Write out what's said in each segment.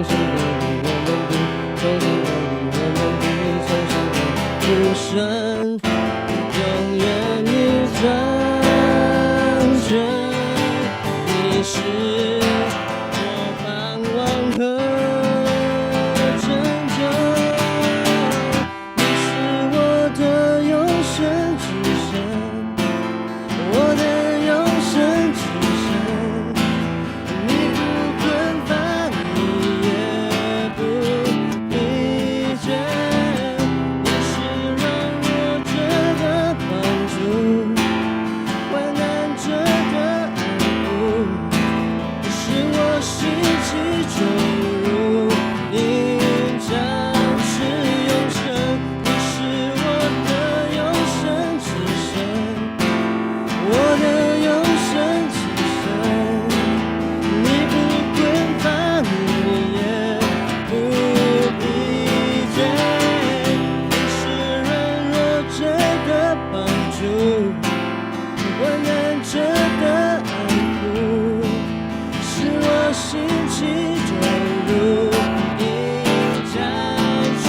重新给予我们的，重新给予我们的，重新给予主神，永远你掌权，你是我盼望和拯救，你是我的永生之神，我的永生之神，你不困乏，你也不疲倦，你是软弱者的帮助，患难者的安抚，你是我兴起走入隐藏是永生，你是我的永生之神，我的永生之神，你不困乏，你也不疲倦，你是软弱者的帮助，患难者的安抚，使我兴起走入隐藏之。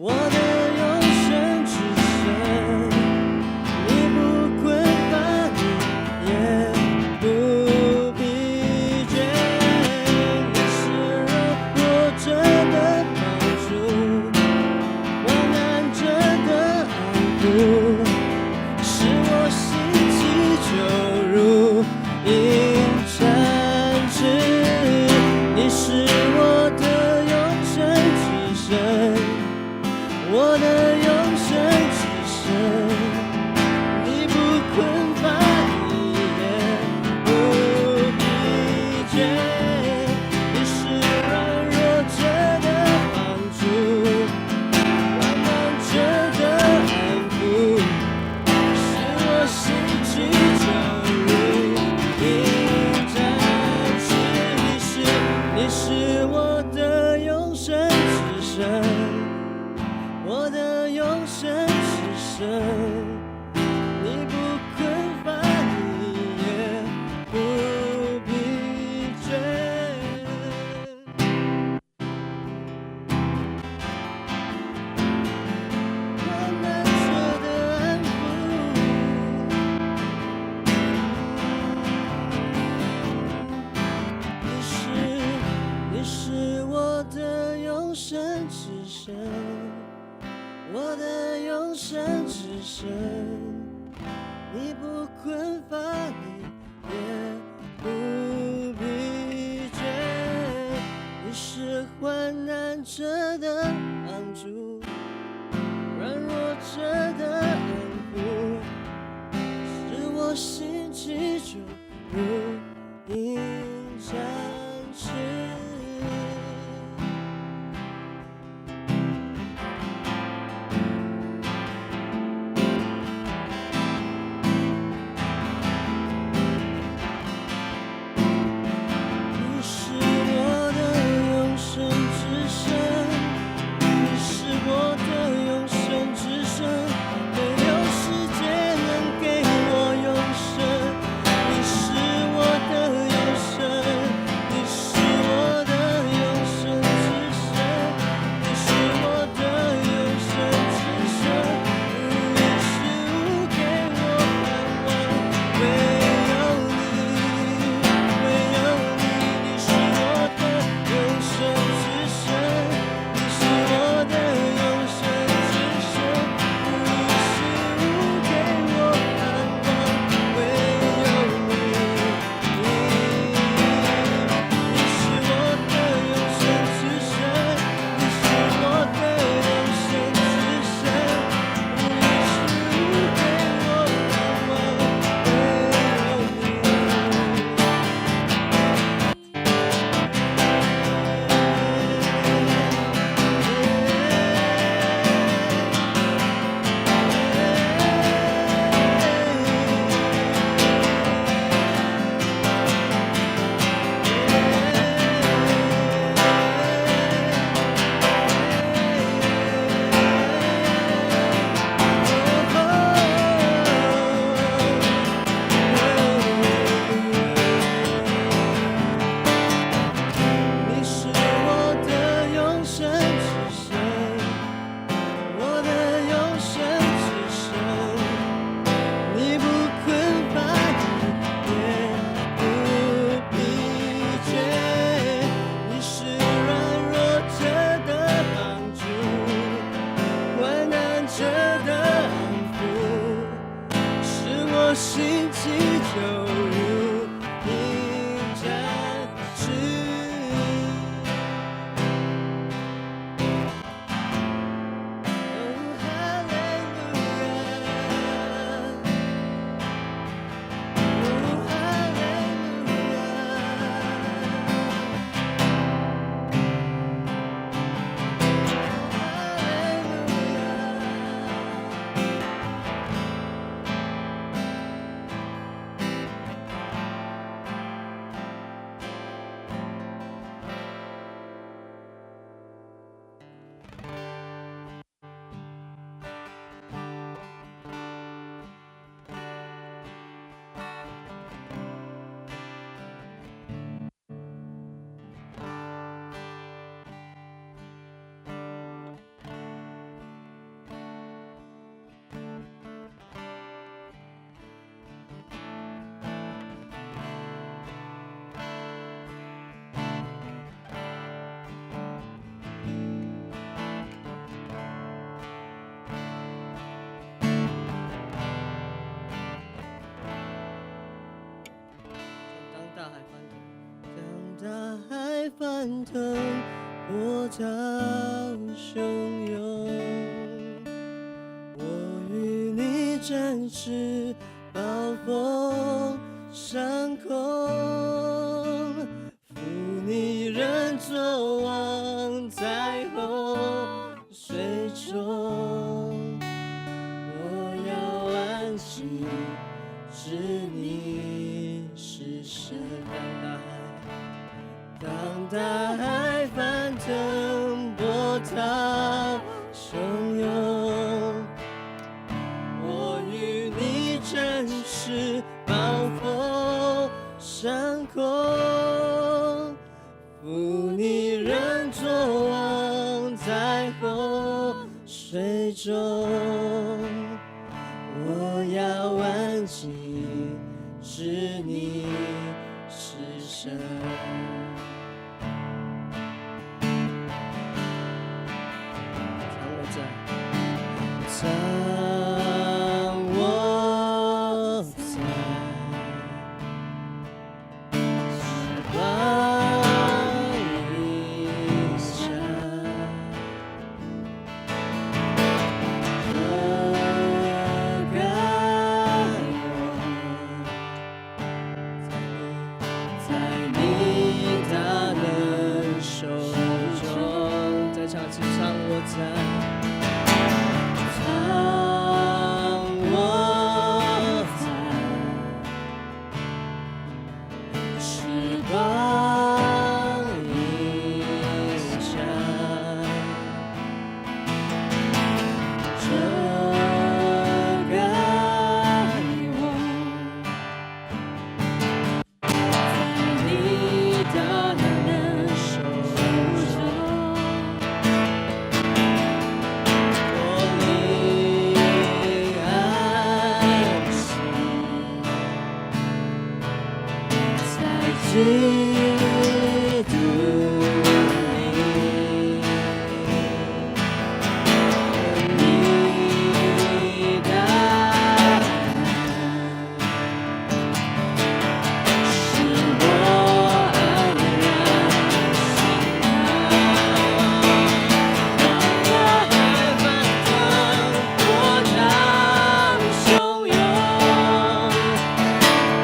我的永生之神，你不困乏，你也不疲倦，你是软弱者的帮助，患难者的安抚，使我兴起走入隐藏之。你是我的永生之神，我的永生之神，你不困乏，你也不疲倦，你是软弱者的帮助，患难者的安抚，使我兴起走入隐藏之。你是我的永生之神，我的永生之神，你不困乏，你也不疲倦。患难者的安抚，你是我的永生之神，我的永生之神，你不困乏，你也不疲倦，你是患难者的帮助，软弱者的安抚，使我兴起走入隐藏之。你是我的永生之神，你是我的永生之神，没有世界能给我永生。你是我海翻腾，波涛汹涌，我与你展翅暴风上空，负你人作王在洪水中，我要安息，知你是神。当大海翻腾，波涛汹涌，我与你展翅暴风上空，负你人作王在洪水中，我要安息，知你是神。当我在翅膀以下，遮盖我，在你大能手中。再唱几唱，我在。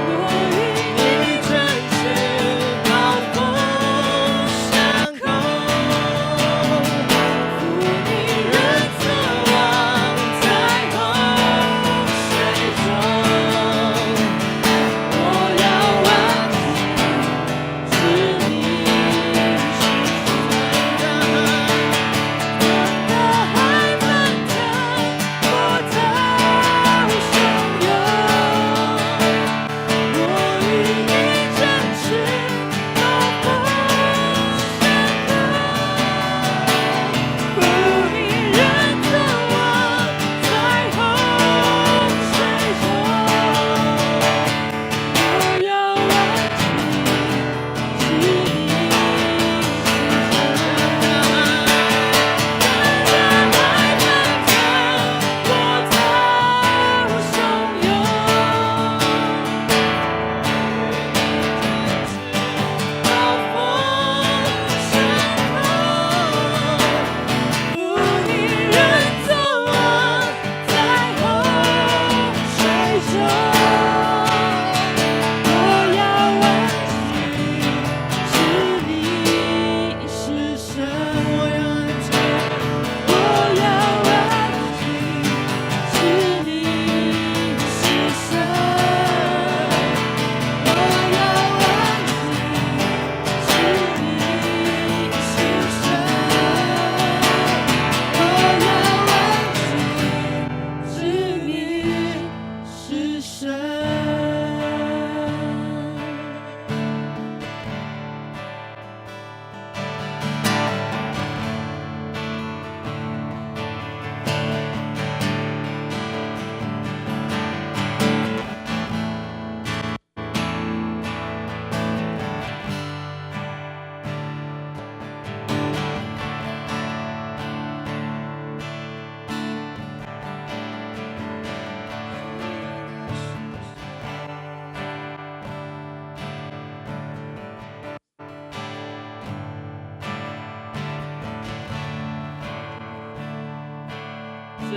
我与你展翅暴风上空。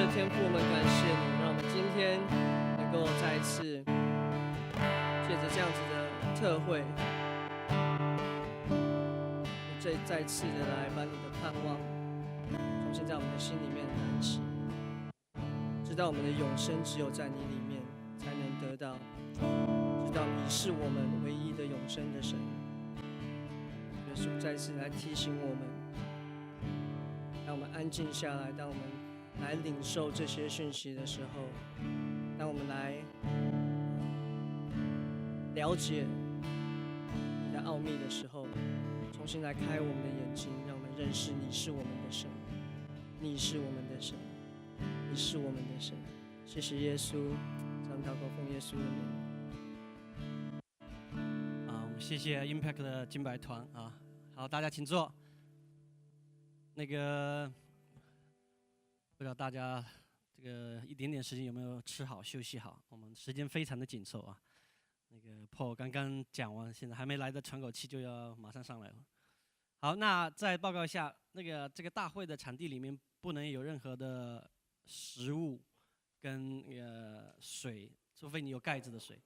的天父，我们感谢你，让我们今天能够再一次借着这样子的特会，再次的来把你的盼望重新在我们的心里面燃起，知道我们的永生只有在你里面才能得到，知道你是我们唯一的永生的神。耶稣再次来提醒我们，让我们安静下来，当我们来领受这些讯息的时候，当我们来了解你的奥秘的时候，重新来开我们的眼睛，让我们认识你是我们的神，你是我们的神，你是我们的神。谢谢耶稣，这样祷告奉耶稣的名。我们谢谢 Impact 的敬拜团啊。好，大家请坐。不知道大家这个一点点时间有没有吃好休息好？我们时间非常的紧凑啊。Paul 刚刚讲完，现在还没来得喘口气，就要马上上来了。好，那再报告一下，这个大会的场地里面不能有任何的食物跟水，除非你有盖子的水。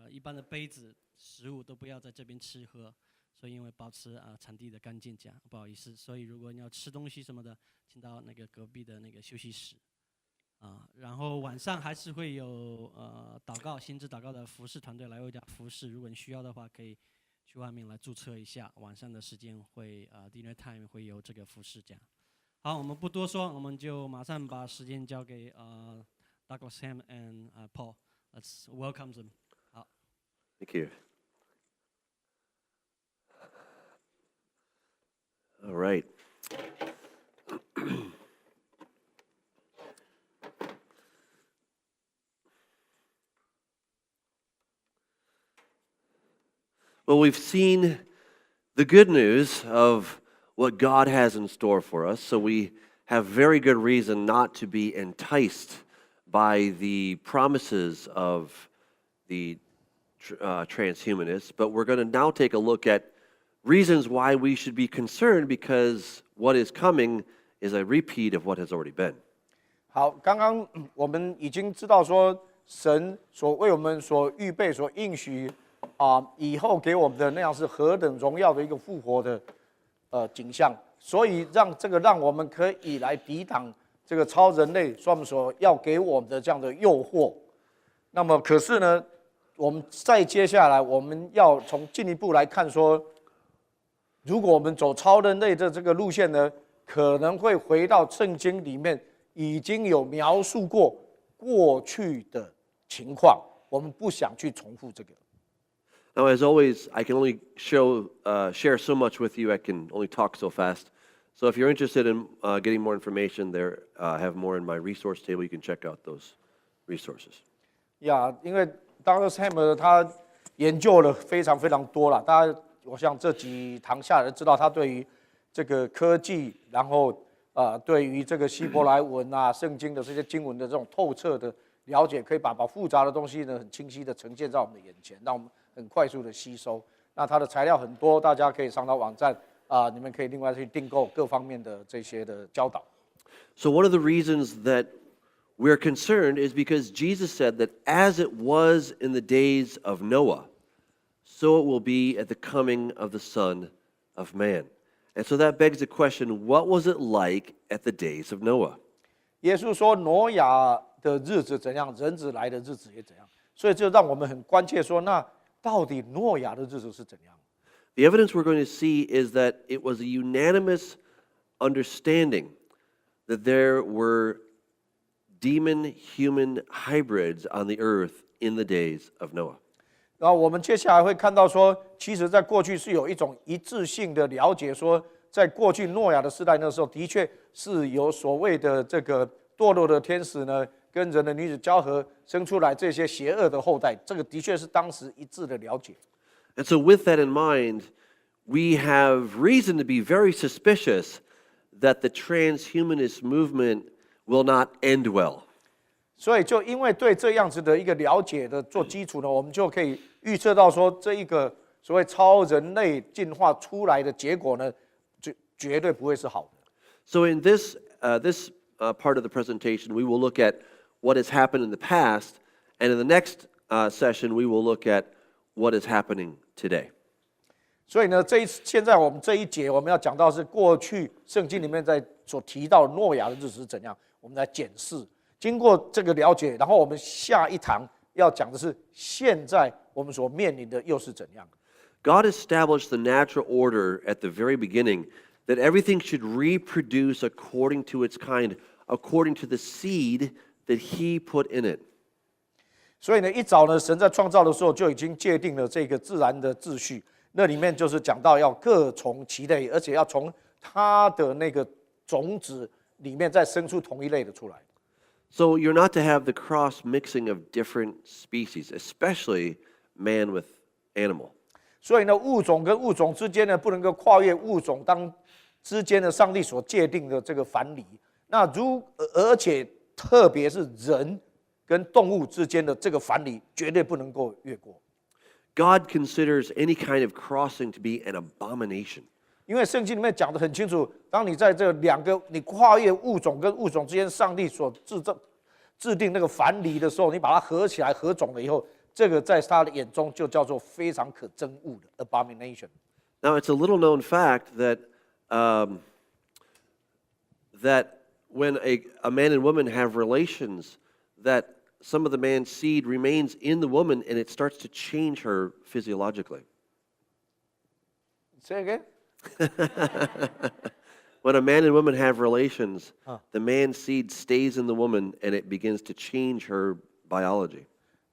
一般的杯子、食物都不要在这边吃喝。所以因为保持场地的干净这样，不好意思。所以如果你要吃东西什么的，请到隔壁的休息室。然后晚上还是会有祷告、心智祷告的服侍团队来为大家服侍。如果你需要的话，可以去外面来注册一下。晚上的时间会dinner time 会有这个服侍这样。好，我们不多说，我们就马上把时间交给Douglas Hamp and Paul. Let's welcome them. 好 Thank you. All right. Well, we've seen the good news of what God has in store for us, so we have very good reason not to be enticed by the promises of the transhumanists, but we're going to now take a look at reasons why we should be concerned, because what is coming is a repeat of what has already been. 好，刚刚我们已经知道说，神所为我们所预备、所应许以后给我们的那样是何等荣耀的一个复活的景象，所以让我们可以来抵挡这个超人类所要给我们的这样的诱惑。那么，可是呢，我们再接下来我们要从进一步来看说，如果我们走超人类的这个路线呢，可能会回到圣经里面已经有描述过过去的情况，我们不想去重复这个。Now, as always, I can only share so much with you. I can only talk so fast. So if you're interested in getting more information, there have more in my resource table. You can check out those resources. 因为Douglas Hamp 他研究了非常非常多了，大家我想这几堂下来知道他对于这个科技，然后对于这个希伯来文圣经的这些经文的这种透彻的了解，可以把复杂的东西呢很清晰的呈现在我们的眼前，让我们很快速的吸收。那它的材料很多，大家可以上到网站你们可以另外去订购各方面的这些的教导。So one of the reasons that we're concerned is because Jesus said that as it was in the days of Noah, so it will be at the coming of the Son of Man. And so that begs the question, what was it like at the days of Noah? 耶稣说挪亚的日子怎样，人子来的日子也怎样，所以就让我们很关切说，那到底诺亚的日子是怎样？ The evidence we're going to see is that it was a unanimous understanding that there were demon-human hybrids on the earth in the days of Noah. 然后我们接下来会看到说，其实在过去是有一种一致性的了解，说在过去诺亚的时代那时候，的确是有所谓的这个堕落的天使呢，跟人的女子交合，生出来这些邪恶的后代，这个的确是当时一致的了解。And so with that in mind, we have reason to be very suspicious that the transhumanist movement will not end well. 所以就因为对这样子的一个了解的做基础呢，我们就可以预测到说，这一个所谓超人类进化出来的结果呢，绝对不会是好的。So in this part of the presentation, we will look at what has happened in the past, and in the next session, we will look at what is happening today. 所以呢，现在我们这一节我们要讲到是过去圣经里面在所提到诺亚的日子是怎样，我们来检视。经过这个了解，然后我们下一堂要讲的是现在我们所面临的又是怎样。God established the natural order at the very beginning that everything should reproduce according to its kind, according to the seed that He put in it. 所以呢，一早呢，神在创造的时候就已经界定了这个自然的秩序。那里面就是讲到要各从其类，而且要从它的那个种子里面再生出同一类的出来。So you're not to have the cross mixing of different species, especially man with animal. 所以呢，物种跟物种之间呢，不能够跨越物种之间的上帝所界定的这个藩篱。那而且特别是人跟动物之间的这个藩篱，绝对不能够越过。God considers any kind of crossing to be an abomination. 因为圣经里面讲得很清楚，当你在这两个你跨越物种跟物种之间，上帝所制定那个藩篱的时候，你把它合起来合种了以后，这个在他的眼中就叫做非常可憎恶的 abomination。Now it's a little known fact that that when a man and woman have relations, that some of the man's seed remains in the woman and it starts to change her physiologically. Say again? When a man and woman have relations, the man's seed stays in the woman and it begins to change her biology.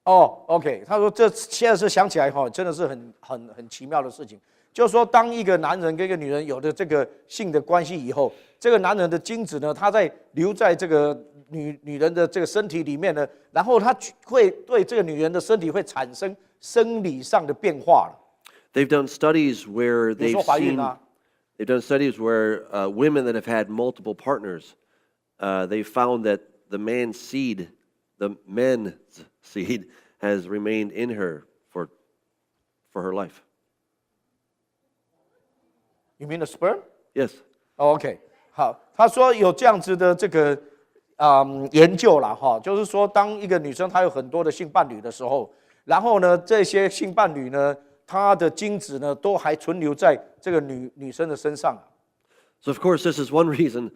OK， 他说这现在是想起来真的是很奇妙的事情。就是说，当一个男人跟一个女人有了这个性的关系以后，这个男人的精子呢，他在留在这个女人的这个身体里面呢，然后他会对这个女人的身体会产生生理上的变化了。They've done studies where they've done studies where women that have had multiple partners, they found that the men's seed has remained in her for her life. You mean the sperm? Yes. OK， 好，他说有这样子的这个研究啦就是说，当一个女生她有很多的性伴侣的时候，然后呢，这些性伴侣呢，她的精子呢，都还存留在这个女生的身上。So of course, this is one reason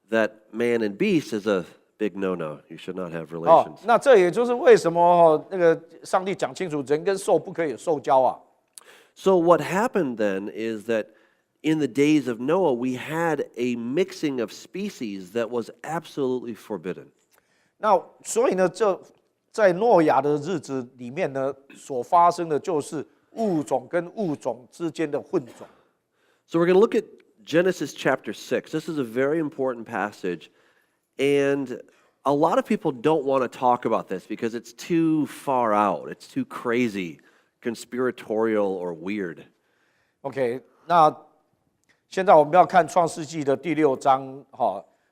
that man and beast is a big no-no. You should not have relations. 那这也就是为什么那个上帝讲清楚，人跟兽不可以受交啊。So what happened then is that in the days of Noah, we had a mixing of species that was absolutely forbidden. 那所以呢，这在诺亚的日子里面呢，所发生的就是物种跟物种之间的混种。So we're going to look at Genesis chapter 6. This is a very important passage, and a lot of people don't want to talk about this because it's too far out. It's too crazy, conspiratorial, or weird. OK， 那现在我们要看创世纪的第6章，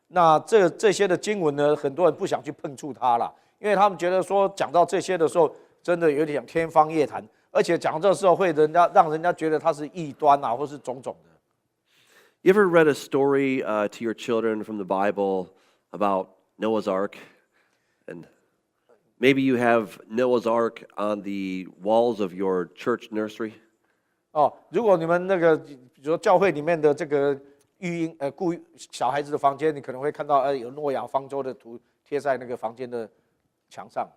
那这些的经文呢，很多人不想去碰触它了，因为他们觉得说讲到这些的时候，真的有点天方夜谭，而且讲这时候会让人家觉得它是异端啊，或是种种的。You ever read a story to your children from the Bible about Noah's Ark? And maybe you have Noah's Ark on the walls of your church nursery? 如果你们那个，比如说教会里面的这个小孩子的房间，你可能会看到有诺亚方舟的图贴在那个房间的墙上。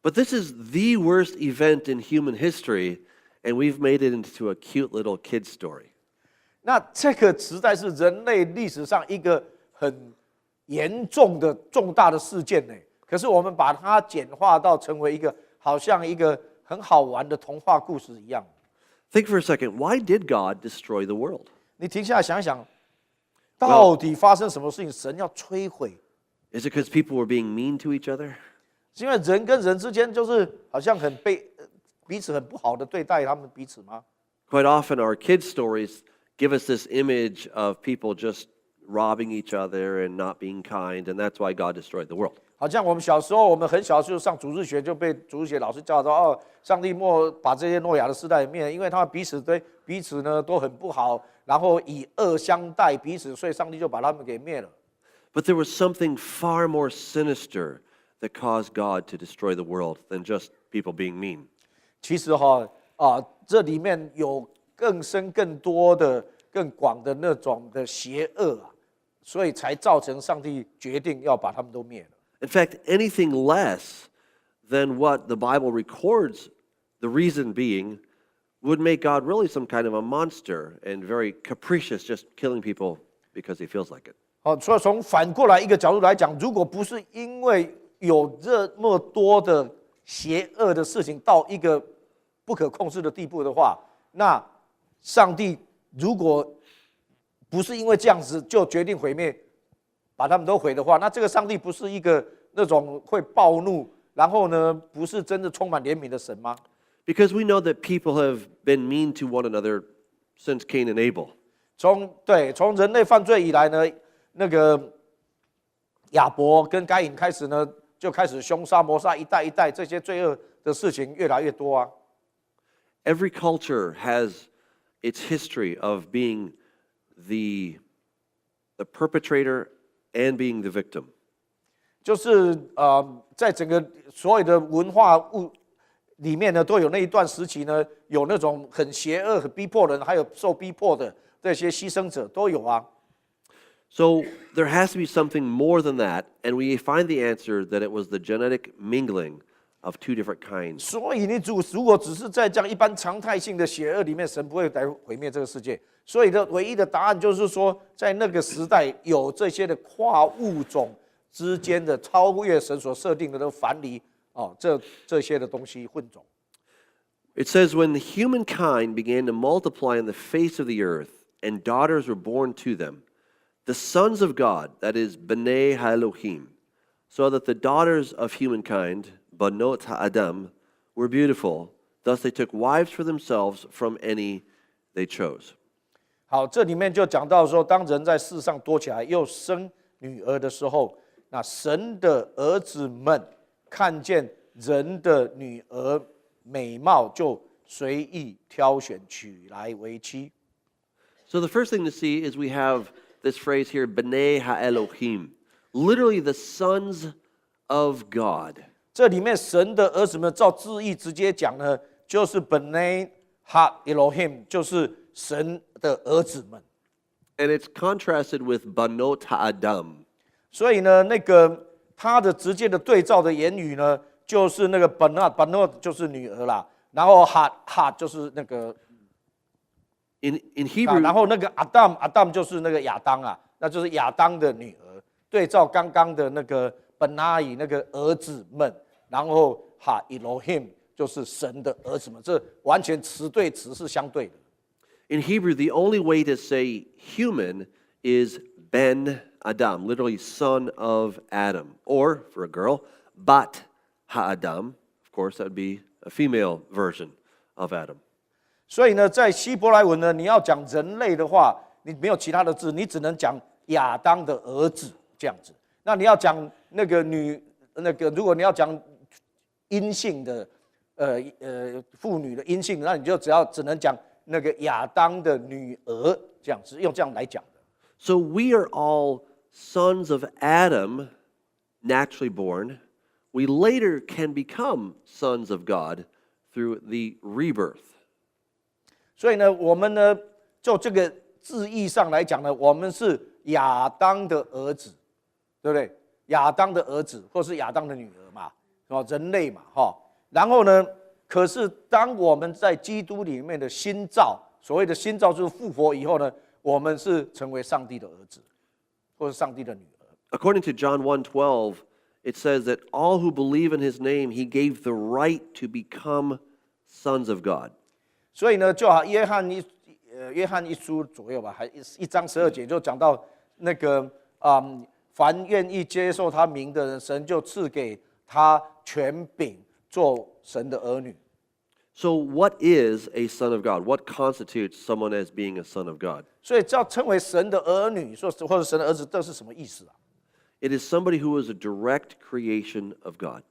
But this is the worst event in human history, and we've made it into a cute little kid story. 那这个实在是人类历史上一个很严重的重大的事件呢。可是我们把它简化到成为一个好像一个很好玩的童话故事一样。Think for a second, why did God destroy the world? 你停下来想一想，到底发生什么事情？神要摧毁？ Is it because people were being mean to each other? 是因为人跟人之间就是好像彼此很不好的对待他们彼此吗？ Quite often our kids' stories give us this image of people just robbing each other and not being kind, and that's why God destroyed the world. 好像我们小时候，我们很小就上主日学，就被主日学老师教说，上帝莫把这些诺亚的世代灭，因为他们彼此呢都很不好，然后以恶相待彼此，所以上帝就把他们给灭了。But there was something far more sinister that caused God to destroy the world than just people being mean. 其实这里面有更深、更多的、更广的那种的邪恶啊，所以才造成上帝决定要把他们都灭了。In fact, anything less than what the Bible records, the reason being, would make God really some kind of a monster and very capricious, just killing people because he feels like it. 所以从反过来一个角度来讲，如果不是因为有这么多的邪恶的事情到一个不可控制的地步的话，那上帝如果不是因为这样子就决定毁灭，把他们都毁的话，那这个上帝不是一个那种会暴怒，然后呢，不是真的充满怜悯的神吗？ Because we know that people have been mean to one another since Cain and Abel. 从人类犯罪以来呢，那个亚伯跟该隐开始呢，就开始凶杀、谋杀，一代一代这些罪恶的事情越来越多啊。Every culture has its history of being the perpetrator and being the victim. 就是在整个所有的文化里面呢，都有那一段时期呢，有那种很邪恶、很逼迫人，还有受逼迫的这些牺牲者都有啊。So there has to be something more than that, and we find the answer that it was the genetic mingling of two different kinds. 所以你如果只是在这样一般常态性的邪恶里面，神不会来毁灭这个世界。所以的唯一的答案就是说，在那个时代有这些的跨物种之间的超越神所设定的那个藩篱这些的东西混种。It says, when the humankind began to multiply on the face of the earth, and daughters were born to them, the sons of God, that is, B'nai HaElohim, saw that the daughters of humankind, Banot HaAdam, were beautiful. Thus they took wives for themselves from any they chose. 好，这里面就讲到说，当人在世上多起来，又生女儿的时候，那神的儿子们看见人的女儿美貌，就随意挑选娶来为妻。So the first thing to see is we have this phrase here, B'nai HaElohim, literally the sons of God. 这里面神的儿子们，照字义直接讲呢，就是 B'nai HaElohim， 就是神的儿子们。And it's contrasted with Banot HaAdam. 所以呢，那个他的直接的对照的言语呢，就是那个 Banot 就是女儿啦，然后 Ha 就是那个。In Hebrew, 然后那个Adam 就是那个亚当啊，那就是亚当的女儿。对照刚刚的那个本拉以那个儿子们，然后哈 Elohim 就是神的儿子们，这完全词对词是相对的。in Hebrew, the only way to say human is Ben Adam, literally son of Adam, or for a girl, Bat HaAdam. Of course, that would be a female version of Adam. 所以呢，在希伯来文呢，你要讲人类的话，你没有其他的字，你只能讲亚当的儿子这样子。那你要讲那个如果你要讲阴性的，妇女的阴性，那你就只能讲那个亚当的女儿这样子，用这样来讲的。So we are all sons of Adam, naturally born. We later can become sons of God through the rebirth. 所以呢，我们呢，就这个字义上来讲呢，我们是亚当的儿子，对不对？亚当的儿子，或是亚当的女儿嘛，人类嘛，然后呢，可是当我们在基督里面的新造，所谓的新造就是复活以后呢，我们是成为上帝的儿子，或是上帝的女儿。According to John 1:12, it says that all who believe in his name, he gave the right to become sons of God. 所以呢，就好约翰一书左右吧，还1章12节就讲到那个凡愿意接受他名的人，神就赐给他权柄做神的儿女。So what is a son of God? What constitutes someone as being a son of God? 所以要称为神的儿女，或者神的儿子，这是什么意思啊？ It is somebody who is a direct creation of God.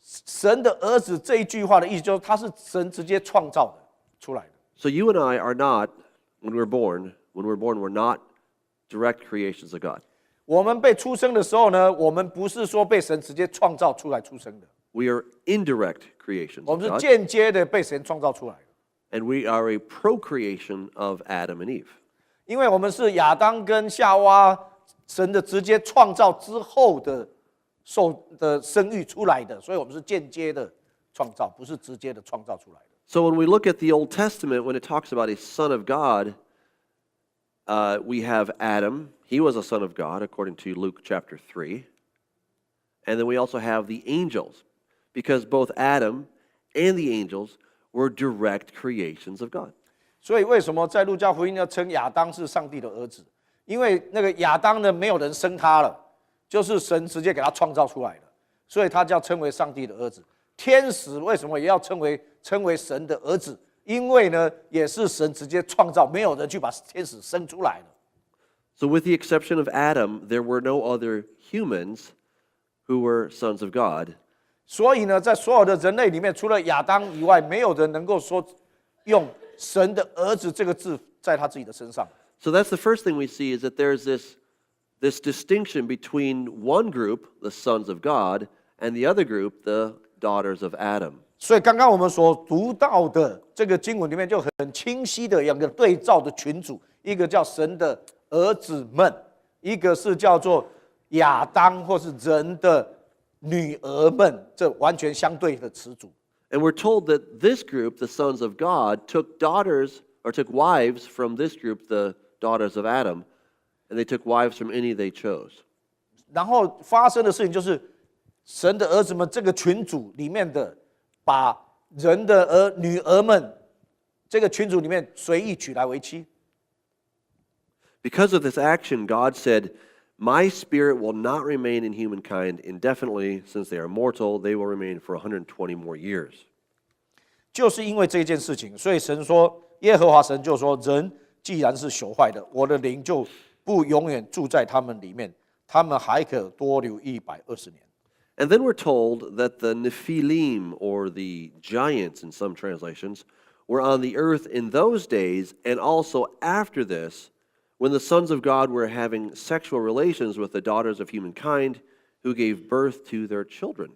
神的儿子这一句话的意思就是他是神直接创造的出来的。So you and I are not, when we're born, we're not direct creations of God. 我们被出生的时候呢，我们不是说被神直接创造出来出生的， We are indirect creations 我 of 们是 God, 间接的被神创造出来的。 and we are a procreation of Adam and Eve. 因为我们是亚当跟夏娃神的直接创造之后的生育出来的，所以我们是间接的创造，不是直接的创造出来的。 So when we look at the Old Testament, when it talks about a son of God, we have Adam. He was a son of God, according to Luke chapter 3. And then we also have the angels, because both Adam and the angels were direct creations of God. 所以为什么在路加福音要称亚当是上帝的儿子？因为那个亚当呢，没有人生他了，就是神直接给他创造出来的，所以他叫称为上帝的儿子。天使为什么也要称为神的儿子？因为呢，也是神直接创造，没有人去把天使生出来的。 So with the exception of Adam, there were no other humans who were sons of God. 所以呢，在所有的人类里面，除了亚当以外，没有人能够说用神的儿子这个字在他自己的身上。 So that's the first thing we see, is that there's this distinction between one group, the sons of God, and the other group, the daughters of Adam. 所以刚刚我们所读到的这个经文里面，就很清晰的两个对照的群组，一个叫神的儿子们，一个是叫做亚当或是人的女儿们，这完全相对的词组。 And we're told that this group, the sons of God, took wives from this group, the daughters of Adam, and they took wives from any they chose. 然后发生的事情就是，神的儿子们这个群组里面的，把人的女儿们这个群组里面随意娶来为妻。 Because of this action, God said, "My spirit will not remain in humankind indefinitely, since they are mortal. They will remain for 120 more years." 就是因为这件事情，所以神说，耶和华神就说，人既然是朽坏的，我的灵就不永远住在他们里面，他们还可多留120年。 And then we're told that the Nephilim, or the giants in some translations, were on the earth in those days, and also after this, when the sons of God were having sexual relations with the daughters of humankind, who gave birth to their children.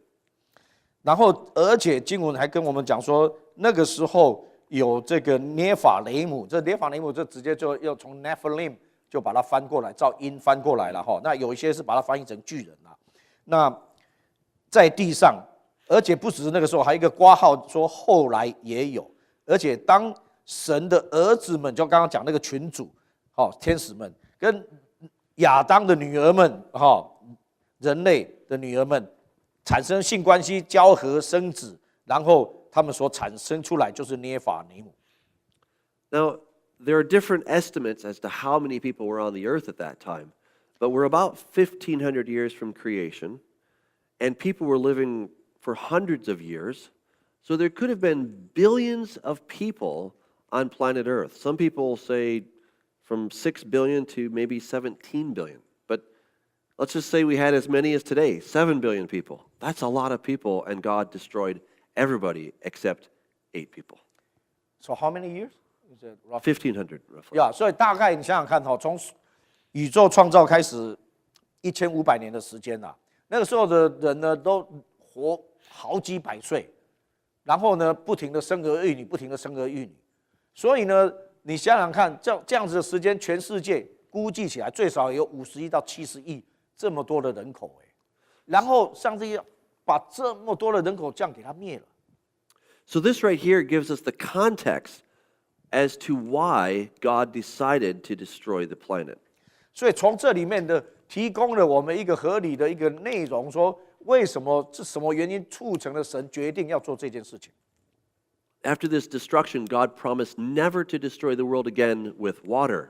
然后，而且经文还跟我们讲说，那个时候有这个涅法雷姆，这涅法雷姆这直接就要从 Nephilim 就把它翻过来，照音翻过来了哈。那有一些是把它翻译成巨人啦。那在地上，而且不只是那个时候，还有一个括号说后来也有，而且当神的儿子们，就刚刚讲那个群主，天使们跟亚当的女儿们，人类的女儿们产生性关系、交合、生子，然后他们所产生出来就是涅法雷姆。 Now, there are different estimates as to how many people were on the earth at that time, but we're about 1,500 years from creation, and people were living for hundreds of years, so there could have been billions of people on planet Earth. Some people say from 6 billion to maybe 17 billion, but let's just say we had as many as today, 7 billion people. That's a lot of people, and God destroyed everybody except 8 people. So how many years? Is it roughly? 1,500 roughly. 呀，所以大概你想想看从宇宙创造开始1500年的时间啦，那个时候的人呢都活好几百岁，然后呢不停的生儿育女，不停的生儿育女，所以呢你想想看，这样子的时间，全世界估计起来最少有50亿到70亿这么多的人口然后上帝要把这么多的人口这样给他灭了。 So this right here gives us the context as to why God decided to destroy the planet. 所以从这里面的提供了我们一个合理的一个内容，说为什么是什么原因促成了神决定要做这件事情。 After this destruction, God promised never to destroy the world again with water.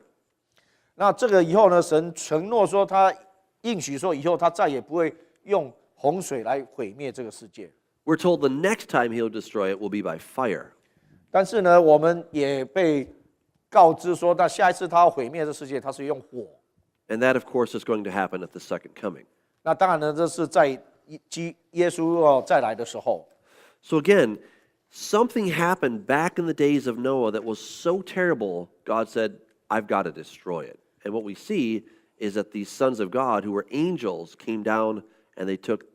那这个以后呢，神承诺说，他应许说，以后他再也不会用洪水来毁灭这个世界。 We're told the next time he'll destroy it will be by fire. 但是呢，我们也被告知说，那下一次他要毁灭这世界，他是用火。 And that, of course, is going to happen at the second coming. 那当然呢，这是在耶稣再来的时候。 So again, something happened back in the days of Noah that was so terrible, God said, I've got to destroy it. And what we see is that these sons of God, who were angels, came down and they took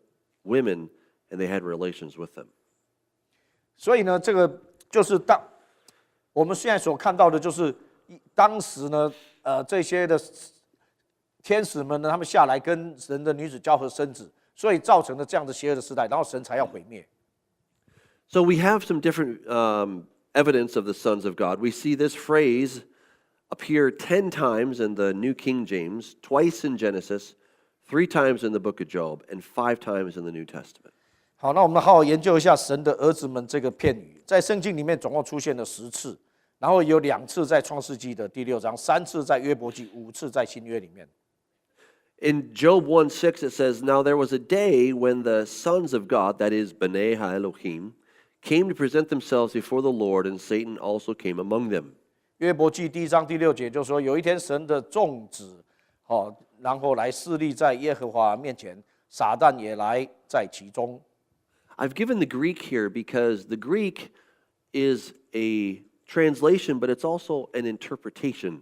women and they had relations with them. 所以呢，这个就是我们现在所看到的，就是当时呢，这些的天使们呢，他们下来跟神的女子交合生子，所以造成了这样的邪恶的时代，然后神才要毁灭。So we have some different evidence of the sons of God. We see this phrase appear 10 times in the New King James, twice in Genesis, 3 times in the book of Job, and 5 times in the New Testament. 好，那我们好好研究一下神的儿子们这个片语，在圣经里面总共出现了10次，然后有2次在创世纪的第6章，3次在约伯记，5次在新约里面。In Job 1:6 it says, Now there was a day when the sons of God, that is, B'nai HaElohim, came to present themselves before the Lord, and Satan also came among them. 约伯记第1章第6节就说，有一天神的众子，然后来侍立在耶和华面前，撒旦也来在其中。I've given the Greek here because the Greek is a translation, but it's also an interpretation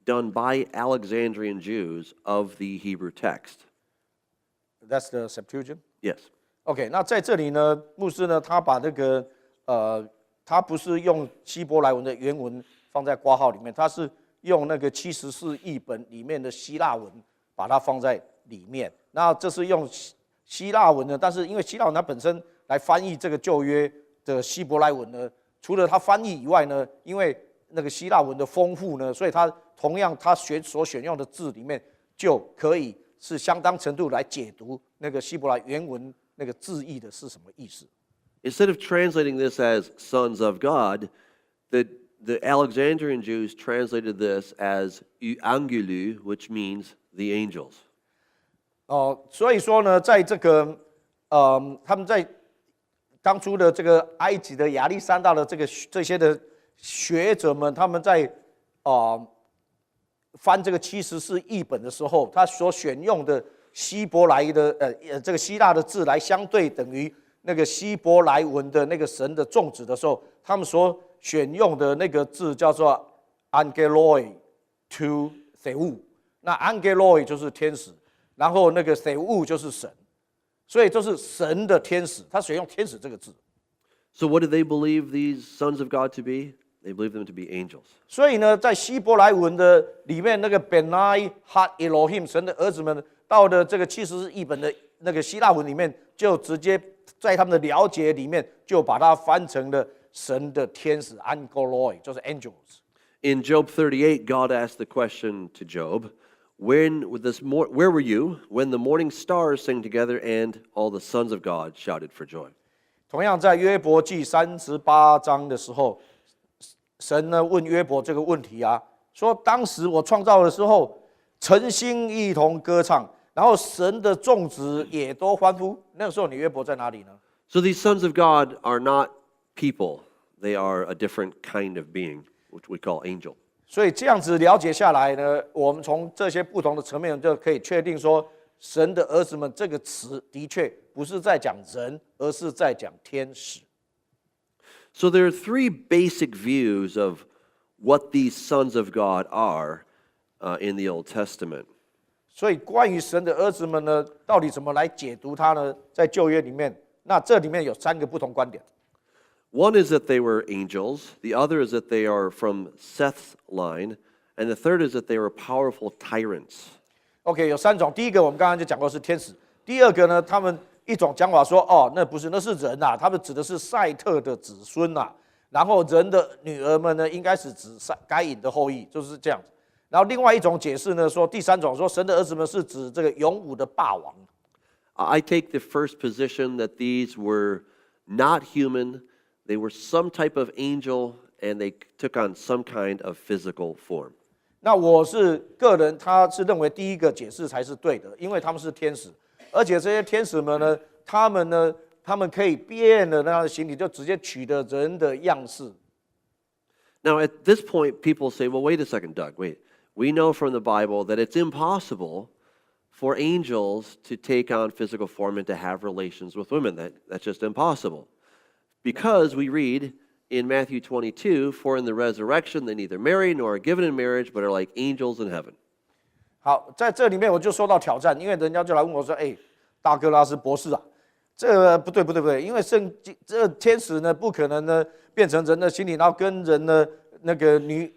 done by Alexandrian Jews of the Hebrew text. That's the Septuagint. Yes. OK， 那在这里呢，牧师呢，他把那个他不是用希伯来文的原文放在括号里面，他是用那个74译本里面的希腊文把它放在里面。那这是用希腊文呢，但是因为希腊文它本身来翻译这个旧约的希伯来文呢，除了它翻译以外呢，因为那个希腊文的丰富呢，所以它同样它所选用的字里面就可以是相当程度来解读那个希伯来原文那个字义的是什么意思。Instead of translating this as sons of God, the Alexandrian Jews translated this as euangelu, which means the angels. 所以说呢，在这个他们在当初的这个埃及的亚历山大的这些的学者们，他们在翻这个74译本的时候，他所选用的希伯来的这个希腊的字来相对等于那个希伯来文的那个神的众子的时候，他们所选用的那个字叫做 angeloi to theou， 那 angeloi 就是天使，然后那个 theou 就是神，所以就是神的天使，他选用天使这个字。So what do they believe these sons of God to be? They believe them to be angels. 所以呢，在希伯来文的里面，那个 B'nai HaElohim 神的儿子们，到的这个74译本的那个希腊文里面，就直接在他们的了解里面，就把它翻成了神的天使 Angeloi， 就是 angels。In Job 38, God asked the question to Job, where were you when the morning stars sang together and all the sons of God shouted for joy? 同样在约伯记38章的时候，神呢问约伯这个问题啊，说当时我创造的时候，晨星一同歌唱，然后神的众子也都欢呼。那个时候你约伯在哪里呢？ So these sons of God are not people. They are a different kind of being, which we call angel. 所以这样子了解下来呢，我们从这些不同的层面就可以确定说，神的儿子们这个词的确不是在讲人，而是在讲天使。So there are 3 basic views of what these sons of God are in the Old Testament. 所以关于神的儿子们呢，到底怎么来解读它呢？在旧约里面，那这里面有3个不同观点。One is that they were angels, the other is that they are from Seth's line, and the third is that they were powerful tyrants. OK， 有3种。第一个我们刚刚就讲过是天使。第二个呢，他们一种讲法说，那不是，那是人啊，他们指的是赛特的子孙啊。然后人的女儿们呢，应该是指该隐的后裔，就是这样子。然后另外一种解释呢，说第3种说神的儿子们是指这个勇武的霸王。I take the first position that these were not human, they were some type of angel, and they took on some kind of physical form. 那我是个人，他是认为第一个解释才是对的，因为他们是天使，而且这些天使们呢，他们可以变了那样的形体，就直接取得人的样式。Now, at this point, people say, well, wait a second, Doug, wait. We know from the Bible that it's impossible for angels to take on physical form and to have relations with women. That's just impossible. Because we read in Matthew 22, for in the resurrection they neither marry nor are given in marriage, but are like angels in heaven. 好，在这里面我就受到挑战，因为人家就来问我说：“道格拉斯博士啊，这个不对，因为圣经这天使呢不可能呢变成人的心理，然后跟人呢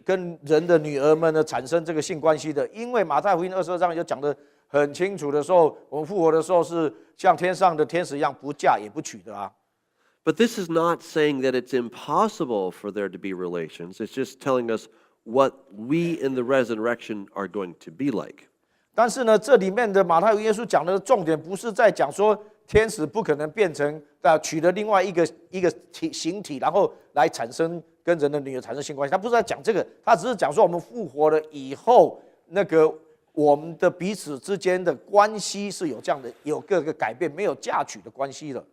跟人的女儿们呢产生这个性关系的，因为马太福音22章就讲得很清楚的时候，我们复活的时候是像天上的天使一样，不嫁也不娶的啊。” But this is not saying that it's impossible for there to be relations. It's just telling us what we in the resurrection are going to be like. 但是呢，这里面的马太福音耶稣讲的重点不是在讲说天使不可能变成取得另外一个形体，然后来产生跟人的女儿产生性关系。他不是在讲这个，他只是讲说我们复活了以后，我们的彼此之间的关系是有这样的有各个改变，没有嫁娶的关系了。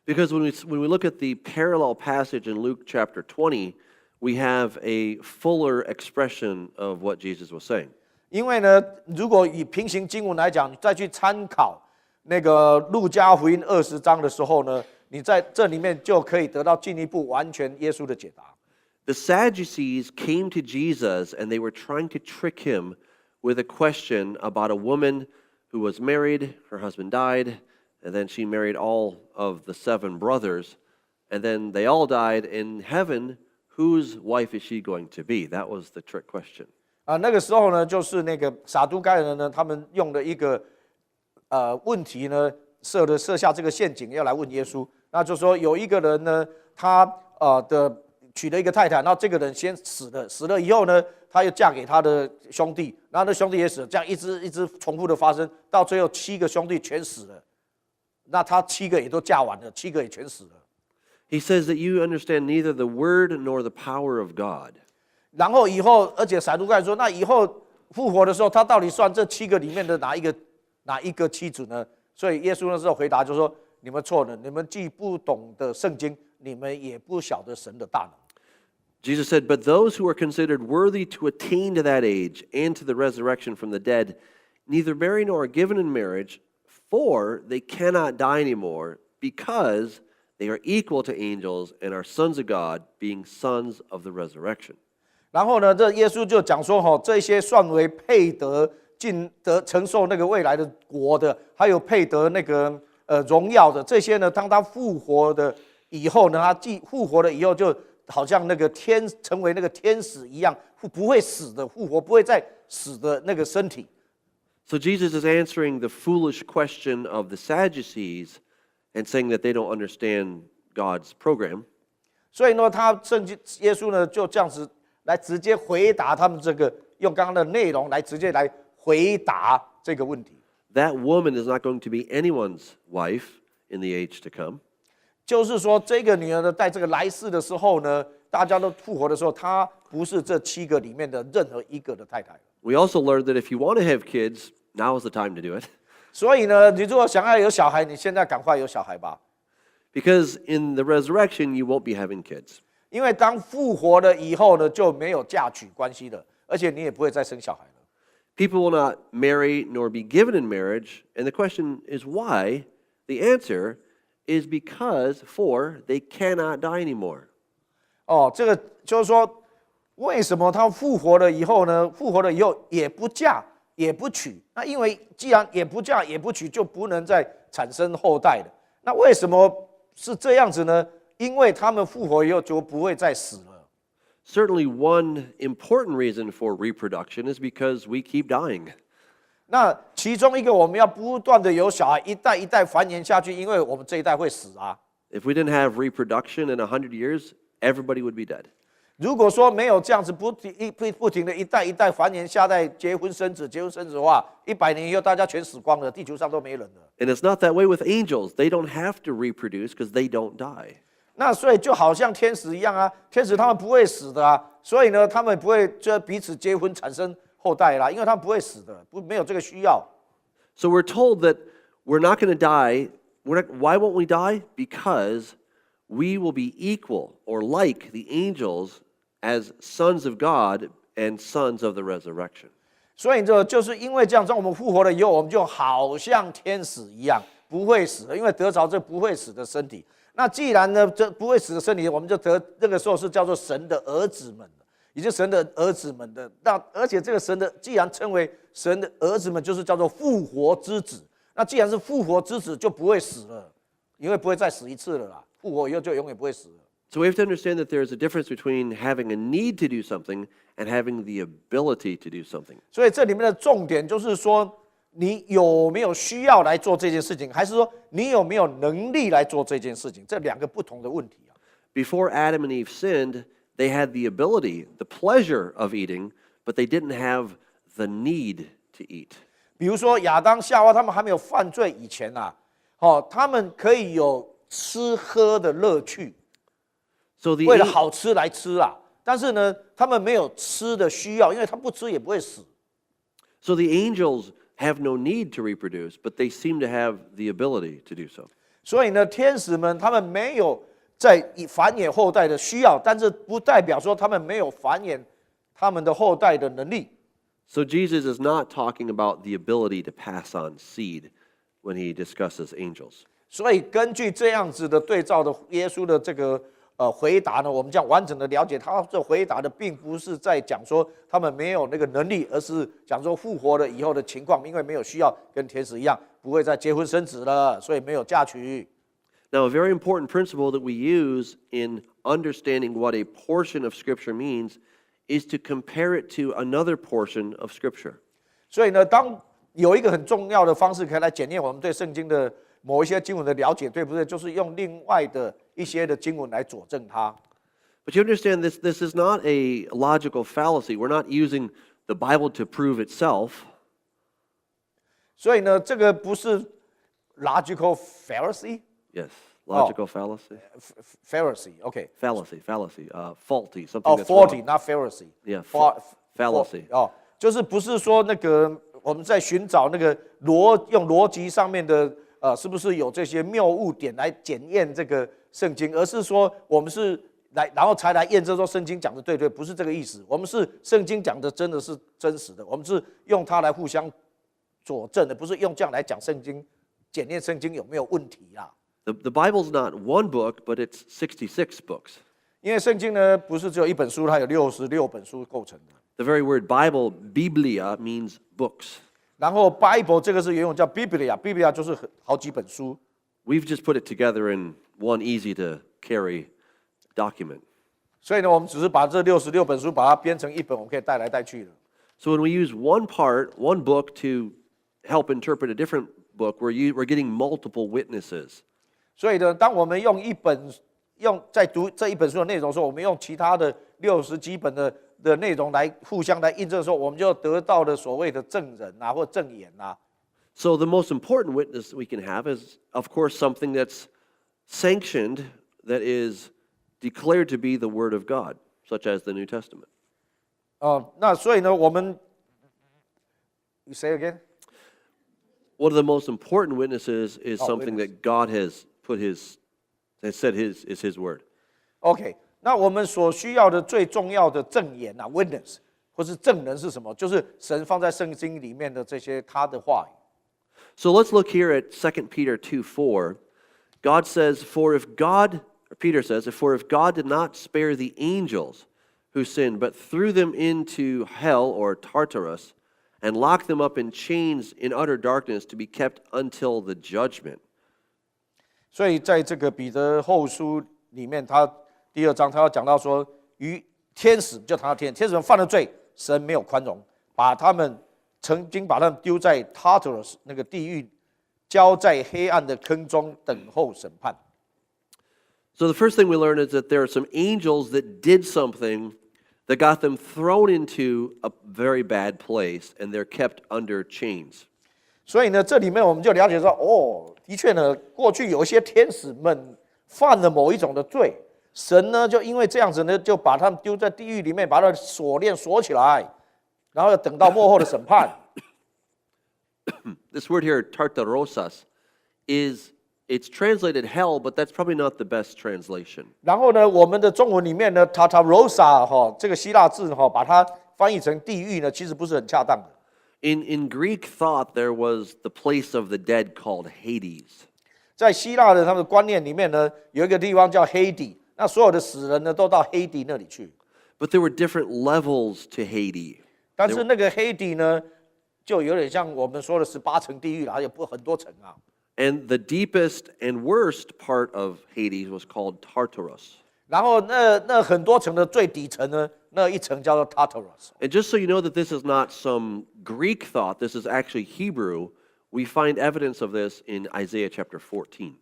Because when we look at the parallel passage in Luke chapter 20, we have a fuller expression of what Jesus was saying. 因为呢，如果以平行经文来讲，你再去参考那个路加福音20章的时候呢，你在这里面就可以得到进一步完全耶稣的解答。The Sadducees came to Jesus and they were trying to trick him with a question about a woman who was married, her husband died, and then she married all of the 7 brothers, and then they all died. In heaven, whose wife is she going to be? That was the trick question. 那个时候呢，就是那个撒都该人呢，他们用的一个问题呢，设下这个陷阱，要来问耶稣。那就说有一个人呢，他娶了一个太太，然后这个人先死了，死了以后呢，他又嫁给他的兄弟，然后那兄弟也死了，这样一直重复的发生，到最后7个兄弟全死了。那他7个也都嫁完了，7个也全死了。He says that you understand neither the word nor the power of God. 然后以后，而且撒都该人说，那以后复活的时候，他到底算这7个里面的哪一个妻子呢？所以耶稣那时候回答就说：你们错了，你们既不懂得圣经，你们也不晓得神的大能。Jesus said, "But those who are considered worthy to attain to that age and to the resurrection from the dead, neither marry nor are given in marriage, for they cannot die anymore, because they are equal to angels and are sons of God, being sons of the resurrection." 然后呢，这耶稣就讲说，这些算为配得承受那个未来的国的，还有配得那个荣耀的，这些呢，当他复活的以后呢，他既复活了以后，就好像那个成为那个天使一样，不会死的复活，不会再死的那个身体。So Jesus is answering the foolish question of the Sadducees and saying that they don't understand God's program. 所以呢，圣经耶稣呢就这样子来直接回答他们这个，用刚刚的内容来直接来回答这个问题。That woman is not going to be anyone's wife in the age to come. 就是说，这个女儿呢，在这个来世的时候呢，大家都复活的时候，她不是这7个里面的任何一个的太太。We also learned that if you want to have kids, now is the time to do it. 所以呢，你如果想要有小孩，你现在赶快有小孩吧。Because in the resurrection, you won't be having kids. 因为当复活了以后呢，就没有嫁娶关系了，而且你也不会再生小孩了。People will not marry nor be given in marriage, and the question is why? The answer is because, for they cannot die anymore. 这个就是说，为什么他复活了以后呢？复活了以后也不嫁也不娶，那因为既然也不嫁也不娶，就不能再产生后代了。那为什么是这样子呢？因为他们复活以后就不会再死了。Certainly, one important reason for reproduction is because we keep dying. 那其中一个，我们要不断的有小孩，一代一代繁衍下去，因为我们这一代会死啊。If we didn't have reproduction in 100 years, everybody would be dead. 如果说没有这样子不停的一代一代繁衍下代，结婚生子的话，100年以后大家全死光了，地球上都没人了。And it's not that way with angels. They don't have to reproduce because they don't die. 那所以就好像天使一样啊，天使他们不会死的啊，所以呢，他们不会就彼此结婚产生后代啦，因为他们不会死的，没有这个需要。So we're told that we're not going to die. Why won't we die? Because we will be equal or like the angels as sons of God and sons of the resurrection. 所以这就是因为这样，当我们复活了以后，我们就好像天使一样，不会死的，因为得着这不会死的身体。那既然呢，这不会死的身体，我们就得那个时候是叫做神的儿子们。也就是神的儿子们的。那而且这个神的既然称为神的儿子们，就是叫做复活之子。那既然是复活之子，就不会死了，因为不会再死一次了啦。复活以后就永远不会死了。So we have to understand that there is a difference between having a need to do something and having the ability to do something. 所以这里面的重点就是说，你有没有需要来做这件事情，还是说你有没有能力来做这件事情？这两个不同的问题啊。Before Adam and Eve sinned, they had the ability, the pleasure of eating, but they didn't have the need to eat. 比如说亚当夏娃他们还没有犯罪以前啊，他们可以有吃喝的乐趣， So 为了好吃来吃啊。但是呢，他们没有吃的需要，因为他不吃也不会死。So the angels have no need to reproduce, but they seem to have the ability to do so. 所以呢，天使们他们没有在繁衍后代的需要，但是不代表说他们没有繁衍他们的后代的能力。So Jesus is not talking about the ability to pass on seed when he discusses angels. 所以根据这样子的对照的耶稣的这个回答呢，我们这样完整的了解他这回答的，并不是在讲说他们没有那个能力，而是讲说复活了以后的情况，因为没有需要，跟天使一样，不会再结婚生子了，所以没有嫁娶。Now, a very important principle that we use in understanding what a portion of Scripture means is to compare it to another portion of Scripture. 所以呢，当有一个很重要的方式可以来检验我们对圣经的某一些经文的了解，对不对？就是用另外的一些的经文来佐证它。But you understand this is not a logical fallacy. We're not using the Bible to prove itself. 所以呢，这个不是 logical fallacy。 Yes, logical fallacy. Pharisee, okay. Fallacy, faulty, something that's faulty, wrong. not Pharisee. Yeah, fallacy. fallacy. 就是不是说那个我们在寻找那个用逻辑上面的是不是有这些谬误点来检验这个圣经，而是说我们是来然后才来验证说圣经讲的对，不是这个意思。我们是圣经讲的真的是真实的，我们是用它来互相佐证的，不是用这样来讲圣经，检验圣经有没有问题啦。The Bible's not one book, but it's 66 books. 因为圣经呢不是只有一本书，它有66本书构成的。The very word Bible, Biblia, means books. 然后 Bible 这个是原文叫 Biblia 就是好几本书。We've just put it together in one easy to carry document. 所以呢，我们只是把这66本书把它编成一本，我们可以带来带去的。So when we use one book to help interpret a different book, we're getting multiple witnesses. 所以呢，当我们在读这一本书的内容的时候，我们用其他的60几本的内容来互相来印证的时候，我们就得到了所谓的证人啊，或证言啊。So the most important witness we can have is, of course, something that's sanctioned, that is declared to be the Word of God, such as the New Testament. 那所以呢，我们 You say again? One of the most important witnesses is something that God has said is His Word. OK， 那我们所需要的最重要的证言啊 ，witness 或是证人是什么？就是神放在圣经里面的这些他的话语。So let's look here at 2 Peter 2:4. God says, Peter says, for if God did not spare the angels who sinned, but threw them into hell or Tartarus, and locked them up in chains in utter darkness to be kept until the judgment. 所以在这个彼得后书里面，他第2章他要讲到说，与天使就谈到天使们犯了罪，神没有宽容，曾经把他们丢在 Tartarus 那个地狱，交在黑暗的坑中等候审判。So the first thing we learn is that there are some angels that did something that got them thrown into a very bad place, and they're kept under chains. 所以呢，这里面我们就了解说，的确呢，过去有一些天使们犯了某一种的罪，神呢就因为这样子呢，就把他们丢在地狱里面，把他的锁链锁起来，然后等到末后的审判。This word here, tartarosas, it's translated hell, but that's probably not the best translation. 然后呢，我们的中文里面呢 ，Tartarosa 这个希腊字把它翻译成地狱呢，其实不是很恰当的。In Greek thought, there was the place of the dead called Hades. 在希腊的他们的观念里面呢，有一个地方叫黑底，那所有的死人呢都到黑底那里去。But there were different levels to Hades. 但是那个黑底呢，就有点像我们说的18层地狱啦，还有很多层啊。And the deepest and worst part of Hades was called Tartarus. 然后那很多层的最底层呢，那一层叫做 Tartarus。And just so you know that this is not some Greek thought, this is actually Hebrew, we find evidence of this in Isaiah chapter 14.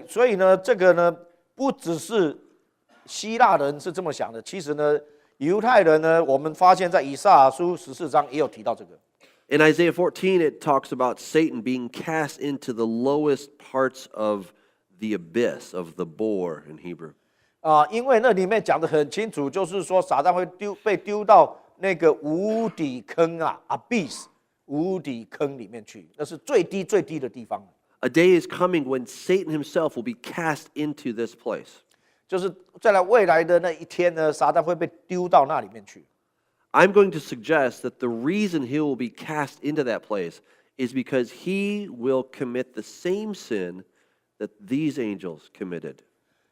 所以呢，这个呢，不只是希腊人是这么想的，其实呢，犹太人呢，我们发现在以赛亚书14章也有提到这个。In Isaiah 14, it talks about Satan being cast into the lowest parts of the abyss, of the bore in Hebrew. 因为那里面讲得很清楚，就是说撒旦会被丢到那个无底坑啊 ，abyss 无底坑里面去，那是最低最低的地方。A day is coming when Satan himself will be cast into this place. 就是在未来的那一天呢，撒旦会被丢到那里面去。I'm going to suggest that the reason he will be cast into that place is because he will commit the same sin that these angels committed.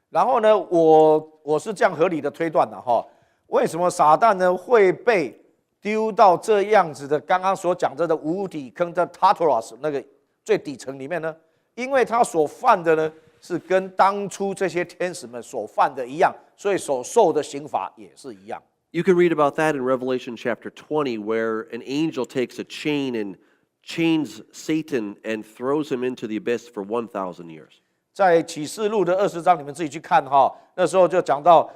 然后呢，我是这样合理的推断的哈，为什么撒旦呢会被丢到这样子的刚刚所讲的无底坑的 Tartarus 那个最底层里面呢？因为他所犯的呢是跟当初这些天使们所犯的一样，所以所受的刑罚也是一样。You can read about that in Revelation chapter 20, where an angel takes a chain and chains Satan and throws him into the abyss for 1,000 years. 在启示录的20章，你们自己去看哈，那时候就讲到，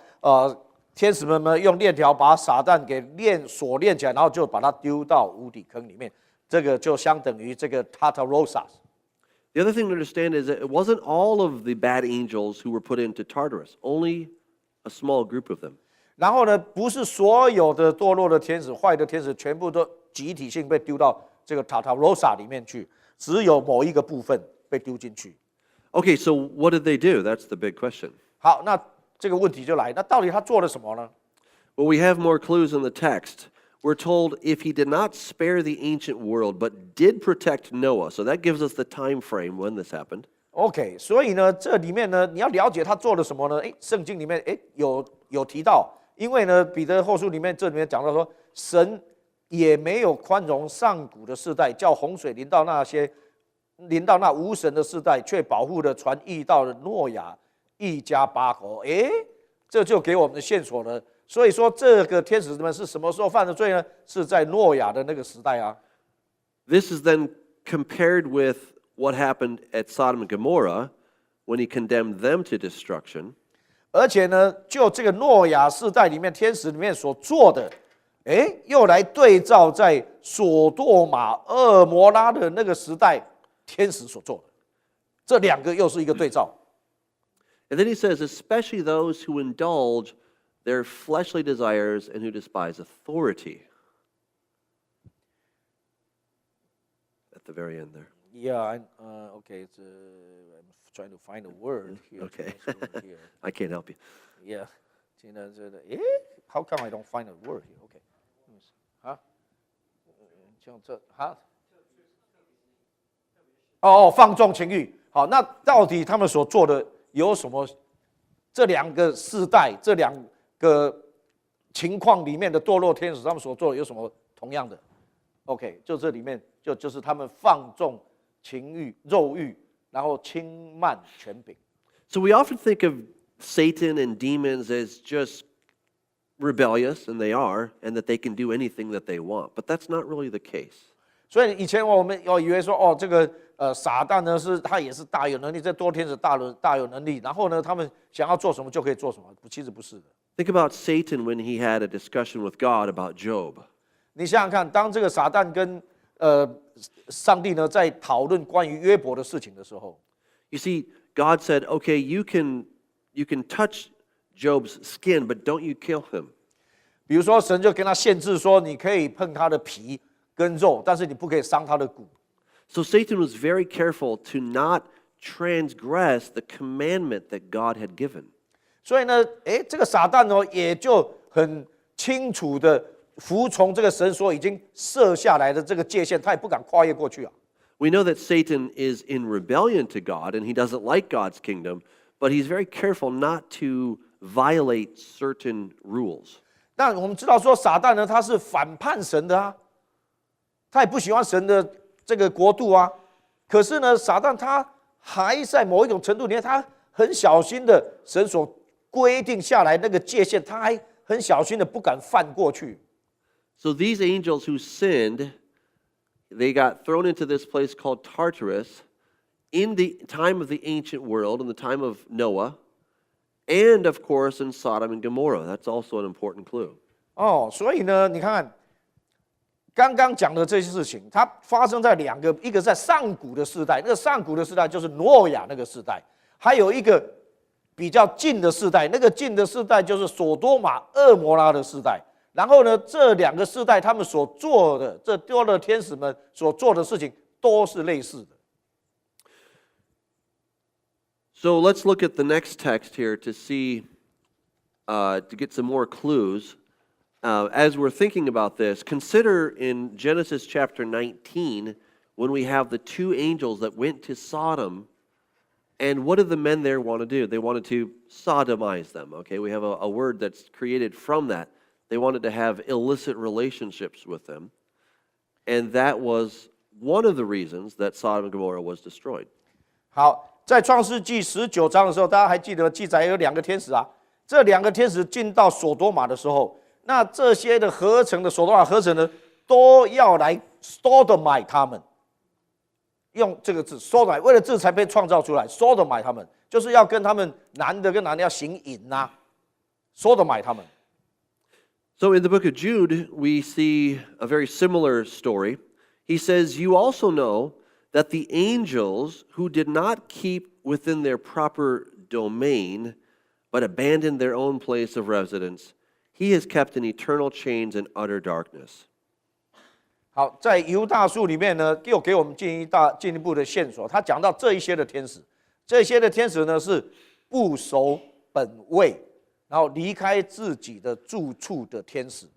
天使们呢用链条把撒旦给锁链起来，然后就把他丢到无底坑里面，这个就相等于这个 Tartarus。The other thing to understand is that it wasn't all of the bad angels who were put into Tartarus, only a small group of them. 然后呢，不是所有的堕落的天使、坏的天使，全部都集体性被丢到这个 Tartarus 里面去，只有某一个部分被丢进去。Okay, so what did they do? That's the big question. 好，那这个问题就来，那到底他做了什么呢？ Well, we have more clues in the text. We're told if he did not spare the ancient world, but did protect Noah. So that gives us the time frame when this happened. OK， 所以呢，这里面呢，你要了解他做了什么呢？圣经里面有提到，因为呢，彼得后书里面这里面讲到说，神也没有宽容上古的世代，叫洪水临到那无神的世代，却保护了传义到了诺亚一家8口。这就给我们的线索了。所以说，这个天使们是什么时候犯的罪呢？是在诺亚的那个时代啊。This is then compared with what happened at Sodom and Gomorrah when he condemned them to destruction. 而且呢，就这个诺亚世代里面，天使里面所做的，又来对照在索多玛、蛾摩拉的那个时代，天使所做的，这两个又是一个对照。And then he says, especially those who indulge their fleshly desires and who despise authority. At the very end there. Yeah, okay. I'm trying to find a word here. Okay. Here. I can't help you. Yeah. 现在这个，How come I don't find a word here? Okay. 啊，像这哈。放纵情欲。好，那到底他们所做的有什么？这两个世代，这两个情况里面的堕落天使，他们所做的有什么同样的 ？OK， 就这里面就是他们放纵情欲、肉欲，然后轻慢权柄。So we often think of Satan and demons as just rebellious, and they are, and that they can do anything that they want. But that's not really the case. 所以以前我们以为说，这个撒旦呢他也是大有能力，这多天使大有能力，然后呢，他们想要做什么就可以做什么，其实不是的。Think about Satan when he had a discussion with God about Job. 你想想看，当这个撒旦跟上帝呢在讨论关于约伯的事情的时候 You see, God said, "Okay, you can touch Job's skin, but don't you kill him." 比如说神就跟他限制说，你可以碰他的皮跟肉，但是你不可以伤他的骨。So Satan was very careful to not transgress the commandment that God had given. 所以呢，这个撒旦呢也就很清楚的服从这个神所已经设下来的这个界限，他也不敢跨越过去啊。We know that Satan is in rebellion to God and he doesn't like God's kingdom, but he's very careful not to violate certain rules. 但我们知道说撒旦呢，他是反叛神的啊，他也不喜欢神的这个国度啊。可是呢，撒旦他还在某一种程度里面，他很小心的神所规定下来那个界限，他还很小心的不敢犯过去。So these angels who sinned, they got thrown into this place called Tartarus in the time of the ancient world, in the time of Noah, and of course in Sodom and Gomorrah. That's also an important clue. 所以呢，你看看刚刚讲的这些事情，它发生在两个，一个在上古的世代，那个上古的世代就是诺亚那个世代，还有一个比较近的世代，那个近的世代就是索多玛、蛾摩拉的世代。然后呢，这两个世代他们所做的，这多的天使们所做的事情都是类似的。So let's look at the next text here to see, to get some more clues. As we're thinking about this, consider in Genesis chapter 19 when we have the two angels that went to Sodom, and what did the men there want to do? They wanted to sodomize them. Okay, we have a word that's created from that. They wanted to have illicit relationships with them, and that was one of the reasons that Sodom and Gomorrah was destroyed. 好，在创世纪19章的时候，大家还记得记载有两个天使啊，这两个天使进到索多玛的时候，那这些的合成的索多玛合成的都要来 sodomize 他们，用这个字 sodomize， 为了这才被创造出来 sodomize 他们，就是要跟他们男的跟男的要行淫啊 sodomize 他们。So in the book of Jude, we see a very similar story. He says, "You also know that the angels who did not keep within their proper domain, but abandoned their own place of residence, he has kept in eternal chains and utter darkness." 好，在犹大书里面呢，又给我们进一步的线索。他讲到这一些的天使，这些的天使呢是不守本位，然后离开自己的住处的天使。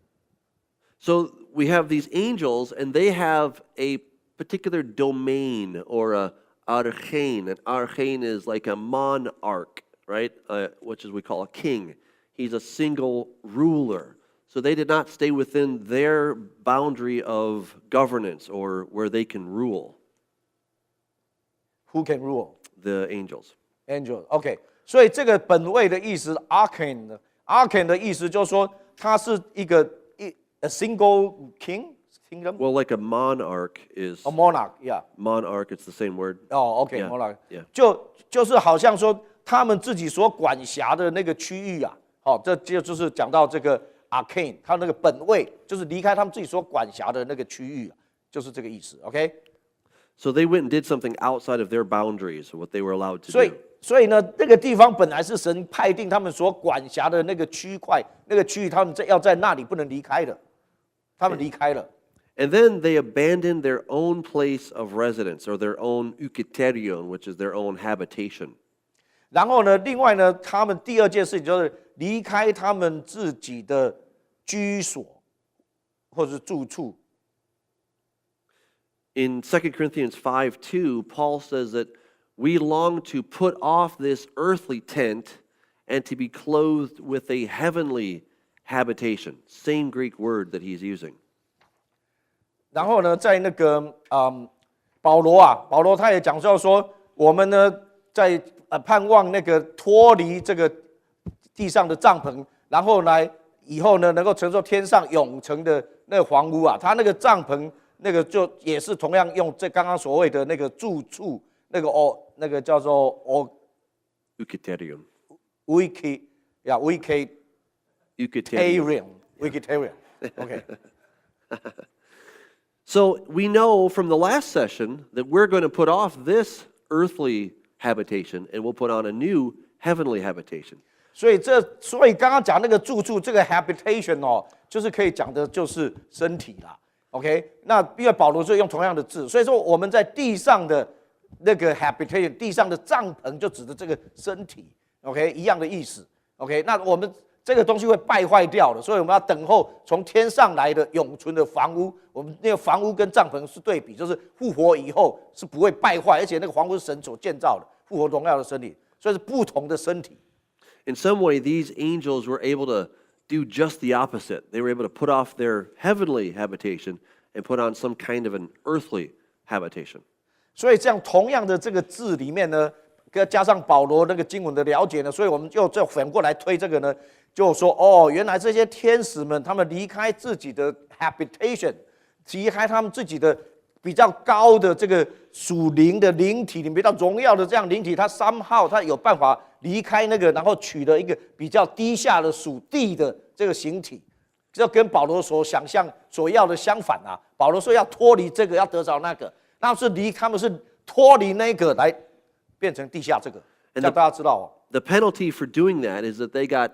So we have these angels, and they have a particular domain or a archein. An archein is like a monarch, right? Which is we call a king. He's a single ruler. So they did not stay within their boundary of governance or where they can rule. Who can rule? The angels. Angel. OK， 所以这个本位的意思 ，arcane 的意思就是说，它是一个a single kingdom. Well, like a monarch is. A monarch, yeah. Monarch, it's the same word. OK, Yeah, monarch. yeah. 就是好像说他们自己所管辖的那个区域啊，这就是讲到这个 arcane， 他那个本位就是离开他们自己所管辖的那个区域啊，就是这个意思。OK。So they went and did something outside of their boundaries, what they were allowed to do. 所以呢，那个地方本来是神派定他们所管辖的那个区块，那个区域他们要在那里不能离开的，他们离开了。And then they abandoned their own place of residence or their own eukaterion, which is their own habitation. 然后呢，另外呢，他们第二件事情就是离开他们自己的居所或者是住处。In 2 Corinthians 5:2, Paul says that we long to put off this earthly tent and to be clothed with a heavenly habitation. Same Greek word that he's using. 然后呢，在那个保罗他也讲到说，我们呢在盼望那个脱离这个地上的帐篷，然后来以后呢能够承受天上永恒的那个房屋啊，他那个帐篷那个就也是同样用这刚刚所谓的那个住处那个叫做Eukaterion. Eukaterion. Okay. So we know from the last session that we're going to put off this earthly habitation and we'll put on a new heavenly habitation. 所以刚刚讲那个住处这个 habitation 就是可以讲的就是身体啦。OK， 那因为保罗就用同样的字，所以说我们在地上的那个 habitation， 地上的帐篷就指的这个身体 ，OK， 一样的意思 ，OK， 那我们这个东西会败坏掉的，所以我们要等候从天上来的永存的房屋。我们那个房屋跟帐篷是对比，就是复活以后是不会败坏，而且那个房屋是神所建造的，复活荣耀的身体，所以是不同的身体。In some way, these angels were able to do just the opposite. They were able to put off their heavenly habitation and put on some kind of an earthly habitation. 所以这样同样的这个字里面呢，加上保罗那个经文的了解呢，所以我们就反过来推这个呢，就说哦，原来这些天使们他们离开自己的 habitation， 离开他们自己的比较高的这个属灵的灵体，比较荣耀的这样灵体，他somehow他有办法离开那个，然后取了一个比较低下的属地的这个形体，就跟保罗所想象所要的相反啊。保罗说要脱离这个，要得着那个，那是他们是脱离那个来变成地下这个，让大家知道哦。The penalty for doing that is that they got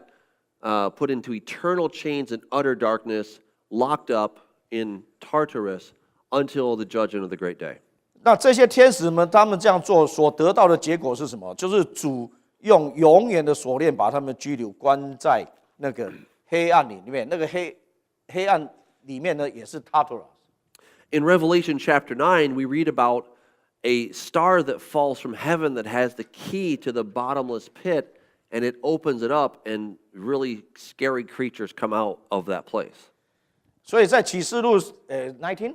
put into eternal chains and utter darkness, locked up in Tartarus until the judgment of the great day. 那这些天使们，他们这样做所得到的结果是什么？就是主用永远的锁链把他们拘留，关在那个黑暗里面。那个黑暗里面呢，也是 Tartarus。In Revelation chapter 9, we read about a star that falls from heaven that has the key to the bottomless pit, and it opens it up, and really scary creatures come out of that place. 所以在启示录19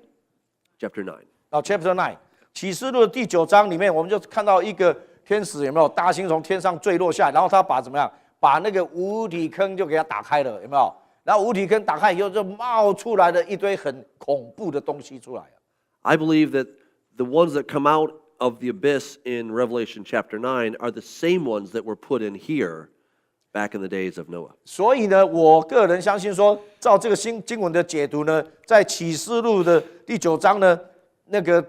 Chapter 9. chapter 9，启示录的第9章里面，我们就看到一个天使有没有大星从天上坠落下来，然后他把怎么样，把那个无底坑就给他打开了，有没有？然后无底坑打开以后，就冒出来了一堆很恐怖的东西出来。I believe that the ones that come out of the abyss in Revelation chapter 9 are the same ones that were put in here back in the days of Noah. 所以呢，我个人相信说，照这个经文的解读呢，在启示录的第9章呢，那个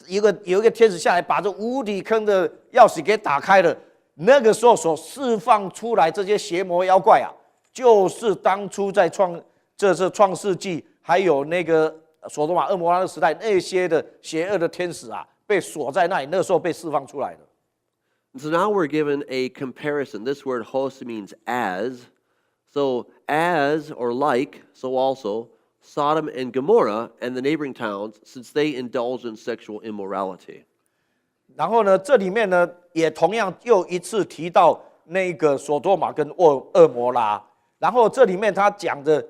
有一个天使下来，把这无底坑的钥匙给打开了。那个时候所释放出来这些邪魔妖怪啊，就是当初在这是创世纪，还有那个所多玛恶魔拉的时代，那些的邪恶的天使啊，被锁在那里，那时候被释放出来的。So now we're given a comparison. This word host means as. So as or like, so also Sodom and Gomorrah and the neighboring towns, since they indulged in sexual immorality. 然后呢，这里面呢，也同样又一次提到那个所多玛跟恶摩拉。然后这里面他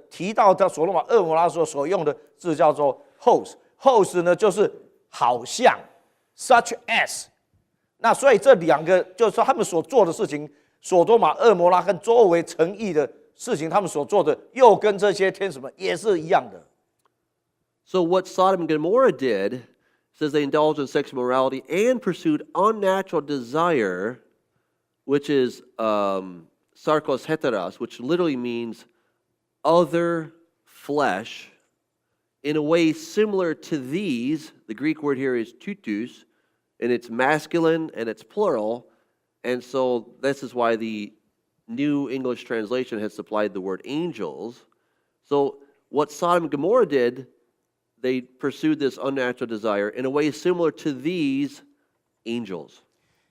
提到他所多玛恶摩拉所用的字叫做 host 呢就是好像 such as。那所以这两个就是说他们所做的事情，所多玛恶摩拉跟周围城邑的事情，他们所做的又跟这些天使们也是一样的。So what Sodom and Gomorrah did says they indulged in sexual immorality and pursued unnatural desire, which is sarkos heteros, which literally means other flesh, in a way similar to these. The Greek word here is tutus, and it's masculine and it's plural, and so this is why the New English translation has supplied the word angels. So what Sodom and Gomorrah did, they pursued this unnatural desire in a way similar to these angels.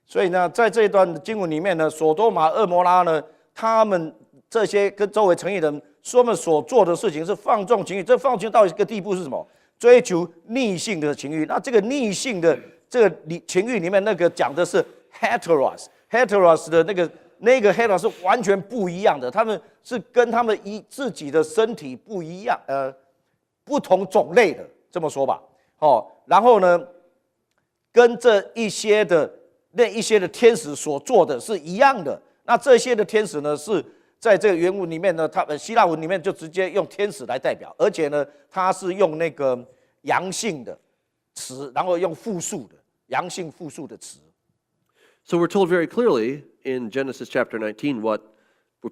所以呢，在这一段经文里面呢，所多玛、恶摩拉呢，他们这些跟周围城邑人，他们所做的事情是放纵情欲。这放纵到一个地步是什么？追求逆性的情欲。那这个逆性的这个情欲里面，那个讲的是 heteros 的那个 heteros 是完全不一样的，他们是跟他们自己的身体不一样，不同种类的，这么说吧。然后呢，跟这一些的天使所做的是一样的。那这些的天使呢，是在这个原文里面呢，希腊文里面就直接用天使来代表，而且呢，它是用那个阳性的词，然后用复数的阳性复数的词。So we're told very clearly in Genesis chapter 19 what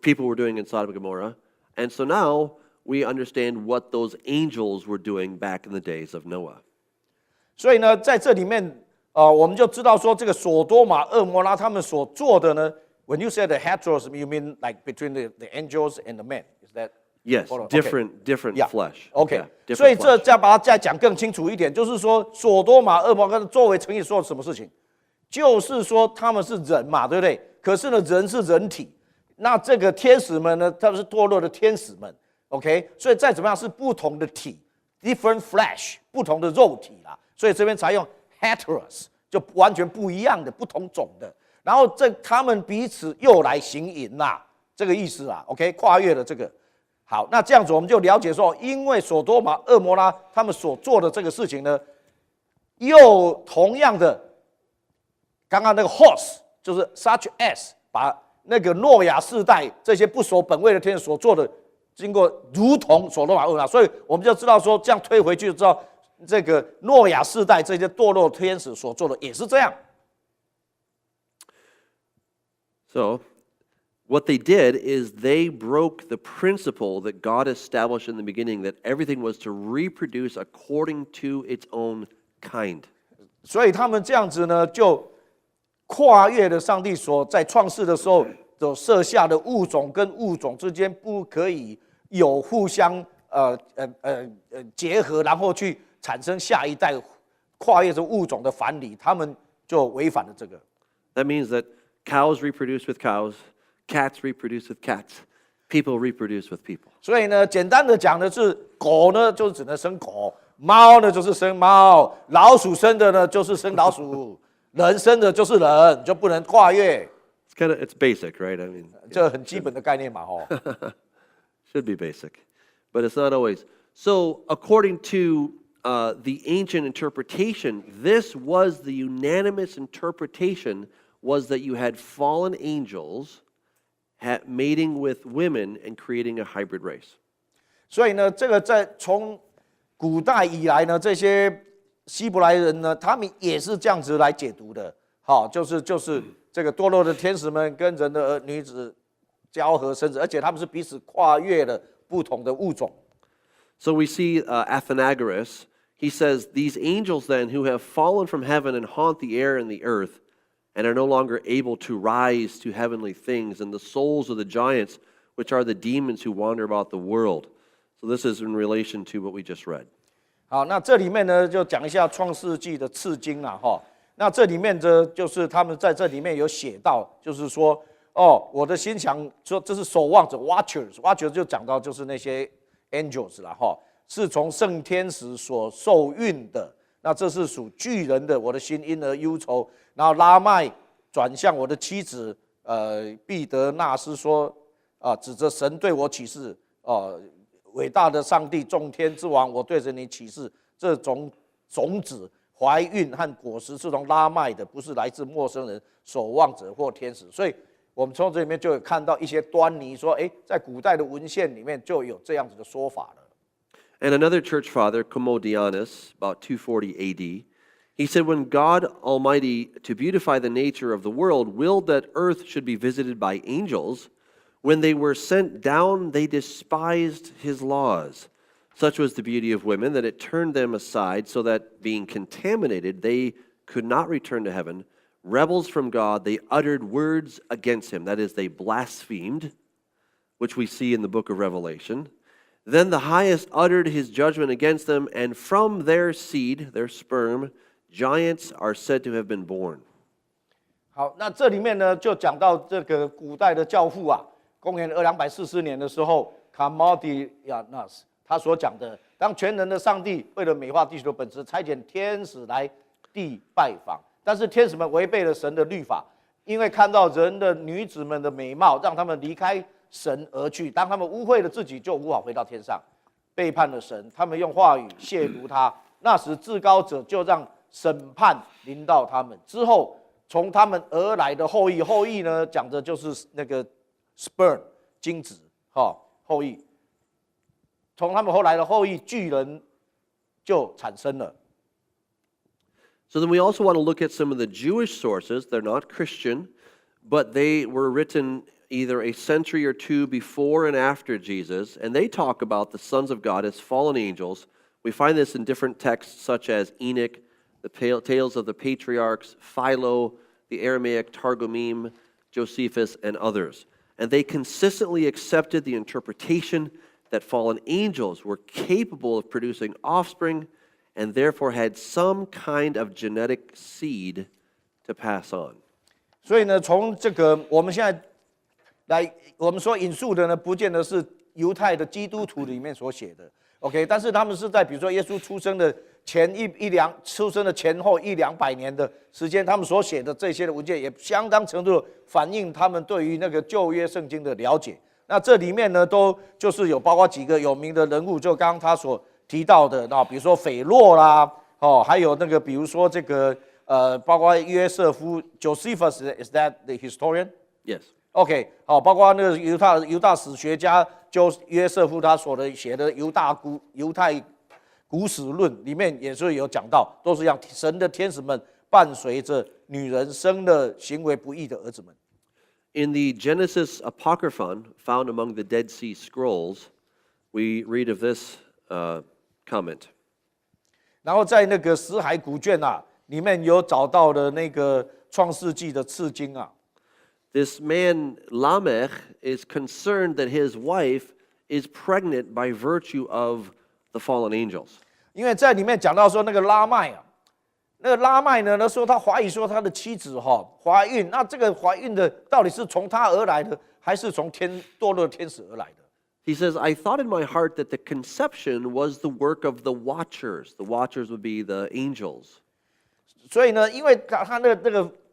people were doing in Sodom and Gomorrah, and so now we understand what those angels were doing back in the days of Noah. 所以呢，在这里面，我们就知道说，这个所多玛、恶摩拉他们所做的呢。When you say the heteros, you mean like between the angels and the men? Is that? Yes, different flesh. OK， yeah, 所以这再把它再讲更清楚一点，就是说，所多玛、恶摩拉跟周围城邑做了什么事情？就是说他们是人嘛，对不对？可是呢，人是人体，那这个天使们呢，他们是堕落的天使们。OK， 所以再怎么样是不同的体 ，different flesh， 不同的肉体啦。所以这边才用 heteros， 就完全不一样的、不同种的。然后他们彼此又来行淫啦，这个意思啊 ，OK， 跨越了这个。好，那这样子我们就了解说，因为所多玛、蛾摩拉他们所做的这个事情呢，又同样的，刚刚那个 horse 就是 such as 把那个诺亚世代这些不守本位的天使所做的，经过如同所多玛、蛾摩拉，所以我们就知道说，这样推回去就知道，这个诺亚世代这些堕落天使所做的也是这样。So, what they did is they broke the principle that God established in the beginning that everything was to reproduce according to its own kind. 所以他们这样子呢，就跨越了上帝所在创世的时候所设下的物种跟物种之间不可以有互相结合，然后去产生下一代，跨越这物种的反理，他们就违反了这个。That means that cows reproduce with cows, cats reproduce with cats, people reproduce with people. 所以呢，简单的讲的是，狗呢就只能生狗，猫呢就是生猫，老鼠生的呢就是生老鼠，人生的就是人，就不能跨越。It's basic, right? I mean, 这很基本的概念嘛，吼。should be basic, but it's not always. So, according to the ancient interpretation, this was the unanimous interpretation, was that you had fallen angels mating with women and creating a hybrid race. 所以呢，这个在从古代以来呢，这些希伯来人呢，他们也是这样子来解读的。好，就是这个堕落的天使们跟人的女子交合生子，而且他们是彼此跨越了不同的物种。So we see Athenagoras. He says, "These angels then who have fallen from heaven and haunt the air and the earth, and are no longer able to rise to heavenly things, and the souls of the giants, which are the demons who wander about the world." So this is in relation to what we just read. 好，那这里面呢，就讲一下创世纪的次经啦，哈。那这里面的，就是他们在这里面有写到，就是说，我的心想说，这是守望者 （watchers），watchers 就讲到就是那些 angels 啦，哈，是从圣天使所受孕的。那这是属巨人的，我的心因而忧愁。然后拉麦转向我的妻子，毕得纳斯说，指着神对我起誓，伟大的上帝，众天之王，我对着你起誓，这种种子怀孕和果实是从拉麦的，不是来自陌生人、守望者或天使。所以，我们从这里面就有看到一些端倪，说，在古代的文献里面就有这样子的说法了。And another church father, Commodianus, about 240 AD, he said, "When God Almighty, to beautify the nature of the world, willed that earth should be visited by angels, when they were sent down, they despised his laws. Such was the beauty of women that it turned them aside, so that, being contaminated, they could not return to heaven. Rebels from God, they uttered words against him." That is, they blasphemed, which we see in the book of Revelation. "Then the highest uttered his judgment against them, and from their seed, their sperm, giants are said to have been born." 好，那这里面呢，就讲到这个古代的教父啊，公元240年的时候 ，Commodianus 他所讲的，当全能的上帝为了美化地球的本质，差遣天使来地拜访，但是天使们违背了神的律法，因为看到人的女子们的美貌，让他们离开神而去。当他们污秽了自己，就无法回到天上，背叛了神。他们用话语亵渎他，那时至高者就让审判临到他们。之后，从他们而来的后裔，后裔呢，讲的就是那个 sperm 精子，后裔。从他们后来的后裔巨人就产生了。So then we also want to look at some of the Jewish sources. They're not Christian, but they were written either a century or two before and after Jesus, and they talk about the sons of God as fallen angels. We find this in different texts such as Enoch, the Tales of the Patriarchs, Philo, the Aramaic Targumim, Josephus, and others. And they consistently accepted the interpretation that fallen angels were capable of producing offspring and therefore had some kind of genetic seed to pass on. 所以呢，从这个我们现在来，我们说引述的呢，不见得是犹太的基督徒里面所写的 ，OK， 但是他们是在比如说耶稣出生的出生的前后100-200年的时间，他们所写的这些的文件也相当程度反映他们对于那个旧约圣经的了解。那这里面呢，都就是有包括几个有名的人物，就刚刚他所提到的，那比如说斐洛啦，还有那个比如说这个包括约瑟夫 Josephus is that the historian? Yes. OK， 好，包括那个犹大史学家约瑟夫他写的犹太古史论里面也是有讲到，都是让神的天使们伴随着女人生了行为不义的儿子们。In the Genesis Apocryphon found among the Dead Sea Scrolls, we read of this comment. 然后在那个死海古卷啊，里面有找到的那个创世纪的次经啊。This man Lamech is concerned that his wife is pregnant by virtue of the fallen angels. 因为在里面讲到说那个拉麦啊，那个拉麦呢，那时候他怀疑说他的妻子怀孕，那这个怀孕的到底是从他而来的，还是从堕落的天使而来的？ He says, I thought in my heart that the conception was the work of the watchers. The watchers would be the angels. 所以呢，因为他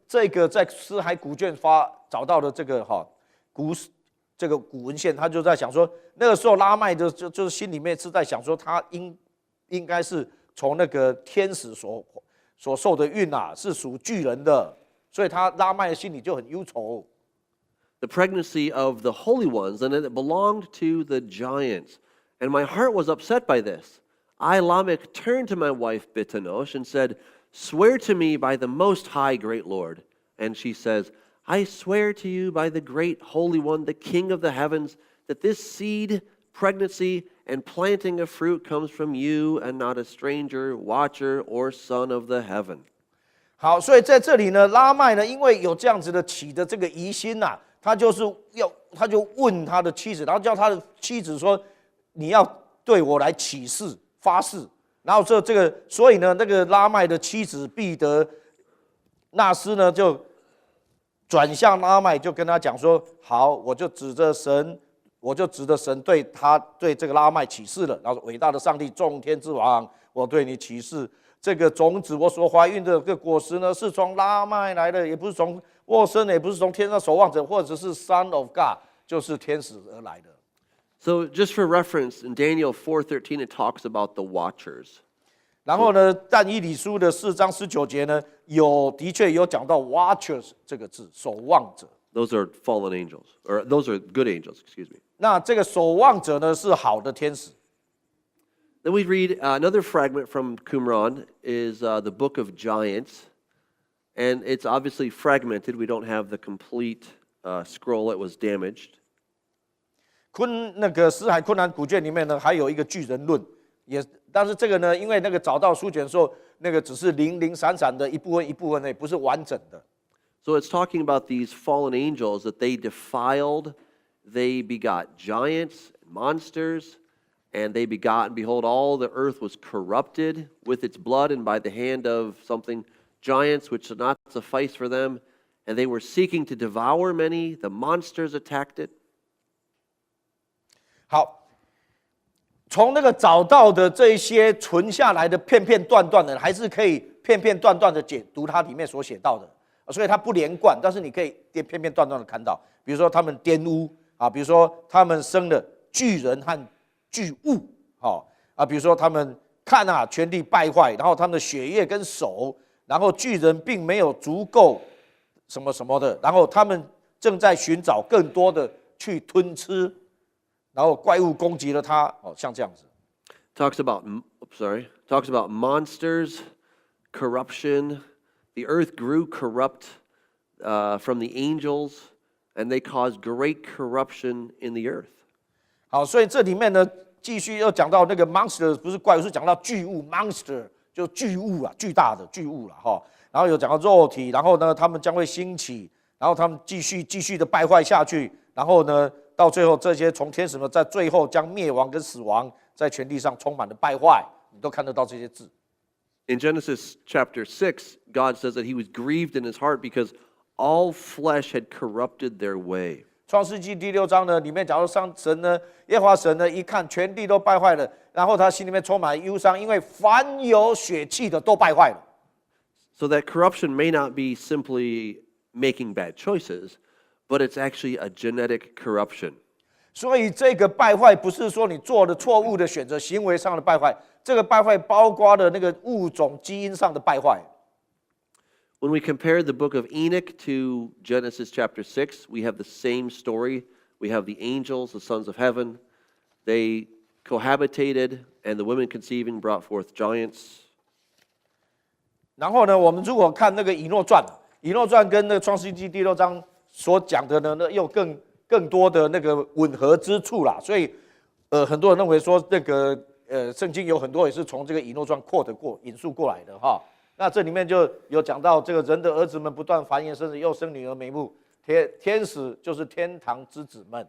这个在死海古卷找到的这个古文献，他就在想说，那个时候拉麦的就是心里面是在想说，他应该是从那个天使所受的孕啊，是属巨人的，所以他拉麦的心里就很忧愁。The pregnancy of the holy ones, and it belonged to the giants. And my heart was upset by this. I, Lamech, turned to my wife Bitanosh and said, Swear to me by the Most High, great Lord. And she says, I swear to you by the great Holy One, the King of the heavens, that this seed, pregnancy, and planting of fruit comes from you and not a stranger, watcher, or son of the heaven. 好，所以在这里呢，拉麦呢，因为有这样子的起的这个疑心呐，他就问他的妻子，然后叫他的妻子说：“你要对我来起誓发誓。”然后这个，所以呢，那个拉麦的妻子毕得纳斯呢，就转向拉麦，就跟他讲说：“好，我就指着神对这个拉麦起誓了。然后伟大的上帝，众天之王，我对你起誓，这个种子我所怀孕的这个果实呢，是从拉麦来的，也不是从沃生，也不是从天上守望者，或者是 Son of God， 就是天使而来的。” So just for reference, in Daniel 4:13, it talks about the watchers. 然后呢，但以理书的4章19节呢，的确有讲到 watchers 这个字，守望者。Those are fallen angels, or those are good angels, excuse me. 那这个守望者呢，是好的天使。Then we read another fragment from Qumran is the book of Giants, and it's obviously fragmented. We don't have the complete scroll; it was damaged. 那个死海困难古卷里面呢，还有一个巨人论，但是这个呢，因为那个找到书卷的时候，那个只是零零散散的一部分呢，不是完整的。So it's talking about these fallen angels that they defiled, they begot giants, monsters, and they begot, and behold, all the earth was corrupted with its blood and by the hand of something, giants, which did not suffice for them, and they were seeking to devour many. The monsters attacked it. 好，从那个找到的这一些存下来的片片段段的，还是可以片片段段的解读它里面所写到的，所以它不连贯，但是你可以片片段段的看到，比如说他们玷污啊，比如说他们生了巨人和巨物，比如说他们看啊，全地败坏，然后他们的血液跟手，然后巨人并没有足够什么什么的，然后他们正在寻找更多的去吞吃。然后怪物攻击了他，像这样子。Talks about monsters, corruption. The earth grew corrupt from the angels, and they caused great corruption in the earth. 好，所以这里面呢，继续又讲到那个 monster， 不是怪物，是讲到巨物 monster， 就巨物啊，巨大的巨物了哈。然后有讲到肉体，然后呢，他们将会兴起，然后他们继续的败坏下去，然后呢。到最后，这些从天使们在最后将灭亡跟死亡在全地上充满了败坏，你都看得到这些字。In Genesis chapter 6, God says that he was grieved in his heart because all flesh had corrupted their way. 创世纪第6章呢，里面讲到神呢，耶和华神呢，一看全地都败坏了，然后他心里面充满忧伤，因为凡有血气的都败坏了。So that corruption may not be simply making bad choices, but it's actually a genetic corruption. 所以这个败坏不是说你做了错误的选择，行为上的败坏，这个败坏包括了那个物种基因上的败坏。When we compare the book of Enoch to Genesis chapter 6, we have the same story. We have the angels, the sons of heaven. They cohabitated, and the women conceiving brought forth giants. 然后呢，我们如果看那个以诺传，以诺传跟那个创世纪第6章所讲的呢，又更多的那个吻合之处啦。所以，很多人认为说那个圣经有很多也是从这个以诺传引述过来的哈。那这里面就有讲到这个人的儿子们不断繁衍生子，又生女儿美目，天使就是天堂之子们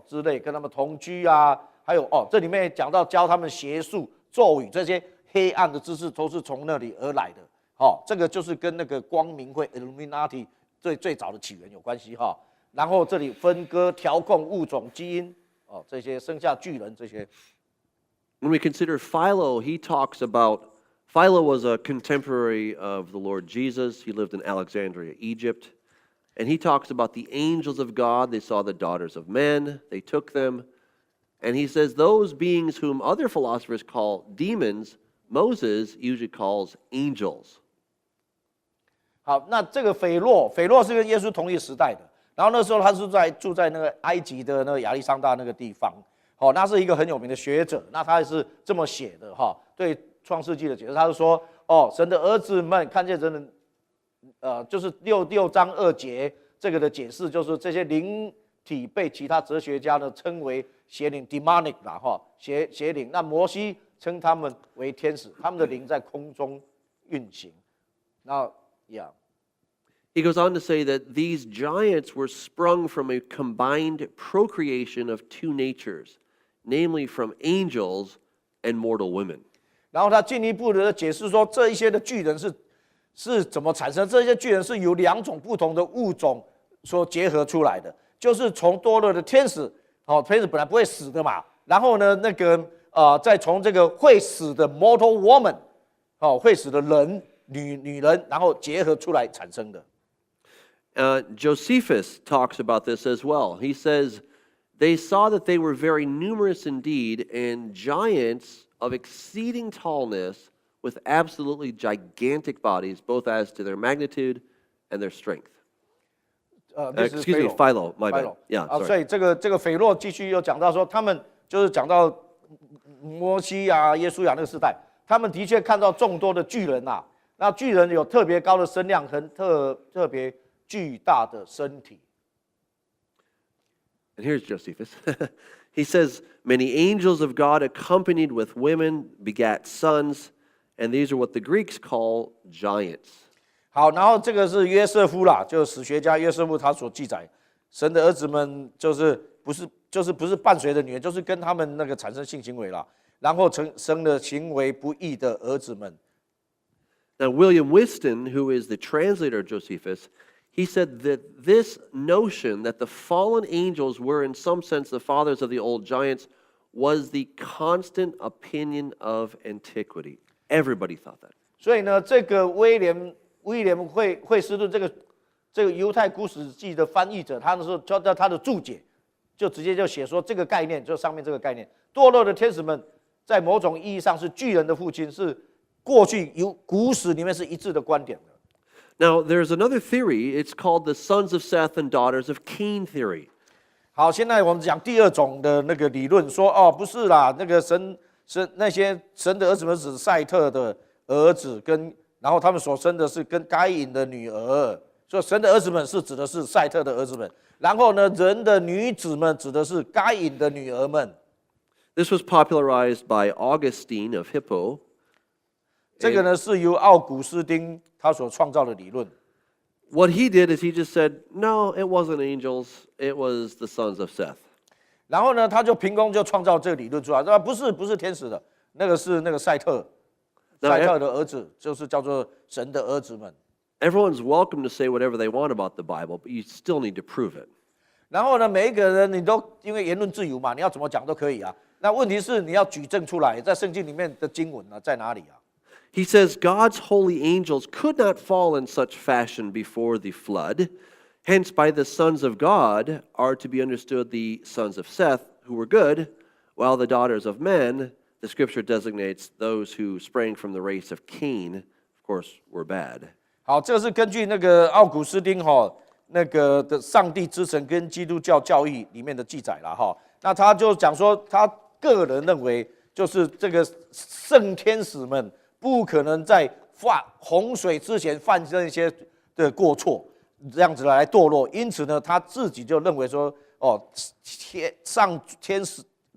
之类，跟他们同居啊，还有这里面讲到教他们邪术、咒语这些黑暗的知识都是从那里而来的。这个就是跟那个光明会 Illuminati 最早的起源有关系哈。然后这里分割、调控物种基因这些生下巨人这些。When we consider Philo, Philo was a contemporary of the Lord Jesus. He lived in Alexandria, Egypt. And he talks about the angels of God. They saw the daughters of men. They took them. And he says those beings whom other philosophers call demons, Moses usually calls angels. 好，那这个斐洛是跟耶稣同一时代的。然后那时候他是住在那个埃及的那个亚历山大那个地方。那是一个很有名的学者。那他也是这么写的哈。对创世纪的解释，他是说神的儿子们看见人的就是6章2节这个的解释，就是这些灵体被其他哲学家呢称为邪灵 demonic 啦哈，邪灵。那摩西称他们为天使，他们的灵在空中运行。那 He goes on to say that these giants were sprung from a combined procreation of two natures, namely from angels and mortal women. 然后他进一步的解释说，这一些的巨人是怎么产生？这些巨人是由2种不同的物种所结合出来的，就是从多了的天使，天使本来不会死的嘛，然后呢，再从这个会死的 mortal woman， 会死的人女人，然后结合出来产生的。Josephus talks about this as well. He says, they saw that they were very numerous indeed, and giants of exceeding tallness with absolutely gigantic bodies, both as to their magnitude and their strength. Excuse me, Philo, my bad. Yeah, sorry. 所以这个斐洛继续又讲到说，他们就是讲到摩西啊、耶稣亚那个时代，他们的确看到众多的巨人啊，那巨人有特别高的身量和特别巨大的身体。And here's Josephus. He says, many angels of God accompanied with women begat sons, and these are what the Greeks call giants. 好，然后这个是约瑟夫啦，就是史学家约瑟夫他所记载，神的儿子们不是伴随着女人，就是跟他们那个产生性行为啦，然后生了行为不义的儿子们。Now William Whiston, who is the translator of Josephus, he said that this notion that the fallen angels were in some sense the fathers of the old giants was the constant opinion of antiquity. Everybody thought that. 所以呢，这个威廉惠斯顿这个犹太古史记的翻译者，他那时候教到他的注解，就直接就写说这个概念，就上面这个概念，堕落的天使们在某种意义上是巨人的父亲，是过去古史里面是一致的观点的。Now, there's another theory. It's called the sons of Seth and daughters of Cain theory. 好，现在我们讲第二种的那个理论，说不是啦，那个那些神的儿子们是赛特的儿子，然后他们所生的是跟该隐的女儿，所以神的儿子们是指的是赛特的儿子们，然后呢，人的女子们指的是该隐的女儿们。This was popularized by Augustine of Hippo. 这个呢是由奥古斯丁他所创造的理论。What he did is he just said, no, it wasn't angels, it was the sons of Seth. 然后呢，他就凭空就创造这个理论出来，不是天使的，那个是那个赛特的儿子，就是叫做神的儿子们。Everyone's welcome to say whatever they want about the Bible, but you still need to prove it. 然后呢，每一个人你都因为言论自由嘛，你要怎么讲都可以啊。那问题是你要举证出来，在圣经里面的经文呢在哪里啊？ He says God's holy angels could not fall in such fashion before the flood. Hence, by the sons of God are to be understood the sons of Seth, who were good, while the daughters of men, the scripture designates those who sprang from the race of Cain, of course, were bad. 好，这是根据那个奥古斯丁那个的上帝之神跟基督教教义里面的记载了哈。那他就讲说，他个人认为，就是这个圣天使们不可能在洪水之前犯这些的过错，这样子来堕落。因此呢，他自己就认为说，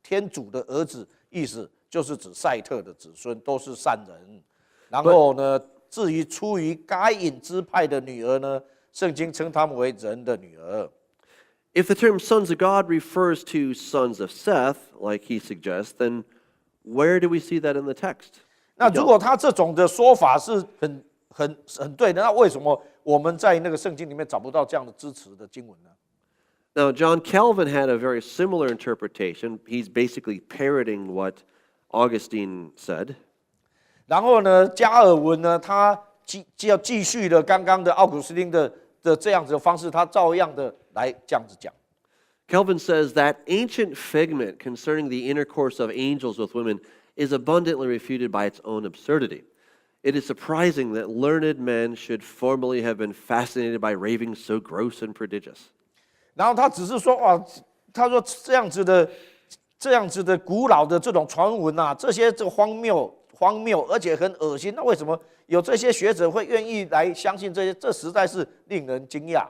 天主的儿子，意思就是指赛特的子孙都是善人。然后呢，至于出于该隐支派的女儿呢，圣经称他们为人的女儿。If the term sons of God refers to sons of Seth, like he suggests, then where do we see that in the text? 那如果他这种的说法是很对的，那为什么我们在那个圣经里面找不到这样的支持的经文呢？ Now, John Calvin had a very similar interpretation. He's basically parroting what Augustine said. 然后呢，加尔文呢，他要继续的刚刚的奥古斯丁的这样子的方式，他照样的来这样子讲。Calvin says that ancient figment concerning the intercourse of angels with women is abundantly refuted by its own absurdity. It is surprising that learned men should formerly have been fascinated by ravings so gross and prodigious. 然后他只是说，哇，他说这样子的古老的这种传闻啊，这荒谬，而且很恶心。那为什么有这些学者会愿意来相信这些？这实在是令人惊讶。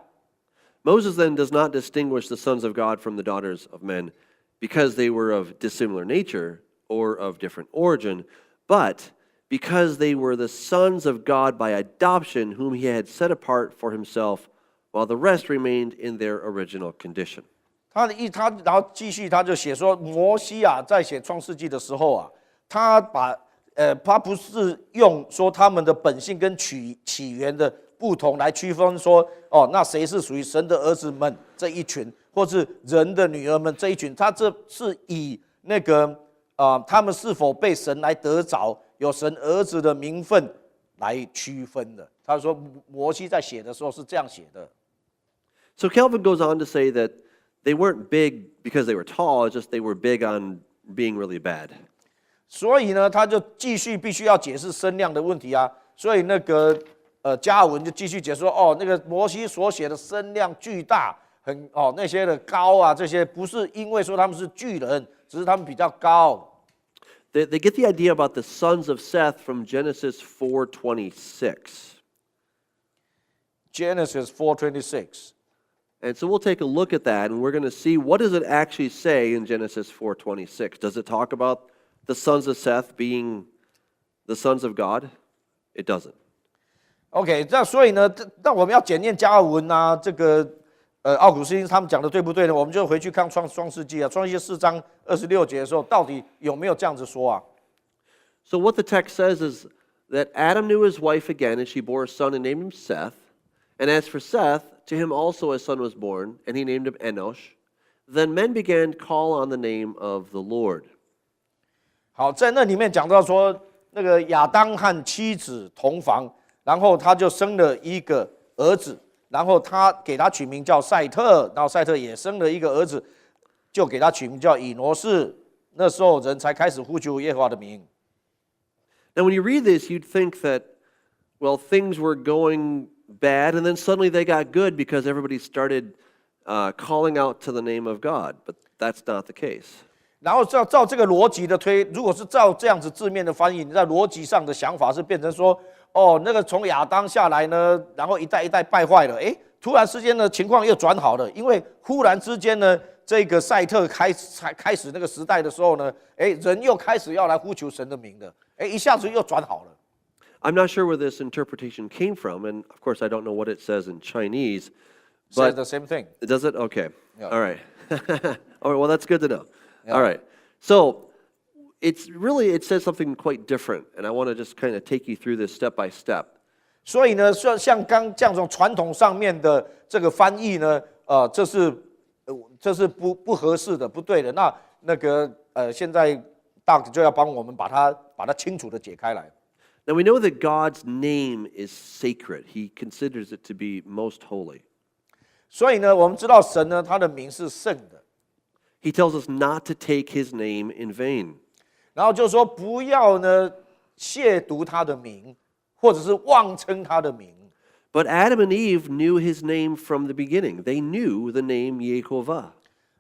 Moses then does not distinguish the sons of God from the daughters of men because they were of dissimilar nature or of different origin, but because they were the sons of God by adoption, whom he had set apart for himself, while the rest remained in their original condition. 然后继续他就写说，摩西啊，在写创世纪的时候啊，他不是用说他们的本性跟起源的不同来区分说，那谁是属于神的儿子们这一群，或是人的女儿们这一群，他这是以那个他们是否被神来得着，有神儿子的名分来区分的。他说摩西在写的时候是这样写的。So Calvin goes on to say that they weren't big because they were tall, it's just they were big on being really bad. 所以呢，他就继续必须要解释声量的问题啊。所以那个加尔文就继续解说，那个摩西所写的声量巨大，那些的高啊，这些不是因为说他们是巨人，只是他们比较高。They get the idea about the sons of Seth from Genesis 4:26. Genesis 4:26. And so we'll take a look at that, and we're going to see what does it actually say in Genesis 4:26. Does it talk about the sons of Seth being the sons of God? It doesn't. OK， 那所以呢，那我们要检验加尔文啊，这个奥古斯丁他们讲的对不对呢？我们就回去看创世纪啊，创世纪4章26节的时候，到底有没有这样子说啊 So what the text says is that Adam knew his wife again, and she bore a son and named him Seth. And as for Seth, to him also a son was born, and he named him Enosh. Then men began to call on the name of the Lord. 好，在那里面讲到说，那个亚当和妻子同房，然后他就生了一个儿子，然后他给他取名叫赛特，然后赛特也生了一个儿子，就给他取名叫以挪士。那时候人才开始呼求耶和华的名。Now, when you read this, you'd think that, well, things were going bad, and then suddenly they got good because everybody started calling out to the name of God. But that's not the case. 然后照这个逻辑的推，如果是照这样子字面的翻译，你在逻辑上的想法是变成说，那个从亚当下来呢，然后一代一代败坏了，突然之间呢情况又转好了，因为忽然之间呢，这个赛特开始那个时代的时候呢，人又开始要来呼求神的名的，一下子又转好了。I'm not sure where this interpretation came from, and of course I don't know what it says in Chinese. But Says the same thing. Does it? Okay. Yeah. All right. All right. Well, that's good to know. Yeah. All right. So it says something quite different, and I want to just kind of take you through this step by step. 所以呢，像刚这样传统上面的这个翻译呢，这是这是不合适的，不对的。现在Doug就要帮我们把它清楚的解开来。Now we know that God's name is sacred. He considers it to be most holy. 所以呢，我们知道神呢，他的名是圣的。He tells us not to take his name in vain. 然后就说不要呢亵渎他的名，或者是妄称他的名。But Adam and Eve knew his name from the beginning. They knew the name Yehovah.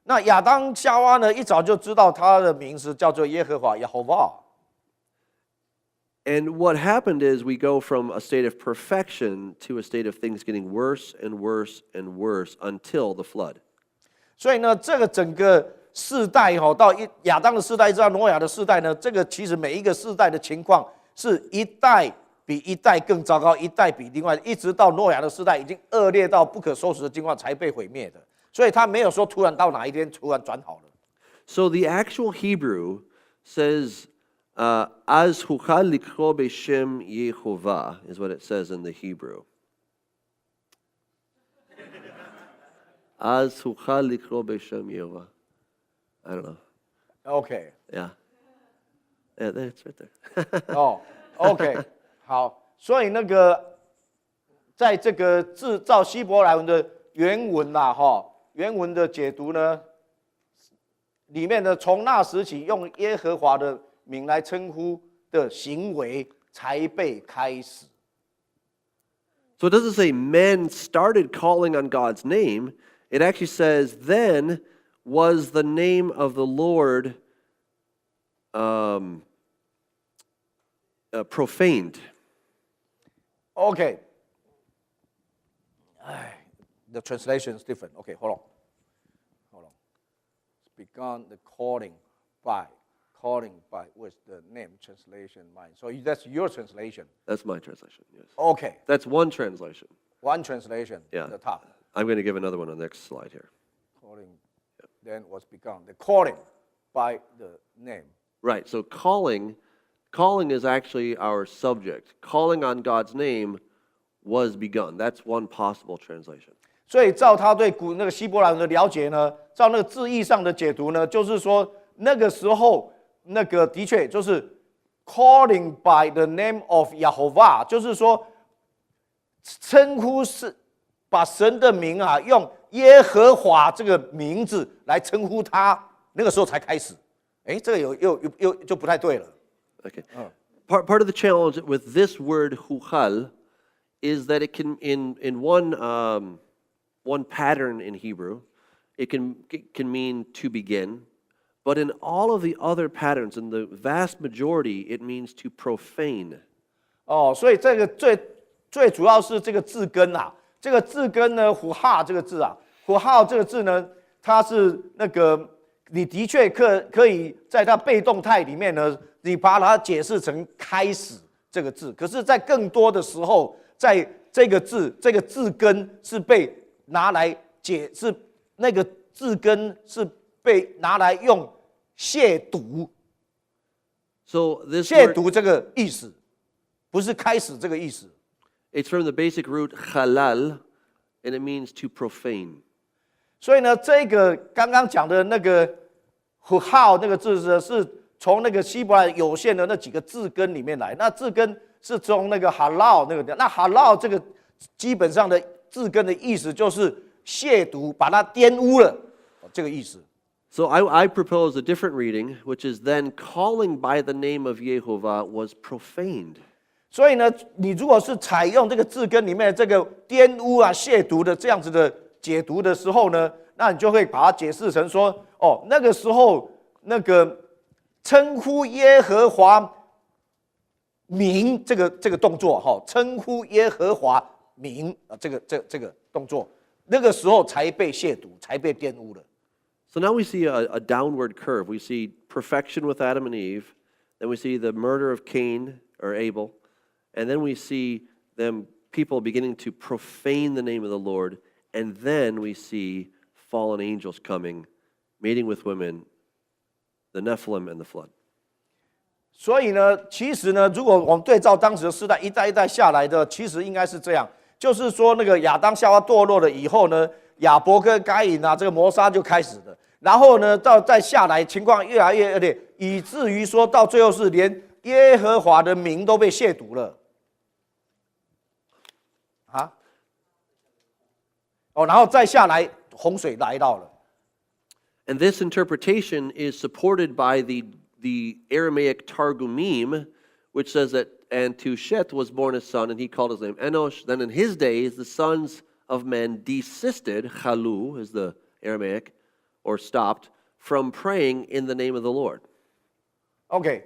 那亚当夏娃呢，一早就知道他的名字叫做耶和华，Yehovah。And what happened is we go from a state of perfection to a state of things getting worse and worse and worse until the flood. 所以呢，这个整个世代到亚当的世代，一直到挪亚的世代呢，这个其实每一个世代的情况是一代比一代更糟糕，一代比另外，一直到诺亚的世代已经恶劣到不可收拾的情况才被毁灭的。所以他没有说突然到哪一天突然转好了。So the actual Hebrew says, "Az huchal likro b'shem Yehovah" is what it says in the Hebrew. "Az huchal likro b'shem Yehovah." I don't know. OK， Yeah, that's right there. 哦 ，OK， 好，所以在这个字照希伯来文的原文原文的解读呢，里面呢，从那时起用耶和华的名来称呼的行为才被开始。So it doesn't say men started calling on God's name. It actually says, then was the name of the Lord profaned. OK， the translation is different. OK, hold on. It's begun the calling by with the name translation mine. So that's your translation. That's my translation, yes. OK, That's one translation. one translation. Yeah. At the top. I'm going to give another one on the next slide here. Calling, then was begun. The calling by the name. Right, so calling is actually our subject. Calling on God's name was begun. That's one possible translation. 所以照他对那个希伯来文的了解呢，照那个字义上的解读呢，就是说那个时候的确就是 calling by the name of Yehovah， 就是说称呼是把神的名用耶和华这个名字来称呼他，那个时候才开始。这个又就不太对了。Okay. Part of the challenge with this word huchal is that it can in one pattern in Hebrew, it can mean to begin, but in all of the other patterns, in the vast majority, it means to profane. 所以这个最主要是这个字根这个字根呢，胡哈这个字胡哈这个字呢，它是你的确可以在它被动态里面呢，你把它解释成开始这个字，可是，在更多的时候，在这个字根是被拿来是那个字根是被拿来用亵渎。So this 亵 word, 渎这个意思，不是开始这个意思。it's from the basic root halal, and it means to profane. 所以呢，这个刚刚讲的那个 "huhal" 那个字呢，是从那个希伯来有限的那几个字根里面来。那字根是从那个 halal 那个，那 halal 这个基本上的字根的意思就是亵渎，把它玷污了，这个意思。So I propose a different reading, which is then calling by the name of Yehovah was profaned. 所以呢，你如果是采用这个字根里面的这个玷污亵渎的这样子的解读的时候呢，那你就会把它解释成说，那个时候称呼耶和华名这个动作称呼耶和华名这个动作，那个时候才被亵渎，才被玷污了。So now we see a downward curve. We see perfection with Adam and Eve, then we see the murder of Cain or Abel, and then we see people beginning to profane the name of the Lord, and then we see fallen angels coming, mating with women, the Nephilim and the flood. 所以呢，其实呢，如果我们对照当时的世代一代一代下来的，其实应该是这样，就是说那个亚当夏娃堕落了以后呢，亚伯跟该隐啊，这个谋杀就开始了。然后呢，再下来情况越来越恶劣，以至于说到最后是连耶和华的名都被亵渎了。啊？哦，然后再下来，洪水来到了。And this interpretation is supported by the Aramaic Targumim, which says that, and to Sheth was born a son, and he called his name Enosh. Then in his days, the sons of men desisted, chalu is the Aramaic, or stopped, from praying in the name of the Lord. OK，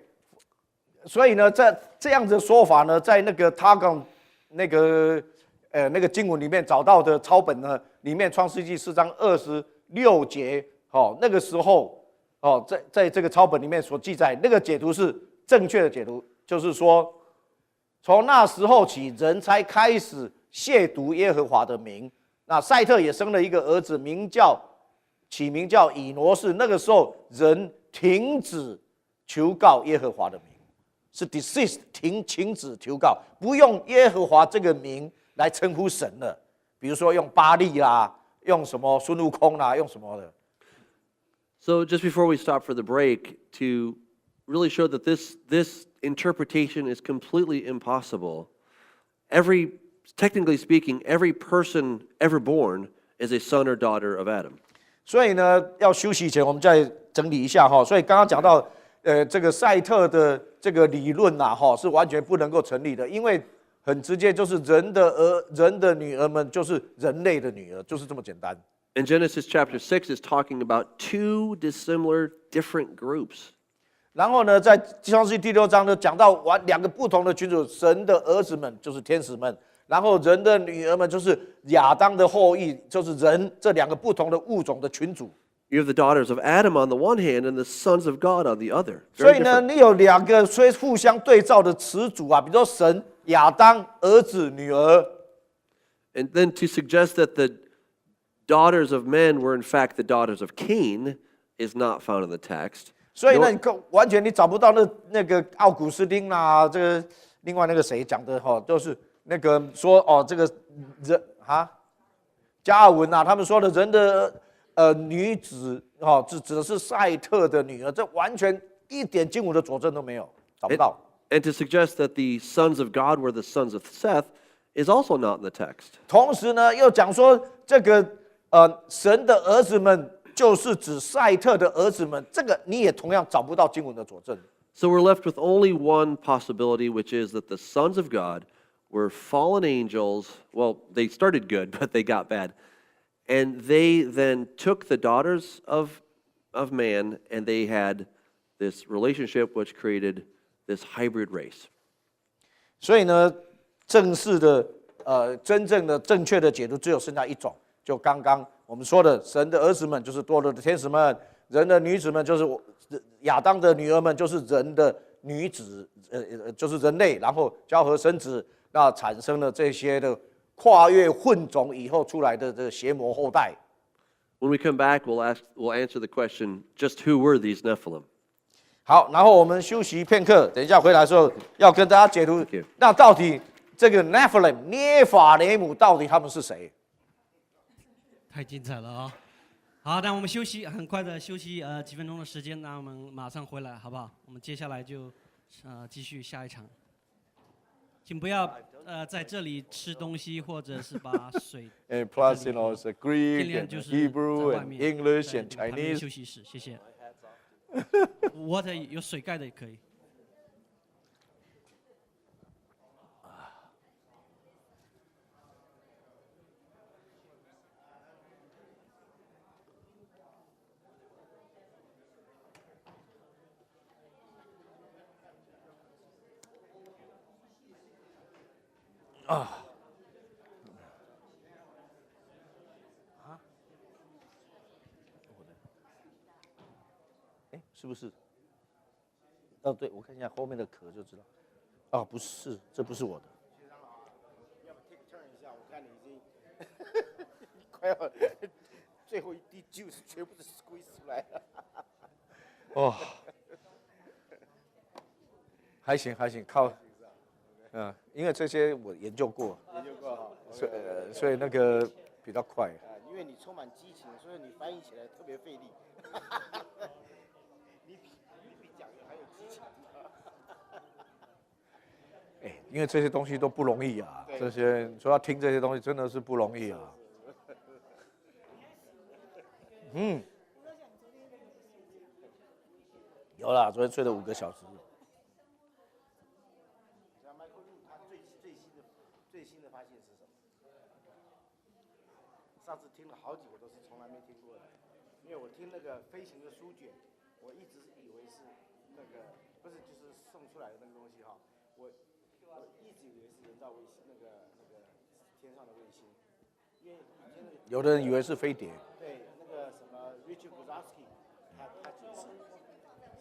所以呢，在这样子的说法呢，在那个Targum那个经文里面找到的抄本呢，里面创世纪4章26节，那个时候，在这个抄本里面所记载，那个解读是正确的解读，就是说，从那时候起，人才开始亵渎耶和华的名。那赛特也生了一个儿子，起名叫以挪士。那个时候，人停止求告耶和华的名，是 desist 停止求告，不用耶和华这个名来称呼神了。比如说用巴力啦，用什么孙悟空啦，用什么的。So just before we stop for the break, to really show that this interpretation is completely impossible. Technically speaking, every person ever born is a son or daughter of Adam. 所以呢，要休息前我们再整理一下哈。所以刚刚讲到，这个赛特的这个理论呐，是完全不能够成立的，因为很直接，就是人的女儿们就是人类的女儿，就是这么简单。And Genesis chapter 6 is talking about two dissimilar, different groups. 然后呢，在创世记第6章呢，讲到两个不同的群组，神的儿子们就是天使们，然后人的女儿们就是亚当的后裔，就是人这两个不同的物种的群组。You have the daughters of Adam on the one hand and the sons of God on the other. 所以呢，你有两个虽互相对照的词组啊，比如说神、亚当、儿子、女儿。And then to suggest that the daughters of men were in fact the daughters of Cain is not found in the text. 所以呢，完全你找不到那个奥古斯丁啦，这个另外那个谁讲的就是那个说这个人加尔文啊，他们说的人的女子指的是赛特的女儿，这完全一点经文的佐证都没有，找不到。And to suggest that the sons of God were the sons of Seth is also not in the text. 同时呢，又讲说这个神的儿子们就是指赛特的儿子们，这个你也同样找不到经文的佐证。So we're left with only one possibility, which is that the sons of God were fallen angels. Well, they started good, but they got bad. And they then took the daughters of man, and they had this relationship which created this hybrid race. 所以呢，正式的真正的正确的解读只有剩下一种，就刚刚我们说的，神的儿子们就是堕落的天使们，人的女子们就是亚当的女儿们，就是人的女子，就是人类，然后交合生子，那产生了这些的跨越混种以后出来的这个邪魔后代。When we come back, we'll answer the question: just who were these Nephilim? 好，然后我们休息片刻，等一下回来的时候要跟大家解读，那到底这个 Nephilim 涅法雷姆到底他们是谁？太精彩了啊！好，那我们休息，很快的休息几分钟的时间，那我们马上回来，好不好？我们接下来就继续下一场，请不要在这里吃东西或者是把水。And plus, you know, it's a Greek 尽量 and 就是 Hebrew 在外 and 面 English 在 and 旁边 Chinese. 休息室，谢谢。water 有水盖的也可以。是不是？对，我看一下后面的壳就知道。不是，这不是我的。要不 take turn 一下，我看你已经快要最后一滴 juice 全部都 squeeze 出来了。还行，靠，因为这些我研究过，所以那个比较快。因为你充满激情，所以你翻译起来特别费力。你比讲员还有激情。因为这些东西都不容易啊，这些说要听这些东西真的是不容易啊。有啦，昨天睡了5个小时。像麦克路他最新的发现是什么？上次听了好几个都是从来没听过的，因为我听那个飞行的书卷，我一直以为是那个不是就是送出来的那个东西哈，我一直以为是人造卫星，那个天上的卫星，因为以前那个有的人以为是飞碟。对那个什么 Richard Guzowski， 他解释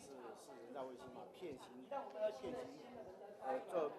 是人造卫星嘛，片形做。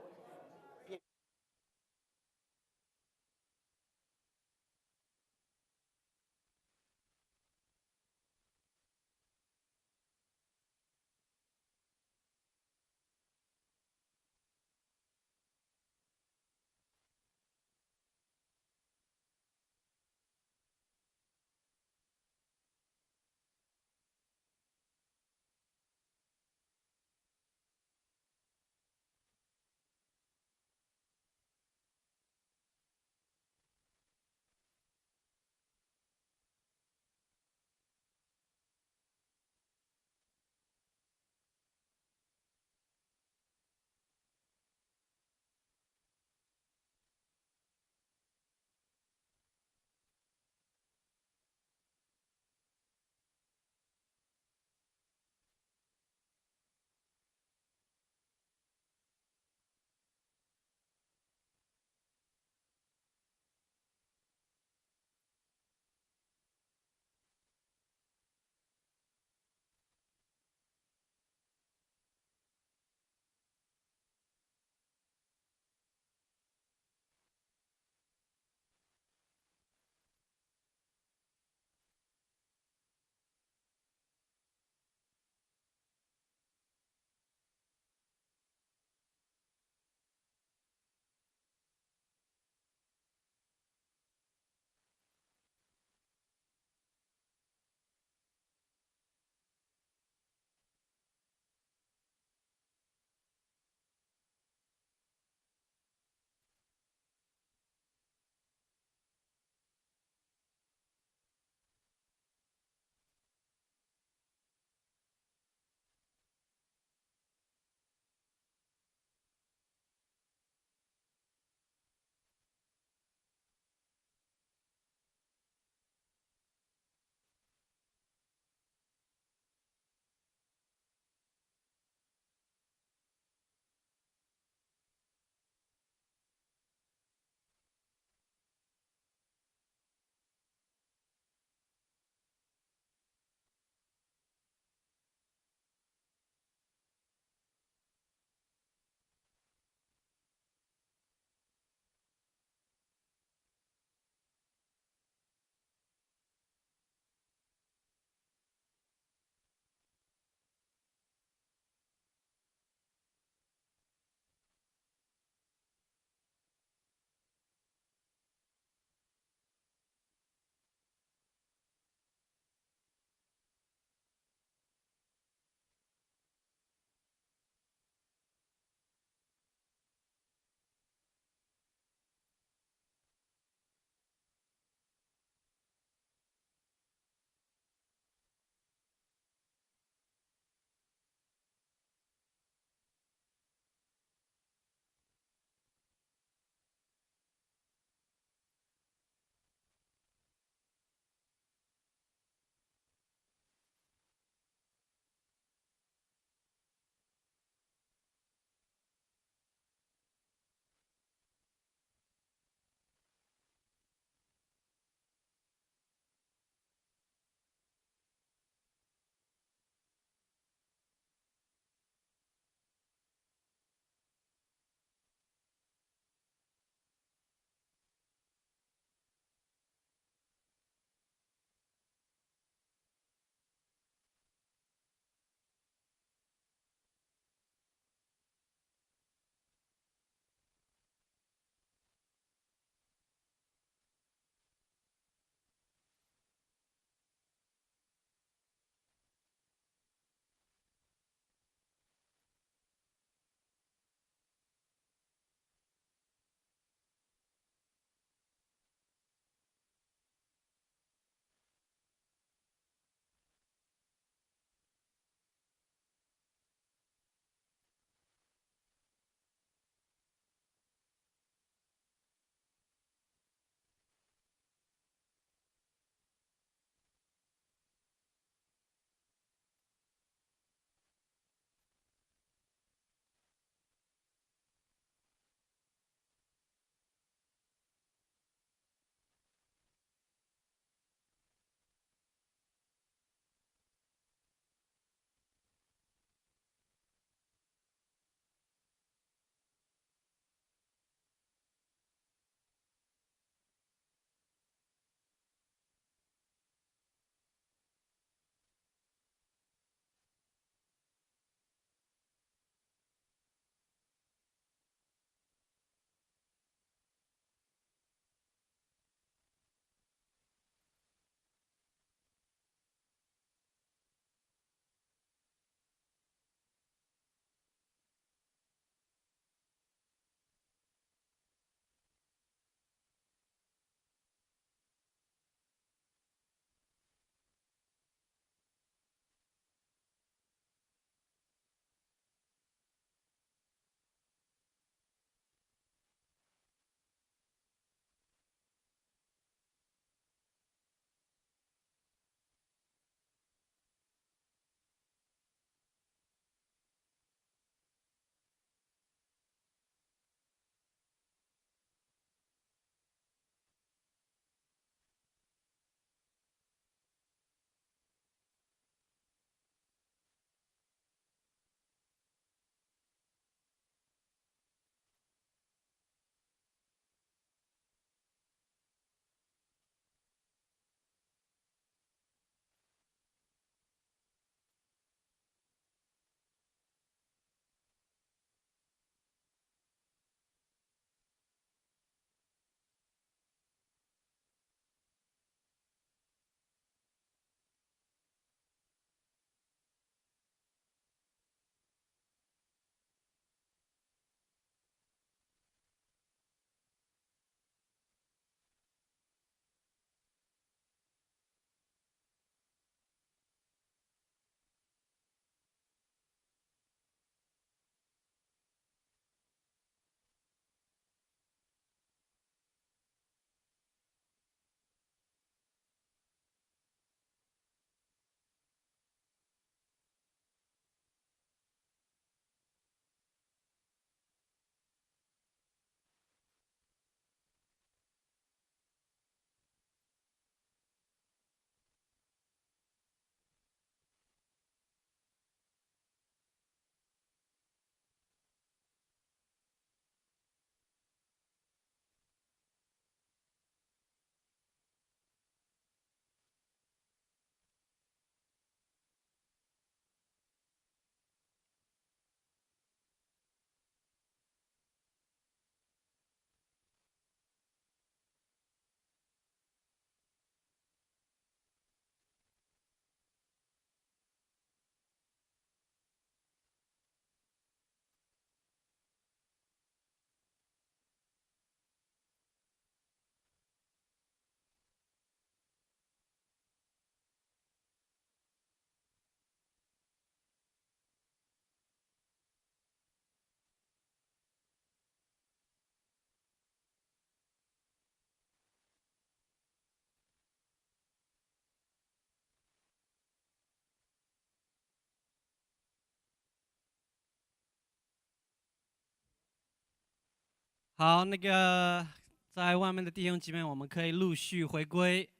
好，那个在外面的弟兄姐妹，我们可以陆续回归。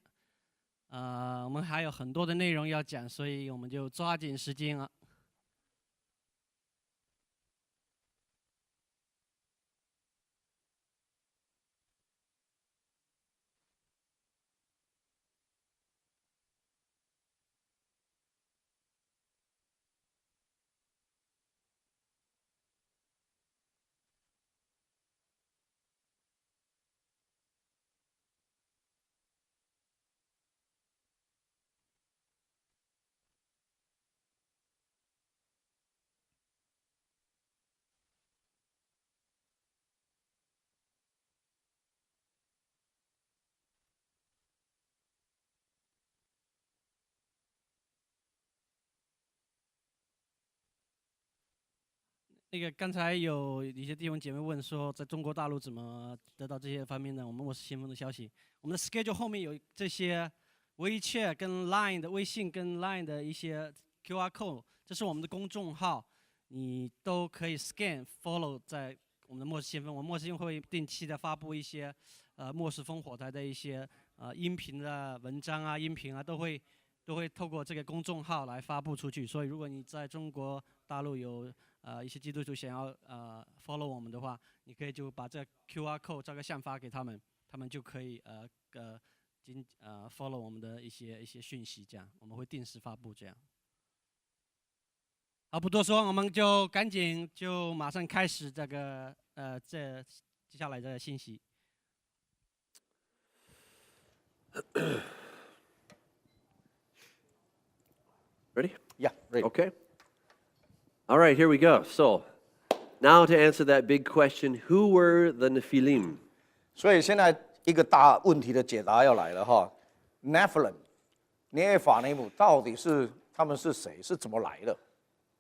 我们还有很多的内容要讲，所以我们就抓紧时间啊。那个刚才有一些弟兄姐妹问说，在中国大陆怎么得到这些方面的我们末世先锋的消息？我们的 schedule 后面有这些WeChat 跟 Line 的微信跟 Line 的一些 QR code， 这是我们的公众号，你都可以 scan follow 在我们的末世先锋。我们末世先锋会定期的发布一些末世烽火台的一些音频的文章啊、音频啊，都会透过这个公众号来发布出去。所以如果你在中国大陆有一些基督徒想要follow 我们的话，你可以就把这个 QR code 照个相发给他们，他们就可以follow 我们的一些讯息，这样我们会定时发布这样。好，不多说，我们就赶紧就马上开始这个这接下来的信息。Ready? Yeah, ready. Okay. All right, here we go. So, now to answer that big question, who were the Nephilim? 所以现在一个大问题的解答要来了哈 ，Nephilim， 涅法雷姆到底是他们是谁？是怎么来的？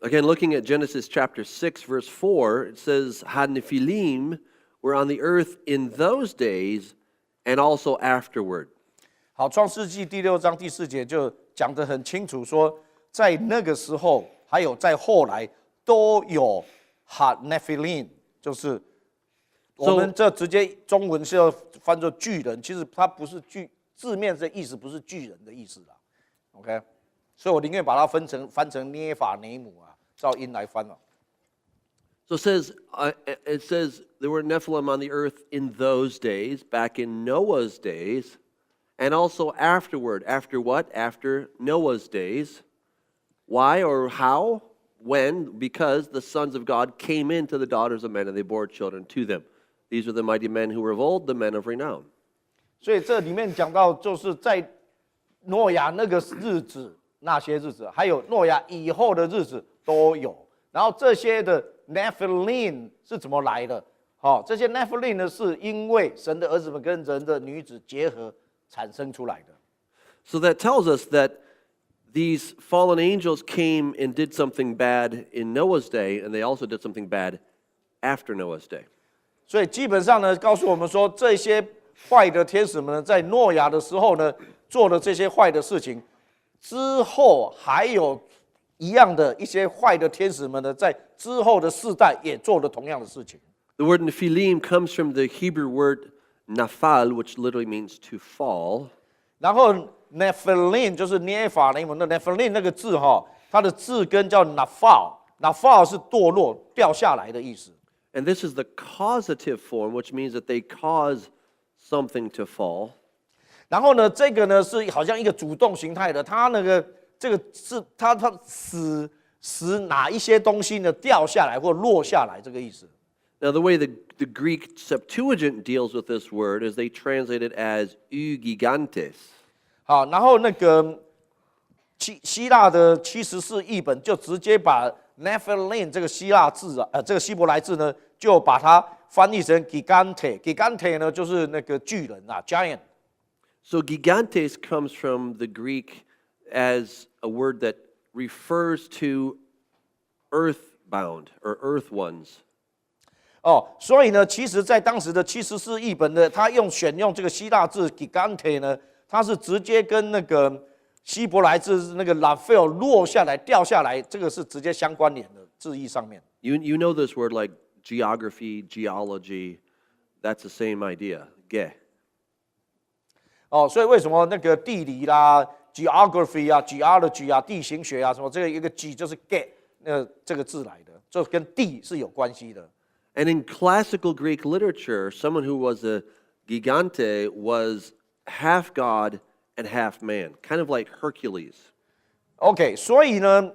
Again, looking at Genesis chapter 6, verse 4, it says, Nephilim were on the earth in those days and also afterward. 好，创世纪第6章第4节就讲得很清楚，说在那个时候，还有在后来都有Nephilim， 就是我们这直接中文是要翻作巨人，其实它不是字面的意思不是巨人的意思啦 ，OK， 所以我宁愿把它翻成涅法雷姆啊，照音来翻了。So it says there were Nephilim on the earth in those days, back in Noah's days, and also afterward. After what? After Noah's days. Why or how? When? Because the sons of God came into the daughters of men and they bore children to them. These are the mighty men who were of old, the men of renown. 所以这里面讲到，就是在诺亚那个日子、那些日子，还有诺亚以后的日子都有。然后这些的 Nephilim 是怎么来的？好，这些 Nephilim 呢，是因为神的儿子们跟人的女子结合产生出来的。So that tells us that these fallen angels came and did something bad in Noah's day, and they also did something bad after Noah's day. 所以基本上呢，告诉我们说，这些坏的天使们呢，在诺亚的时候呢，做了这些坏的事情，之后还有一样的一些坏的天使们呢，在之后的世代也做了同样的事情。The word Nephilim comes from the Hebrew word nafal, which literally means to fall. 然后 Nephilim 就是涅法雷姆的 Nephilim 那个字哈，它的字根叫 nafal 是堕落、掉下来的意思。And this is the causative form, which means that they cause something to fall. 然后呢，这个呢是好像一个主动形态的，它那个这个是它使哪一些东西呢掉下来或落下来这个意思。Now, the way the Greek Septuagint deals with this word is they translate it as gigantes. 好，然后那个希腊的74译本就直接把 Nephilim 这个希腊字啊，这个希伯来字呢，就把它翻译成 gigante 呢就是那个巨人啊 ，giant。So gigantes comes from the Greek as a word that refers to earthbound or earth ones. 所以呢，其实在当时的74译本呢，他选用这个希腊字 gigante 呢，它是直接跟那个希伯来字那个 Raphael 落下来、掉下来，这个是直接相关联的字义上面。You know this word like geography, geology. that's the same idea, ge. 哦，所以为什么那个地理啦、geography 啊、geology 啊、地形学啊什么，这个一个 G 就是 ge 这个字来的，就跟地是有关系的。And in classical Greek literature, someone who was a gigante was half god and half man, kind of like Hercules. OK， 所以呢，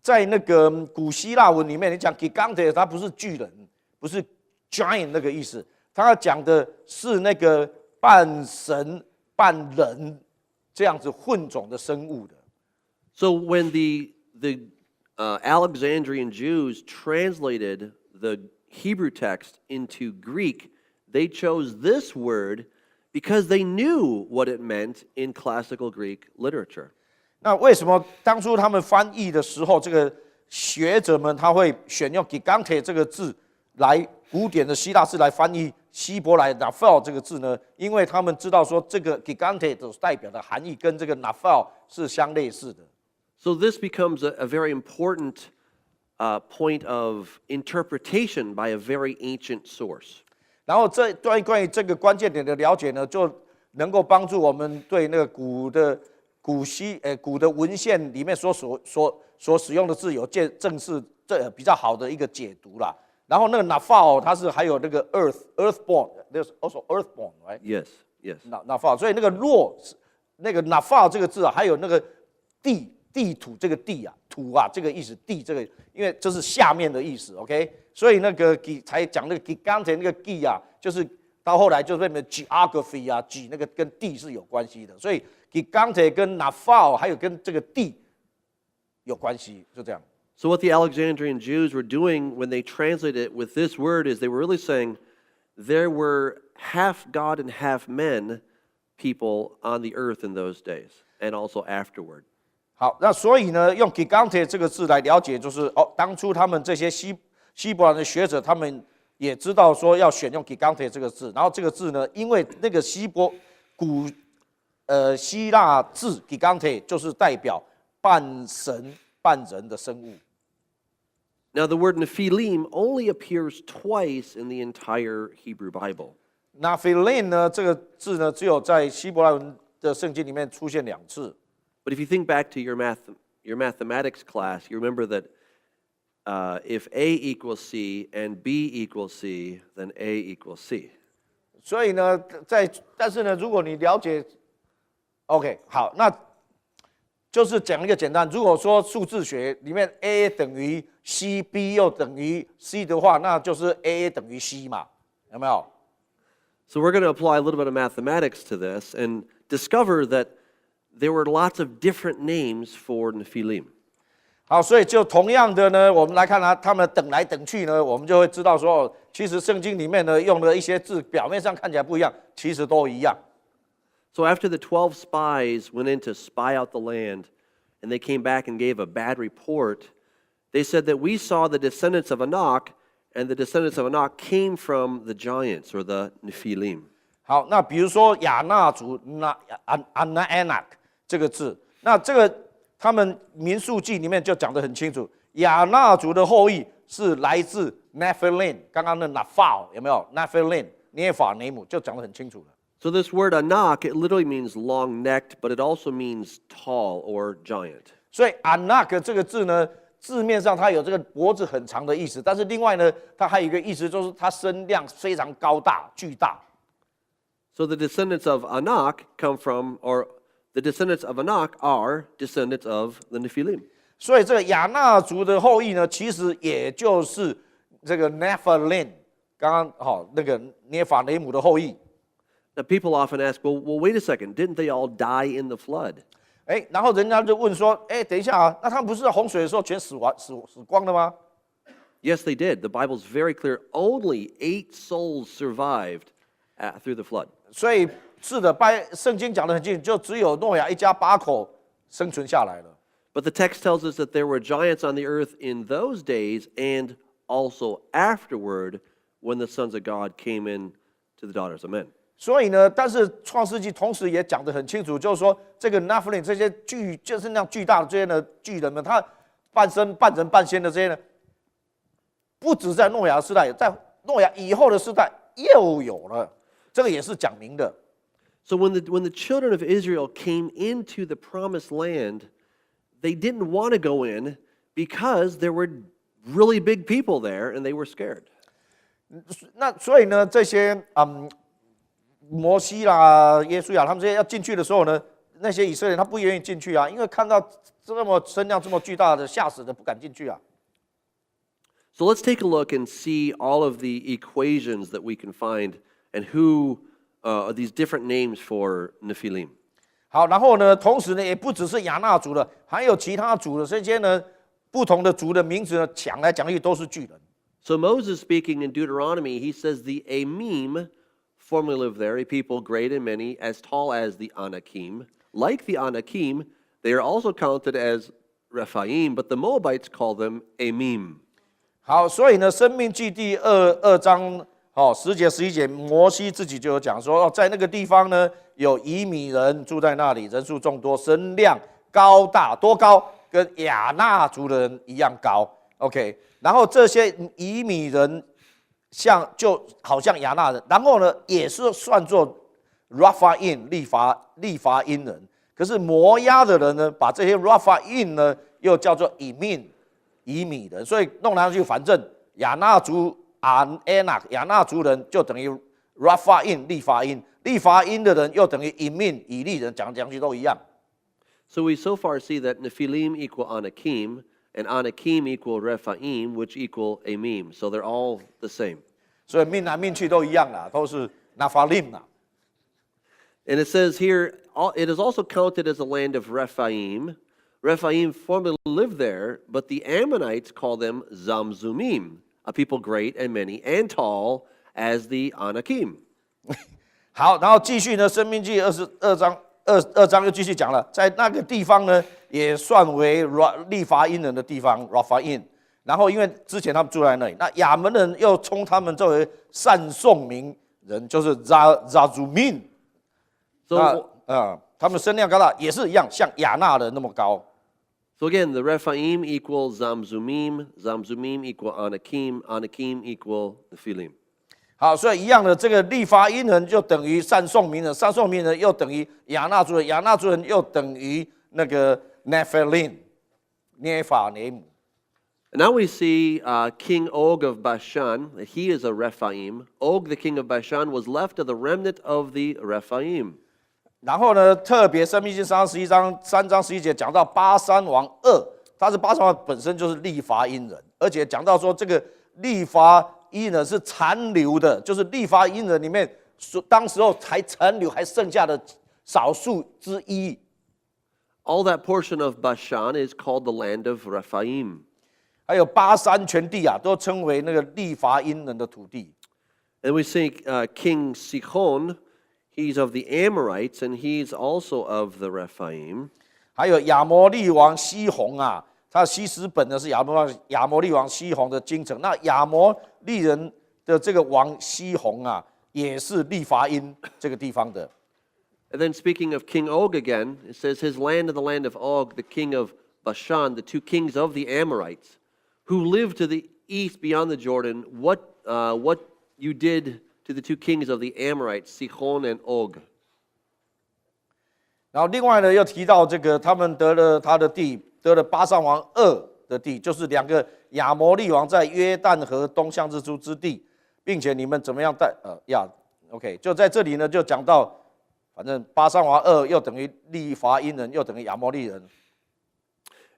在那个古希腊文里面，你讲 gigante， 它不是巨人，不是 giant 那个意思，它讲的是那个半神半人这样子混种的生物的。So when the Alexandrian Jews translated the Hebrew text into Greek, they chose this word because they knew what it meant in classical Greek literature. 那为什么当初他们翻译的时候，这个学者们他会选用 gigante 这个字来古典的希腊字来翻译希伯来 Nephil 这个字呢？因为他们知道说这个 gigante 所代表的含义跟这个 Nephil 是相类似的。So this becomes a very important point of interpretation by a very ancient source. 然后这关于这个关键点的了解呢，就能够帮助我们对那个古的文献里面所使用的字有正式比较好的一个解读啦。然后那个 Nephil 它是还有那个 earthborn，there's also earthborn， right？ Yes. Nephil， 所以那个那个 Nephil 这个字啊，还有那个地土这个地啊，土啊这个意思，地这个，因为这是下面的意思 ，OK？ 所以那个才讲那个 gigante 那个 g 啊，就是到后来就变成 geography 啊 ，g 那个跟地是有关系的，所以 gigante 跟 Nephil 还有跟这个地有关系，就这样。So what the Alexandrian Jews were doing when they translated it with this word is they were really saying there were half God and half men people on the earth in those days and also afterward. 好，那所以呢，用 gigante 这个字来了解，就是当初他们这些希伯来的学者，他们也知道说要选用 gigante 这个字，然后这个字呢，因为那个古希腊字 gigante 就是代表半神半人的生物。Now, the word Nephilim only appears twice in the entire Hebrew Bible. Nephilim 呢，这个字呢，只有在希伯来文的圣经里面出现2次。But if you think back to your mathematics class, you remember that if A equals C and B equals C, then A equals C. 所以呢，但是呢，如果你了解 ，OK， 好，那就是讲一个简单。如果说数字学里面 A 等于 C，B 又等于 C 的话，那就是 A 等于 C 嘛，有没有？ So we're going to apply a little bit of mathematics to this and discover that there were lots of different names for Nephilim. 好，所以就同样的呢，我们来看他们等来等去呢，我们就会知道说，其实圣经里面呢用的一些字，表面上看起来不一样，其实都一样。So after the 12 spies went in to spy out the land, and they came back and gave a bad report, they said that we saw the descendants of Anak, and the descendants of Anak came from the giants, or the Nephilim. 好，那比如说亚纳族Anak 这个字，那这个他们民数记里面就讲得很清楚，亚纳族的后裔是来自 Nephilim， 刚刚的 Nephil 有没有 Nephilim 涅法雷姆就讲得很清楚了。So this word Anak, it literally means long-necked, but it also means tall or giant. 所以 Anak 这个字呢，字面上它有这个脖子很长的意思，但是另外呢，它还有一个意思就是它身量非常高大、巨大。So the descendants of Anak come from, or the descendants of Anak are descendants of the Nephilim. 所以这个亚纳族的后裔呢，其实也就是这个 Nephilim， 刚刚那个涅法雷姆的后裔。Now people often ask, well, wait a second, didn't they all die in the flood? 然后人家就问说，等一下啊，那他们不是在洪水的时候全死光了吗？ Yes, they did. The Bible's very clear. Only 8 souls survived through the flood. 所以是的，圣经讲得很清楚，就只有诺亚一家8口生存下来了。But the text tells us that there were giants on the earth in those days and also afterward when the sons of God came in to the daughters of men. 所以呢，但是创世纪同时也讲得很清楚，就是说这个 Nephilim 这些就是那样巨大的这些呢巨人们，他半人半仙的这些呢，不止在诺亚的时代，在诺亚以后的时代又有了，这个也是讲明的。So when the children of Israel came into the promised land, they didn't want to go in because there were really big people there and they were scared. 那所以呢，这些摩西啦、耶稣呀，他们这些要进去的时候呢，那些以色列人他不愿意进去啊，因为看到这么声量这么巨大的，吓死的不敢进去啊。So let's take a look and see all of the equations that we can find and who are these different names for Nephilim. 好，然后呢，同时呢，也不只是亚纳族的，还有其他族的这些呢，不同的族的名字呢，讲来讲去都是巨人。So Moses speaking in Deuteronomy, he says the Amim formerly lived there, a people great and many, as tall as the Anakim. Like the Anakim, they are also counted as Rephaim, but the Moabites call them Amim. 好，所以呢，《申命记》第二章10节11节，摩西自己就有讲说，在那个地方呢，有以米人住在那里，人数众多，身量高大，多高？跟亚纳族的人一样高。OK， 然后这些以米人就好像亚纳人，然后呢，也是算作 Rephaim 利伐因人。可是摩押的人呢，把这些 Rephaim 呢，又叫做以米人，所以弄来弄去，反正亚纳族亚纳族人就等于 Rephaim 利伐因的人又等于以利人，讲去都一样。So we so far see that Nephilim equal Anakim, and Anakim equal Rephaim, which equal Amim. So they're all the same. 所以命来命去都一样啦，都是Nephilim啦。And it says here, it is also counted as a land of Rephaim. Rephaim formerly lived there, but the Ammonites call them Zamzumim, a people great and many and tall as the Anakim. 好，然后继续呢，《申命记》22章又继续讲了，在那个地方呢，也算为利伐因人的地方 Rephaim。然后因为之前他们住在那里，那亚门人又称他们作为善颂民人，就是 Zazumim。他们声量高大，也是一样，像亚纳人那么高。So again, the Rephaim equals Zamzumim, Zamzumim equal Anakim, Anakim equal Nephilim. 好，所以一样的，这个利伐因人就等于善颂民人，善颂民人又等于亚纳族人，亚纳族人又等于那个 Nephilim， 涅法雷姆。And now we see King Og of Bashan, that he is a Rephaim. Og, the king of Bashan, was left of the remnant of the Rephaim. 然后呢，特别申命记3章11节讲到巴珊王2，他是巴珊王本身就是利伐因人，而且讲到说这个利伐因人是残留的，就是利伐因人里面当时候还残留还剩下的少数之一。All that portion of Bashan is called the land of Rephaim. 还有巴珊全地啊，都称为那个利伐因人的土地。And we see King Sihon, he's of the Amorites, and he's also of the Rephaim. 还有亚摩利王西宏啊，他西斯本呢是亚摩利王西宏的京城。那亚摩利人的这个王西宏啊，也是利伐因这个地方的。And then speaking of King Og again, it says his land is the land of Og, the king of Bashan, the two kings of the Amorites, who lived to the east beyond the Jordan. What you did to the two kings of the Amorites, Sihon and Og. 然后另外呢，又提到这个他们得了他的地，得了巴珊王2的地，就是两个亚摩利王在约旦河东向日出之地，并且你们怎么样OK， 就在这里呢，就讲到，反正巴珊王2又等于利伐因人，又等于亚摩利人。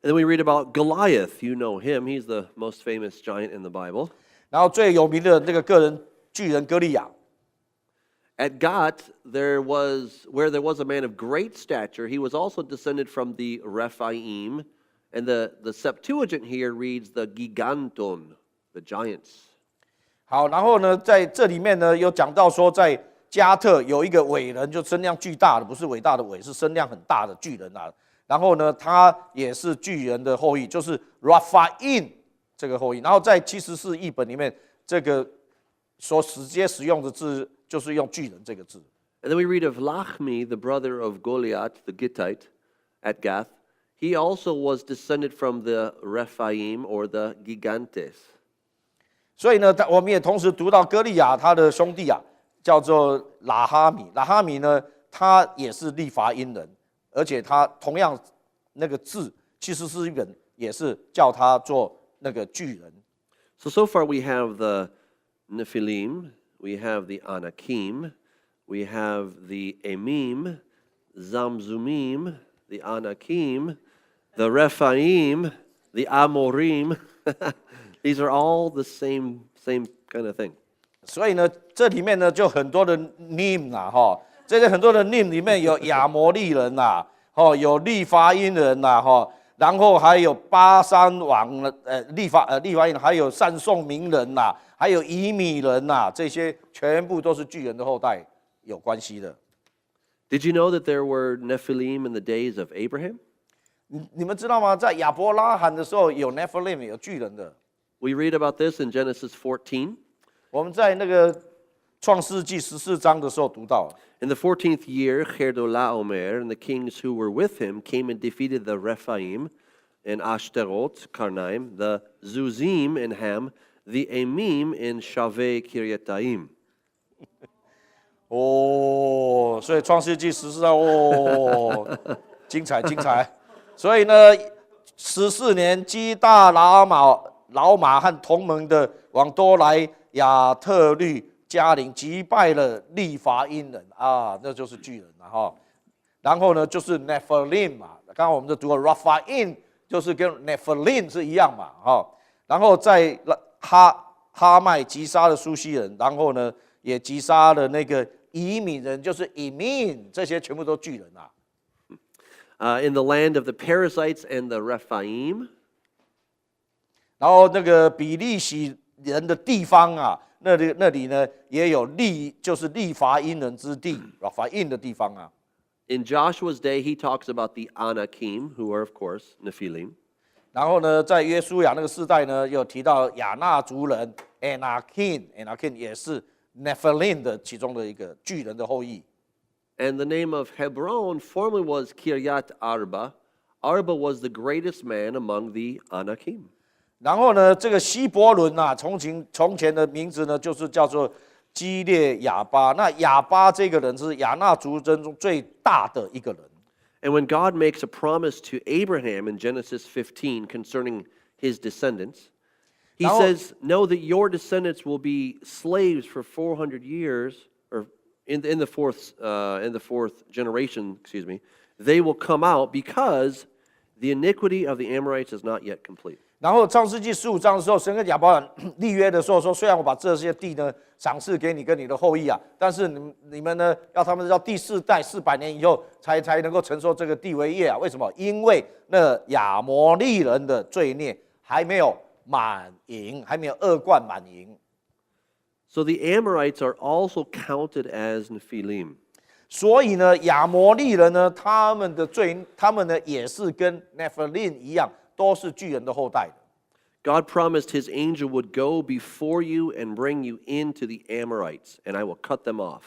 And then we read about Goliath. You know him. He's the most famous giant in the Bible. 然后最有名的那个巨人歌利亚。At Gath, where there was a man of great stature, he was also descended from the Rephaim, and the Septuagint here reads the Giganton, the giants. 好，然后呢，在这里面呢，有讲到说，在加特有一个伟人，就身量巨大的，不是伟大的伟，是身量很大的巨人啊。然后呢，他也是巨人的后裔，就是 Rephaim 这个后裔。然后在74译本里面，这个直接使用的字就是用巨人这个字。And then we read of Lachmi, the brother of Goliath, the Gittite, at Gath. He also was descended from the Rephaim or the Gigantes. 所以呢，我们也同时读到歌利亚他的兄弟啊，叫做拉哈米。拉哈米呢，他也是利乏因人，而且他同样那个字70本也是叫他做那个巨人。So far we have the Nephilim, we have the Anakim, we have the Emim, Zamzumim, the Anakim, the Rephaim, the Amorim. These are all the same kind of thing. 所以呢，这里面呢就很多的 name 啦，哈，这些很多的 name 里面有亚摩利人呐，有利乏因人呐，然后还有巴山王利乏因人，还有善颂名人呐，还有以米人呐，这些全部都是巨人的后代有关系的。Did you know that there were Nephilim in the days of Abraham? 你们知道吗？在亚伯拉罕的时候有 Nephilim 有巨人的。We read about this in Genesis 14. 我们在那个创世纪14章的时候读到。In the 14th year, Cherdolaomer and the kings who were with him came and defeated the Rephaim in Ashtaroth, Karnaim, the Zuzim in Ham, the Emim in Shaveh Kiryataim. 哦，所以创世纪14章哦，精彩精彩。所以呢，14年基大老马和同盟的往多来亚特律加林击败了利乏因人啊，那就是巨人了哈。然后呢，就是 Nephilim 嘛，刚刚我们就读了 Rephaim， 就是跟 Nephilim 是一样嘛哈。然后在哈麦击杀了苏西人，然后呢也击杀了那个以米人，就是以民，这些全部都巨人啊。In the land of the Perizzites and the Rephaim. 然后那个比利洗人的地方啊，那里呢也有就是利乏因人之地，法因的地方啊。In Joshua's day, he talks about the Anakim, who are of course Nephilim. 然后呢，在约书亚那个世代呢，有提到亚纳族人 Anakim 也是 Nephilim 的其中的一个巨人的后裔。And the name of Hebron formerly was Kiryat Arba. Arba was the greatest man among the Anakim. 然后呢，这个希伯伦啊，从前的名字呢，就是叫做基列亚巴。那亚巴这个人是亚纳族人中最大的一个人。And when God makes a promise to Abraham in Genesis 15 concerning his descendants, he says, "Know that your descendants will be slaves for 400 years, or in the fourth generation, they will come out because the iniquity of the Amorites is not yet complete." 然后创世纪15章的时候，神跟亚伯兰立约的时候说，虽然我把这些地呢赏赐给你跟你的后裔啊，但是你们呢要他们到第4代400年以后才能够承受这个地为业啊？为什么？因为那亚摩利人的罪孽还没有满盈，还没有恶贯满盈。So the Amorites are also counted as Nephilim. 所以呢，亚摩利人呢，他们呢也是跟 Nephilim 一样。都是巨人的后代。God promised his angel would go before you and bring you into the Amorites, and I will cut them off.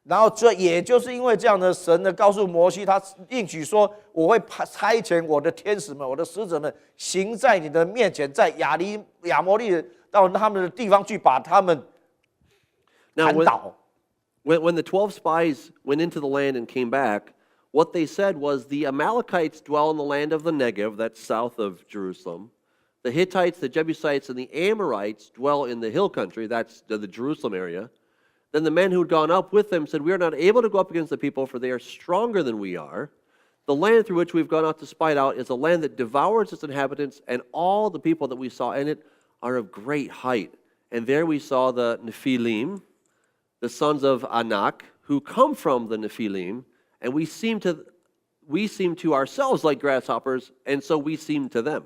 然后这也就是因为这样的，神呢告诉摩西，他应许说，我会差遣我的天使们、我的使者们，行在你的面前，在亚摩利人到他们的地方去，把他们砍倒。When the 12 spies went into the land and came back, what they said was the Amalekites dwell in the land of the Negev, that's south of Jerusalem. The Hittites, the Jebusites, and the Amorites dwell in the hill country, that's the Jerusalem area. Then the men who had gone up with them said, "We are not able to go up against the people, for they are stronger than we are. The land through which we've gone out to spy it out is a land that devours its inhabitants, and all the people that we saw in it are of great height. And there we saw the Nephilim, the sons of Anak, who come from the Nephilim, and we seem to ourselves like grasshoppers, and so we seem to them."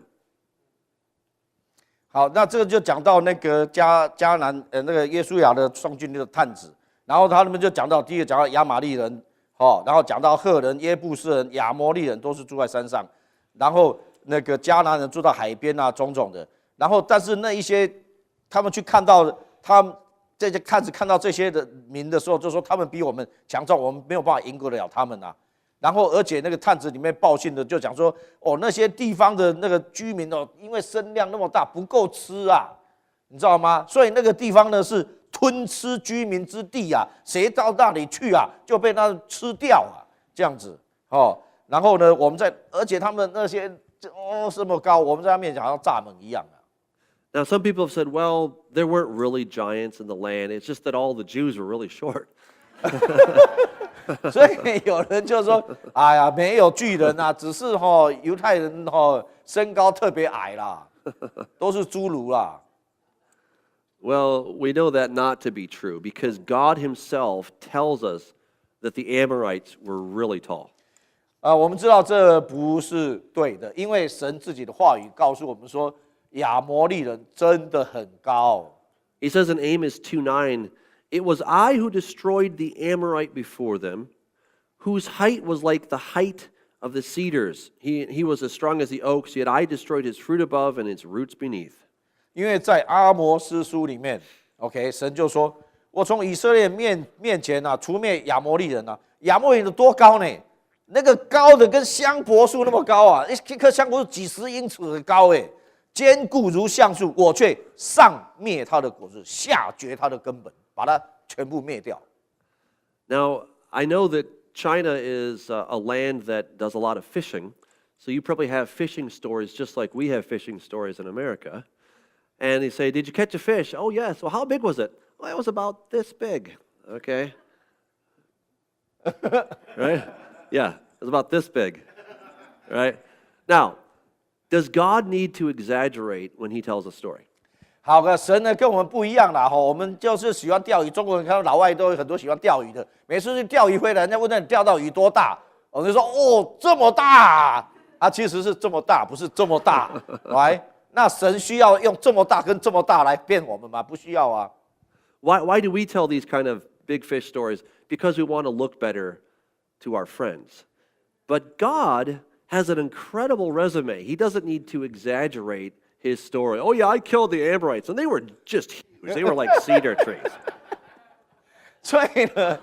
好，那这个就讲到那个迦南那个约书亚的双军的探子，然后他们就讲到第一个讲到亚玛利人，然后讲到赫人、耶布斯人、亚摩利人都是住在山上，然后那个迦南人住到海边啊，种种的。然后但是那一些他们去看到他们这些探子看到这些的民的时候，就说他们比我们强壮，我们没有办法赢过得了他们啊。然后而且那个探子里面报信的就讲说，那些地方的那个居民因为声量那么大不够吃啊，你知道吗？所以那个地方呢是吞吃居民之地啊，谁到那里去啊，就被他吃掉啊，这样子哦。然后呢，而且他们那些这么高，我们在他面前好像蚱蜢一样啊。Now, some people have said, well, there weren't really giants in the land. It's just that all the Jews were really short. 所以有人就说：“哎呀，没有巨人啊，只是犹太人身高特别矮啦，都是侏儒啦。” Well, we know that not to be true because God Himself tells us that the Amorites were really tall. 我们知道这不是对的，因为神自己的话语告诉我们说，亚摩利人真的很高。He says in Amos 2:9, "It was I who destroyed the Amorite before them, whose height was like the height of the cedars. He was as strong as the oaks, yet I destroyed his fruit above and its roots beneath." 因为在阿摩司书里面 ，OK， 神就说：“我从以色列面前啊，除灭亚摩利人啊。亚摩利人多高呢？那个高的跟香柏树那么高啊，一棵香柏树几十英尺的高哎，坚固如橡树，我却上灭它的果子，下绝它的根本，把它全部灭掉。” Now, I know that China is a land that does a lot of fishing, so you probably have fishing stories just like we have fishing stories in America. And they say, "Did you catch a fish?" "Oh, yes." "Well, how big was it?" "Well, it was about this big." Okay. Right? Yeah, it was about this big. Right? Now, does God need to exaggerate when He tells a story? 好的，神呢跟我们不一样啦，我们就是喜欢钓鱼。中国人看到老外都有很多喜欢钓鱼的，每次去钓鱼回来，人家问你钓到鱼多大，我们就说哦这么大啊，其实是这么大，不是这么大，来。那神需要用这么大跟这么大来骗我们吗？不需要啊。Why do we tell these kind of big fish stories? Because we want to look better to our friends. But God has an incredible resume. He doesn't need to exaggerate his story. "Oh yeah, I killed the Amorites, and they were just huge. They were like cedar trees." 所以呢，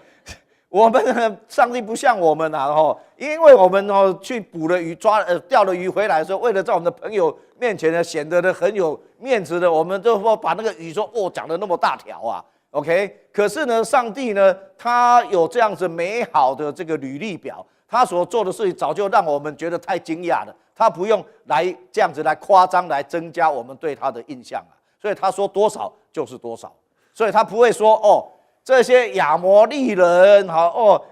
我们呢，上帝不像我们啊，因为我们去捕了鱼、钓了鱼回来的时候，为了在我们的朋友面前呢显得很有面子的，我们就说把那个鱼说讲得那么大条啊 ，OK？ 可是呢，上帝呢，他有这样子美好的这个履历表，他所做的事情早就让我们觉得太惊讶了，他不用来这样子来夸张来增加我们对他的印象啊，所以他说多少就是多少，所以他不会说这些亚摩利人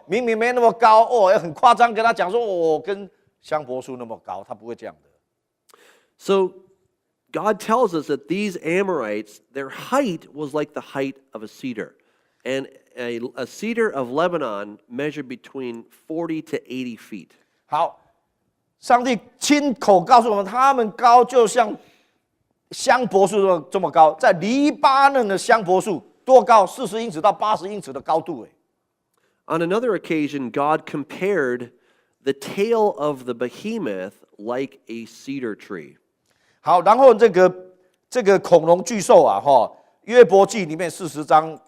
明明没那么高很夸张跟他讲说跟香柏树那么高，他不会这样的。So God tells us that these Amorites, their height was like the height of a cedar. And a cedar of Lebanon measured between 40 to 80 feet. 好，上帝亲口告诉我们，他们高就像香柏树这么高，在黎巴嫩的香柏树多高？40英尺到80英尺的高度。On another occasion, God compared the tail of the behemoth like a cedar tree. 好，然后这个恐龙巨兽啊，约伯记里面40章，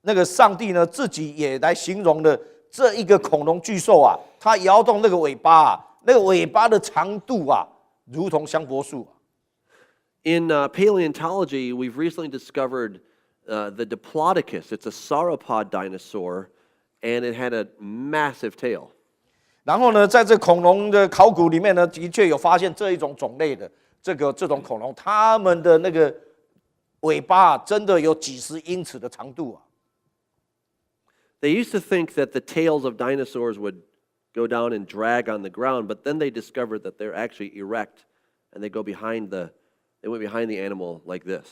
那个上帝呢自己也来形容了这一个恐龙巨兽啊，它摇动那个尾巴啊，那个尾巴的长度啊，如同香柏树。In paleontology, we've recently discovered the Diplodocus. It's a sauropod dinosaur, and it had a massive tail. 然后呢，在这恐龙的考古里面呢，的确有发现这一种种类的这种恐龙，它们的那个尾巴真的有几十英尺的长度啊。They used to think that the tails of dinosaurs would go down and drag on the ground, but then they discovered that they're actually erect, and they went behind the animal like this.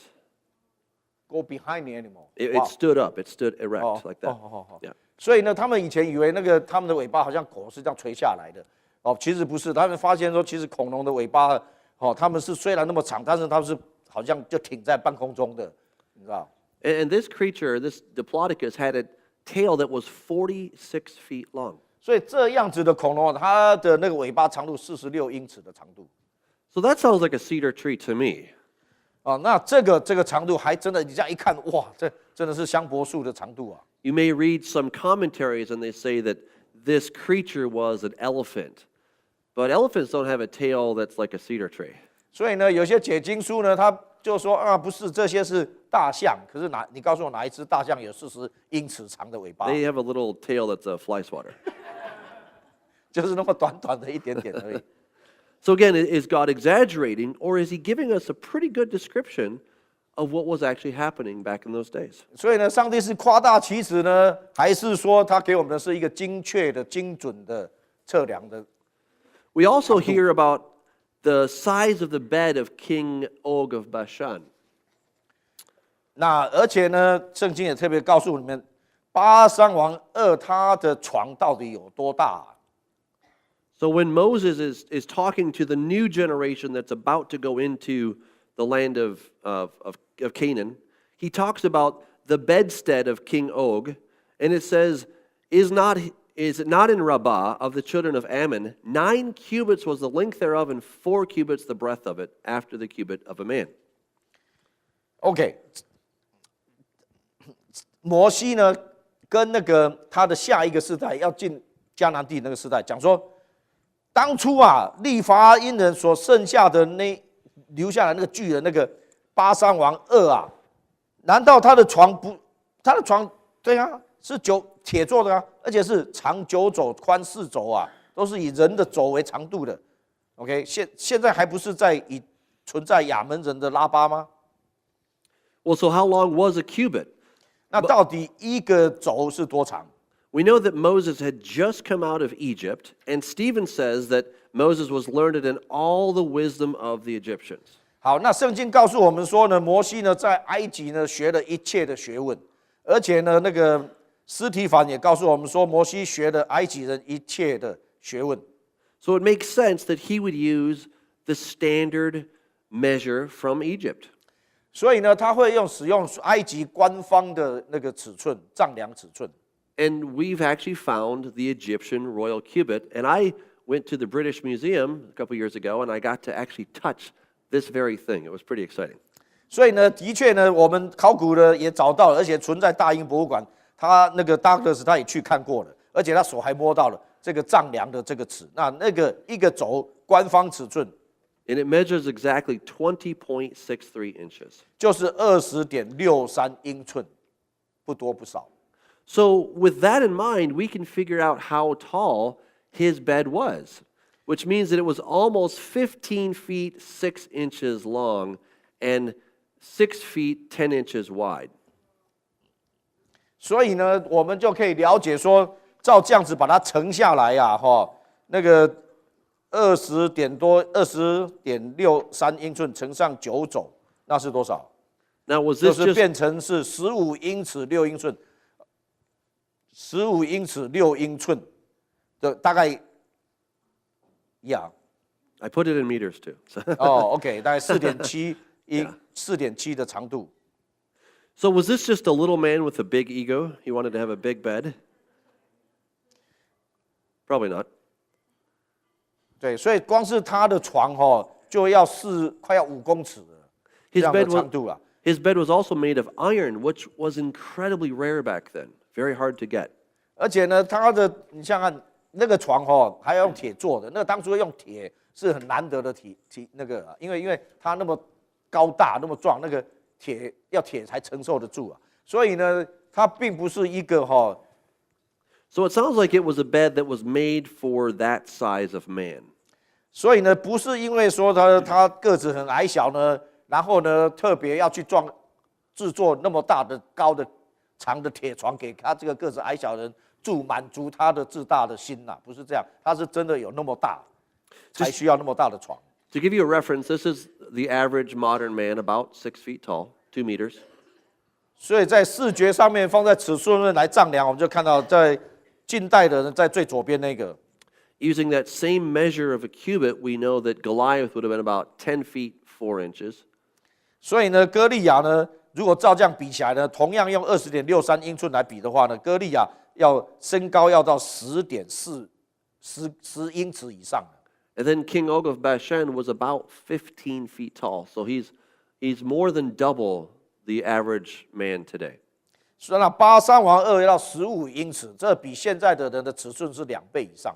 Go behind the animal. It stood up. It stood erect like that. Yeah. 所以呢，他们以前以为他们的尾巴好像狗是这样垂下来的，其实不是。他们发现说，其实恐龙的尾巴，他们是虽然那么长，但是它是好像就挺在半空中的，你知道。And this creature, this Diplodocus, had a tail that was 46 feet long. 所以这样子的恐龙，它的那个尾巴长度46英尺的长度。So that sounds like a cedar tree to me. 那这个长度还真的，你这样一看，哇，这真的是香柏树的长度啊。You may read some commentaries and they say that this creature was an elephant. But elephants don't have a tail that's like a cedar tree. 所以呢，有些解经书呢，他就说啊，不是，这些是大象。可是你告诉我哪一只大象有40英尺长的尾巴？ They have a little tail that's a fly swatter. 就是那么短短的一点点而已。So again, is God exaggerating, or is he giving us a pretty good description of what was actually happening back in those days? 所以呢，上帝是夸大其词呢，还是说他给我们的是一个精确的、精准的测量的？ We also hear about the size of the bed of King Og of Bashan. 那而且呢，圣经也特别告诉你们，巴珊王2他的床到底有多大？ So when Moses is talking to the new generation that's about to go into the land of Canaan, he talks about the bedstead of King Og, and it says, Is it not in Rabbah of the children of Ammon? 9 cubits was the length thereof, and 4 cubits the breadth of it, after the cubit of a man. OK， 摩西呢，跟那个他的下一个世代要进迦南地那个世代讲说，当初啊，利乏因人所剩下的留下来那个巨人，那个巴珊王2啊，难道他的床对啊，是铁做的啊，而且是长9肘，宽4肘啊，都是以人的肘为长度的。OK， 现在还不是存在亚门人的拉巴吗？ Well, so how long was a cubit? 那到底一个肘是多长？ We know that Moses had just come out of Egypt, and Stephen says that Moses was learned in all the wisdom of the Egyptians. 好，那圣经告诉我们说呢，摩西呢在埃及呢学了一切的学问，而且呢那个司提反也告诉我们说，摩西学了埃及人一切的学问。 So it makes sense that he would use the standard measure from Egypt. 所以呢，他会使用埃及官方的那个尺寸，丈量尺寸。 And we've actually found the Egyptian royal cubit. And I went to the British Museum a couple years ago, and I got to actually touch this very thing. It was pretty exciting. 所以呢，的确呢，我们考古呢也找到了，而且存在大英博物馆。他那个 Douglas 他也去看过了，而且他手还摸到了这个丈量的这个尺。那个一个轴官方尺寸， And it measures exactly 20.63 inches. 就是 20.63 英寸，不多不少。 So with that in mind, we can figure out how tall his bed was, which means that it was almost 15 feet 6 inches long and 6 feet 10 inches wide. 所以呢，我们就可以了解说，照这样子把它乘下来呀，那个20.63英寸乘上9肘，那是多少？ Now, was 就 this 是 just 变成是15英尺6英寸，15英尺6英寸的大概I put it in meters too. ，OK， 大概4.74.7的长度。 So was this just a little man with a big ego? He wanted to have a big bed? Probably not. 对，所以光是他的床就要快要5公尺了，这 His 样的 bed 长度了。 His bed was also made of iron, which was incredibly rare back then, very hard to get. 而且呢，你想想看，那个床还要用铁做的，那当初用铁是很难得的那个，因为它那么高大那么壮，那个铁才承受得住啊。所以呢，它并不是一个So it sounds like it was a bed that was made for that size of man. 所以呢，不是因为说他个子很矮小呢，然后呢特别要去制作那么大的高的长的铁床给他这个个子矮小的人住，满足他的自大的心呐，不是这样，他是真的有那么大，才需要那么大的床。To give you a reference, this is the average modern man, about 6 feet tall, 2 meters. 所以在视觉上面放在尺寸来丈量，我们就看到在近代的人在最左边那个。 Using that same measure of a cubit, we know that Goliath would have been about 10 feet 4 inches. 所以呢，歌利亚呢，如果照这样比起来呢，同样用20.63英寸来比的话呢，歌利亚身高要到10.4英尺以上。 And then King Og of Bashan was about 15 feet tall, so he's more than double the average man today. 所以那巴珊王2要15英尺，这比现在的人的尺寸是2倍以上。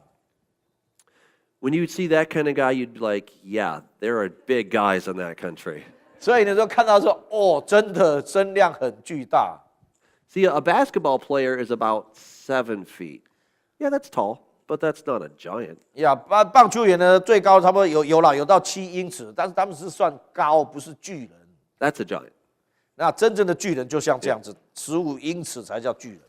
When you see that kind of guy, you'd be like, yeah, there are big guys in that country. 所以呢，就看到说，哦，真的身量很巨大。See, a basketball player is about 7 feet. Yeah, that's tall, but that's not a giant. 呀，棒球员呢，最高差不多有到7英尺，但是他们是算高，不是巨人。That's a giant. 那真正的巨人就像这样子，15英尺才叫巨人。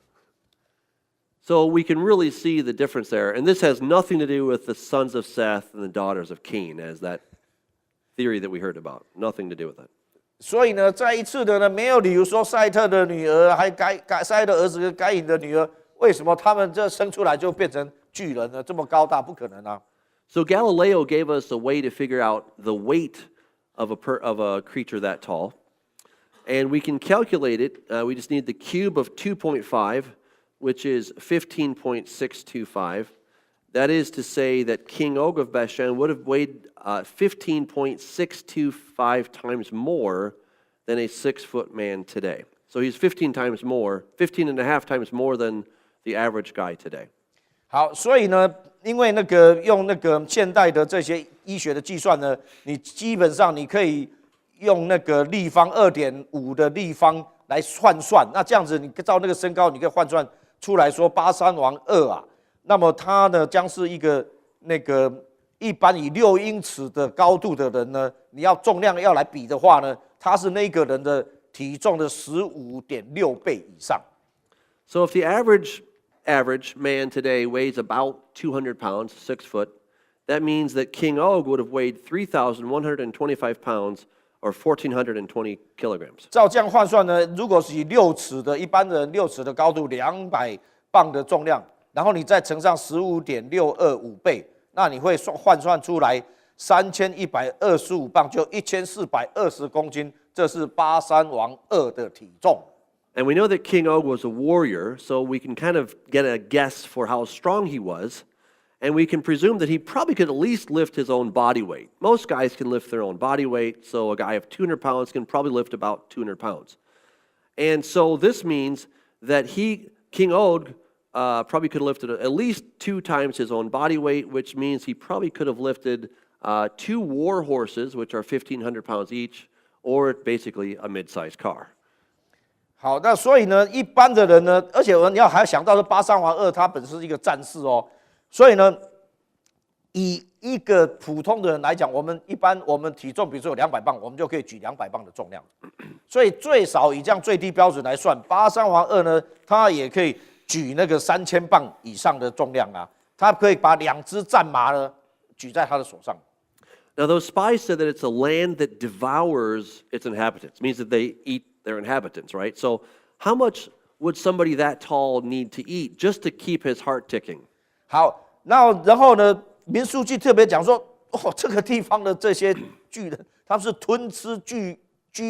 So we can really see the difference there. And this has nothing to do with the sons of Seth and the daughters of Cain, as that theory that we heard about. Nothing to do with it. 所以呢，再一次的呢，没有理由说赛特的女儿，还赛特的儿子跟该隐的女儿，为什么他们这生出来就变成巨人呢？这么高大，不可能啊。So Galileo gave us a way to figure out the weight of a creature that tall. And we can calculate it. We just need the cube of 2.5, which is 15.625. That is to say that King Og of Bashan would have weighed 15.625 times more than a 6-foot man today. So he's 15 and a half times more than the average guy today. 好，所以呢，因为用现代的这些医学的计算呢，你基本上你可以用立方2.5的立方来换算，那这样子你照那个身高，你可以换算出来说83王2啊，那么他呢将是一个一般以6英尺的高度的人呢，你要重量要来比的话呢，他是那个人的体重的15.6倍以上。So if the average man today weighs about 200 pounds, 6 foot, that means that King Og would have weighed 3,125 pounds or 1,420 kilograms. 照这样换算呢，如果是以6尺的一般人6尺的高度200磅的重量，然后你再乘上15.625倍，那你会换算出来3125磅，就1420公斤，这是83王2的体重。And we know that King Og was a warrior, so we can kind of get a guess for how strong he was. And we can presume that he probably could at least lift his own body weight. Most guys can lift their own body weight, so a guy of 200 pounds can probably lift about 200 pounds. And so this means that King Og, probably could have lifted at least 2 times his own body weight, which means he probably could have lifted 2 war horses, which are 1,500 pounds each, or basically a mid-sized car. 好，那所以呢，一般的人呢，而且你还要想到83王2他本身是一个战士哦，所以呢，以一个普通的人来讲，我们体重比如说有200磅，我们就可以举200磅的重量，所以最少以这样最低标准来算，83王2呢，他也可以举3000磅以上的重量啊，他可以把2只战马呢举在他的手上。Now those spies said that it's a land that devours its inhabitants, means that they eat their inhabitants, right? So how much would somebody that tall need to eat just to keep his heart ticking? 好，然后呢，民数记特别讲说，哦，这个地方的这些巨人，他们是吞吃居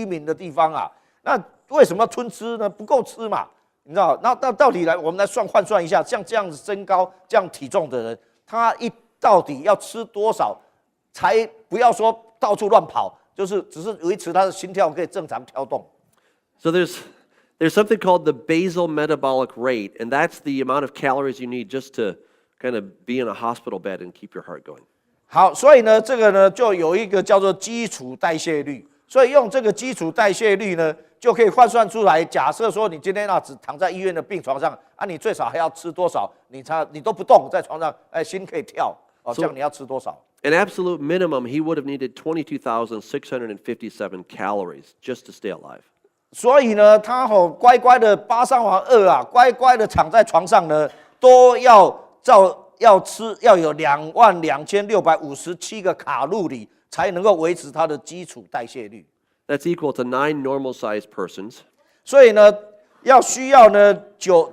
民的地方啊。那为什么要吞吃呢？不够吃嘛，你知道？那到底我们来换算一下，像这样子身高、这样体重的人，他到底要吃多少，才不要说到处乱跑，就是只是维持他的心跳可以正常跳动。So there's something called the basal metabolic rate, and that's the amount of calories you need just to kind of be in a hospital bed and keep your heart going. 好，所以呢，这个呢就有一个叫做基础代谢率，所以用这个基础代谢率呢，就可以换算出来。假设说你今天只躺在医院的病床上啊，你最少还要吃多少？你都不动在床上，心可以跳哦，这样你要吃多少？ An absolute minimum, he would have needed 22,657 calories just to stay alive. 所以呢，他乖乖的83王2啊，乖乖的躺在床上呢，都要有22,657个卡路里，才能够维持他的基础代谢率。That's equal to 9 normal-sized persons. 所以呢，需要呢9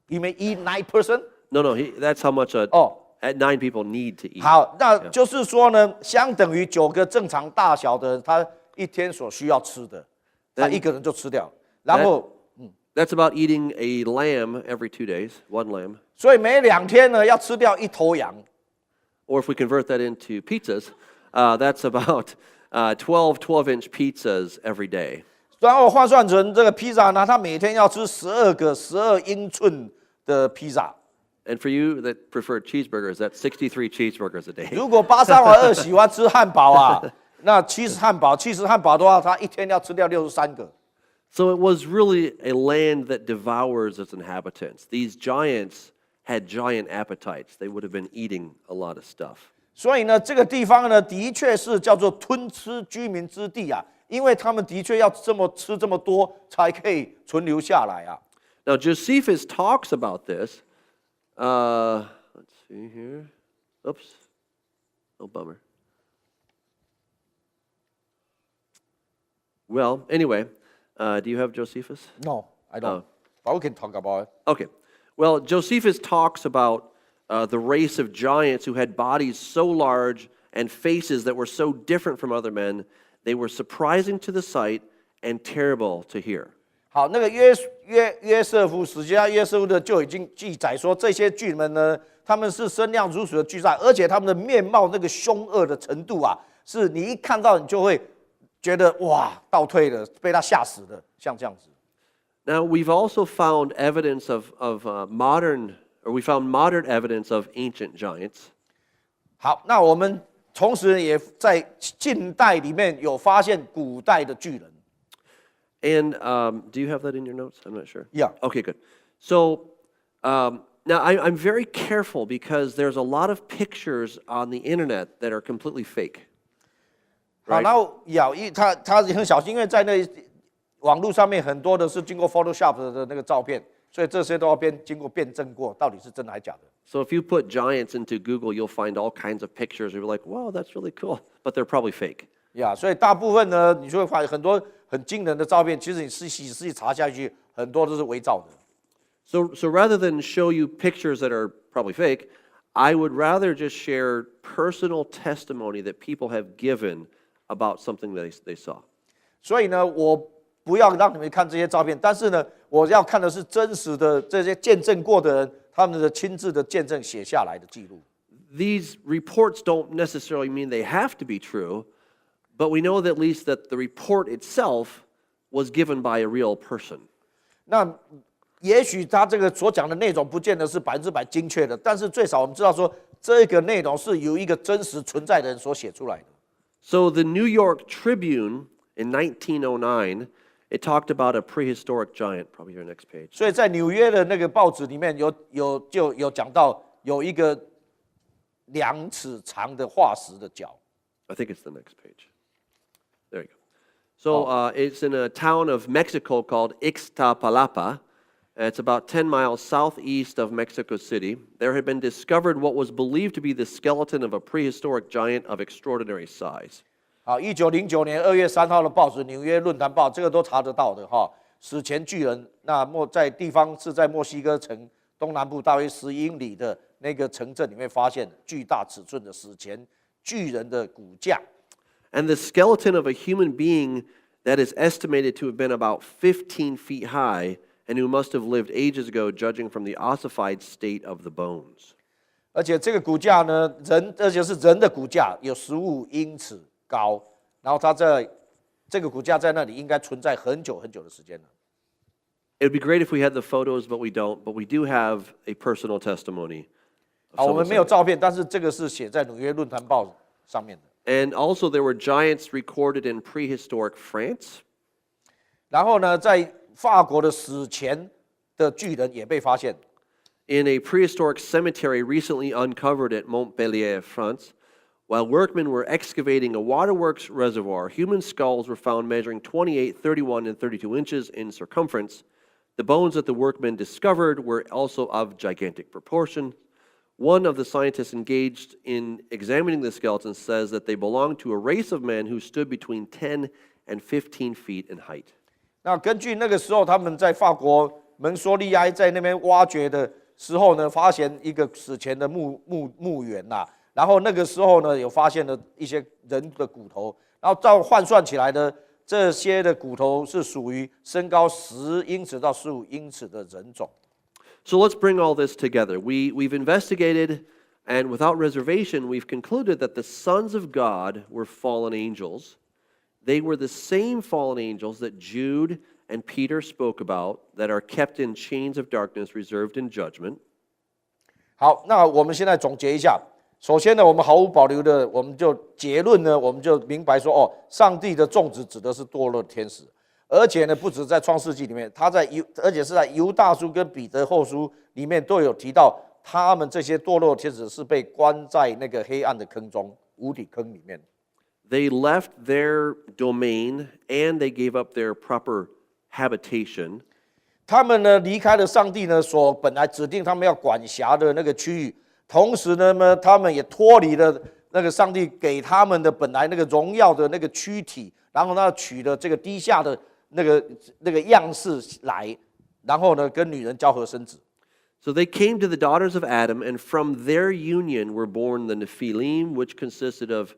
，you may eat 9 person? No, that's how much 9 people need to eat. 好，那就是说呢，相等于9个正常大小的人，他一天所需要吃的。他一个人就吃掉，然后That's about eating a lamb every 2 days, 1 lamb. 所以每2天呢要吃掉1头羊。Or if we convert that into pizzas, that's about 12-inch pizzas every day. 然后换算成这个披萨呢，他每天要吃12个12英寸的披萨。And for you that prefer cheeseburgers, that's 63 cheeseburgers a day. 如果83王2喜欢吃汉堡啊，那70汉堡的话，他一天要吃掉63个。So it was really a land that devours its inhabitants. These giants had giant appetites. They would have been eating a lot of stuff. 所以呢，这个地方呢，的确是叫做吞吃居民之地啊，因为他们的确要吃这么多，才可以存留下来啊。Now Josephus talks about this. Let's see here. Oops. Oh, bummer. Well, anyway, do you have Josephus? No, I don't. But we can talk about it. Okay. Well, Josephus talks about the race of giants who had bodies so large and faces that were so different from other men, they were surprising to the sight and terrible to hear. 好，那个约瑟夫史记约瑟夫的就已经记载说，这些巨人呢，他们是身量如鼠的巨大，而且他们的面貌那个凶恶的程度啊，是你一看到你就会觉得哇，倒退了，被他吓死的，像这样子。Now we've also found evidence of modern evidence of ancient giants. 好，那我们同时也在近代里面有发现古代的巨人。And do you have that in your notes? I'm not sure. Yeah. Okay, good. So now I'm very careful because there's a lot of pictures on the internet that are completely fake. 好，然后他也很小心，因为在那网络上面很多的是经过 Photoshop 的那个照片，所以这些都要经过辩证过，到底是真的还是假的。So if you put giants into Google, you'll find all kinds of pictures. You're like, wow, that's really cool, but they're probably fake. 所以大部分呢，你就会发现很多很惊人的照片，其实你仔细查下去，很多都是伪造的。So rather than show you pictures that are probably fake, I would rather just share personal testimony that people have given about something that they saw. 所以呢，我不要让你们看这些照片，但是呢，我要看的是真实的这些见证过的人，他们的亲自的见证写下来的记录。These reports don't necessarily mean they have to be true, but we know that at least that the report itself was given by a real person. 那也许他这个所讲的内容不见得是100%精确的，但是最少我们知道说这个内容是由一个真实存在的人所写出来的。So the New York Tribune in 1909, it talked about a prehistoric giant. Probably your next page. 所以在纽约的那个报纸里面有讲到有一个2尺长的化石的脚。I think it's the next page. There you go. So it's in a town of Mexico called Ixtapalapa. It's about 10 miles southeast of Mexico City. There had been discovered what was believed to be the skeleton of a prehistoric giant of extraordinary size. 好，1909年2月3号的报纸《纽约论坛报》，这个都查得到的哈。史前巨人，那在地方是在墨西哥城东南部大约10英里的那个城镇里面发现巨大尺寸的史前巨人的骨架。And the skeleton of a human being that is estimated to have been about 15 feet high and who must have lived ages ago, judging from the ossified state of the bones. 而且这个骨架呢，而且是人的骨架，有15英尺高，然后它这个骨架在那里应该存在很久很久的时间了。It would be great if we had the photos, but we don't. But we do have a personal testimony. 好，我们没有照片，但是这个是写在《纽约论坛报》上面的。And also, there were giants recorded in prehistoric France. 然后呢，在法国的史前的巨人也被发现。In a prehistoric cemetery recently uncovered at Montpellier, France, while workmen were excavating a waterworks reservoir, human skulls were found measuring 28, 31, and 32 inches in circumference. The bones that the workmen discovered were also of gigantic proportion. One of the scientists engaged in examining the skeletons says that they belonged to a race of men who stood between 10 and 15 feet in height. 那根据那个时候他们在法国蒙索利埃在那边挖掘的时候呢，发现一个史前的墓园呐，然后那个时候呢，有发现了一些人的骨头，然后照换算起来呢，这些的骨头是属于身高10英尺到15英尺的人种。So let's bring all this together. We've investigated, and without reservation, we've concluded that the sons of God were fallen angels. They were the same fallen angels that Jude and Peter spoke about that are kept in chains of darkness reserved in judgment. 好，那我们现在总结一下，首先呢，我们毫无保留的，我们就结论呢，我们就明白说，上帝的众子指的是堕落的天使，而且呢，不止在创世纪里面，而且是在犹大书跟彼得后书里面都有提到，他们这些堕落的天使是被关在那个黑暗的坑中，无底坑里面。They left their domain and they gave up their proper habitation. 他们呢离开了上帝呢所本来指定他们要管辖的那个区域，同时呢，他们也脱离了那个上帝给他们的本来那个荣耀的那个躯体，然后呢取了这个低下的那个样式来，然后呢跟女人交合生子。So they came to the daughters of Adam, and from their union were born the Nephilim, which consisted of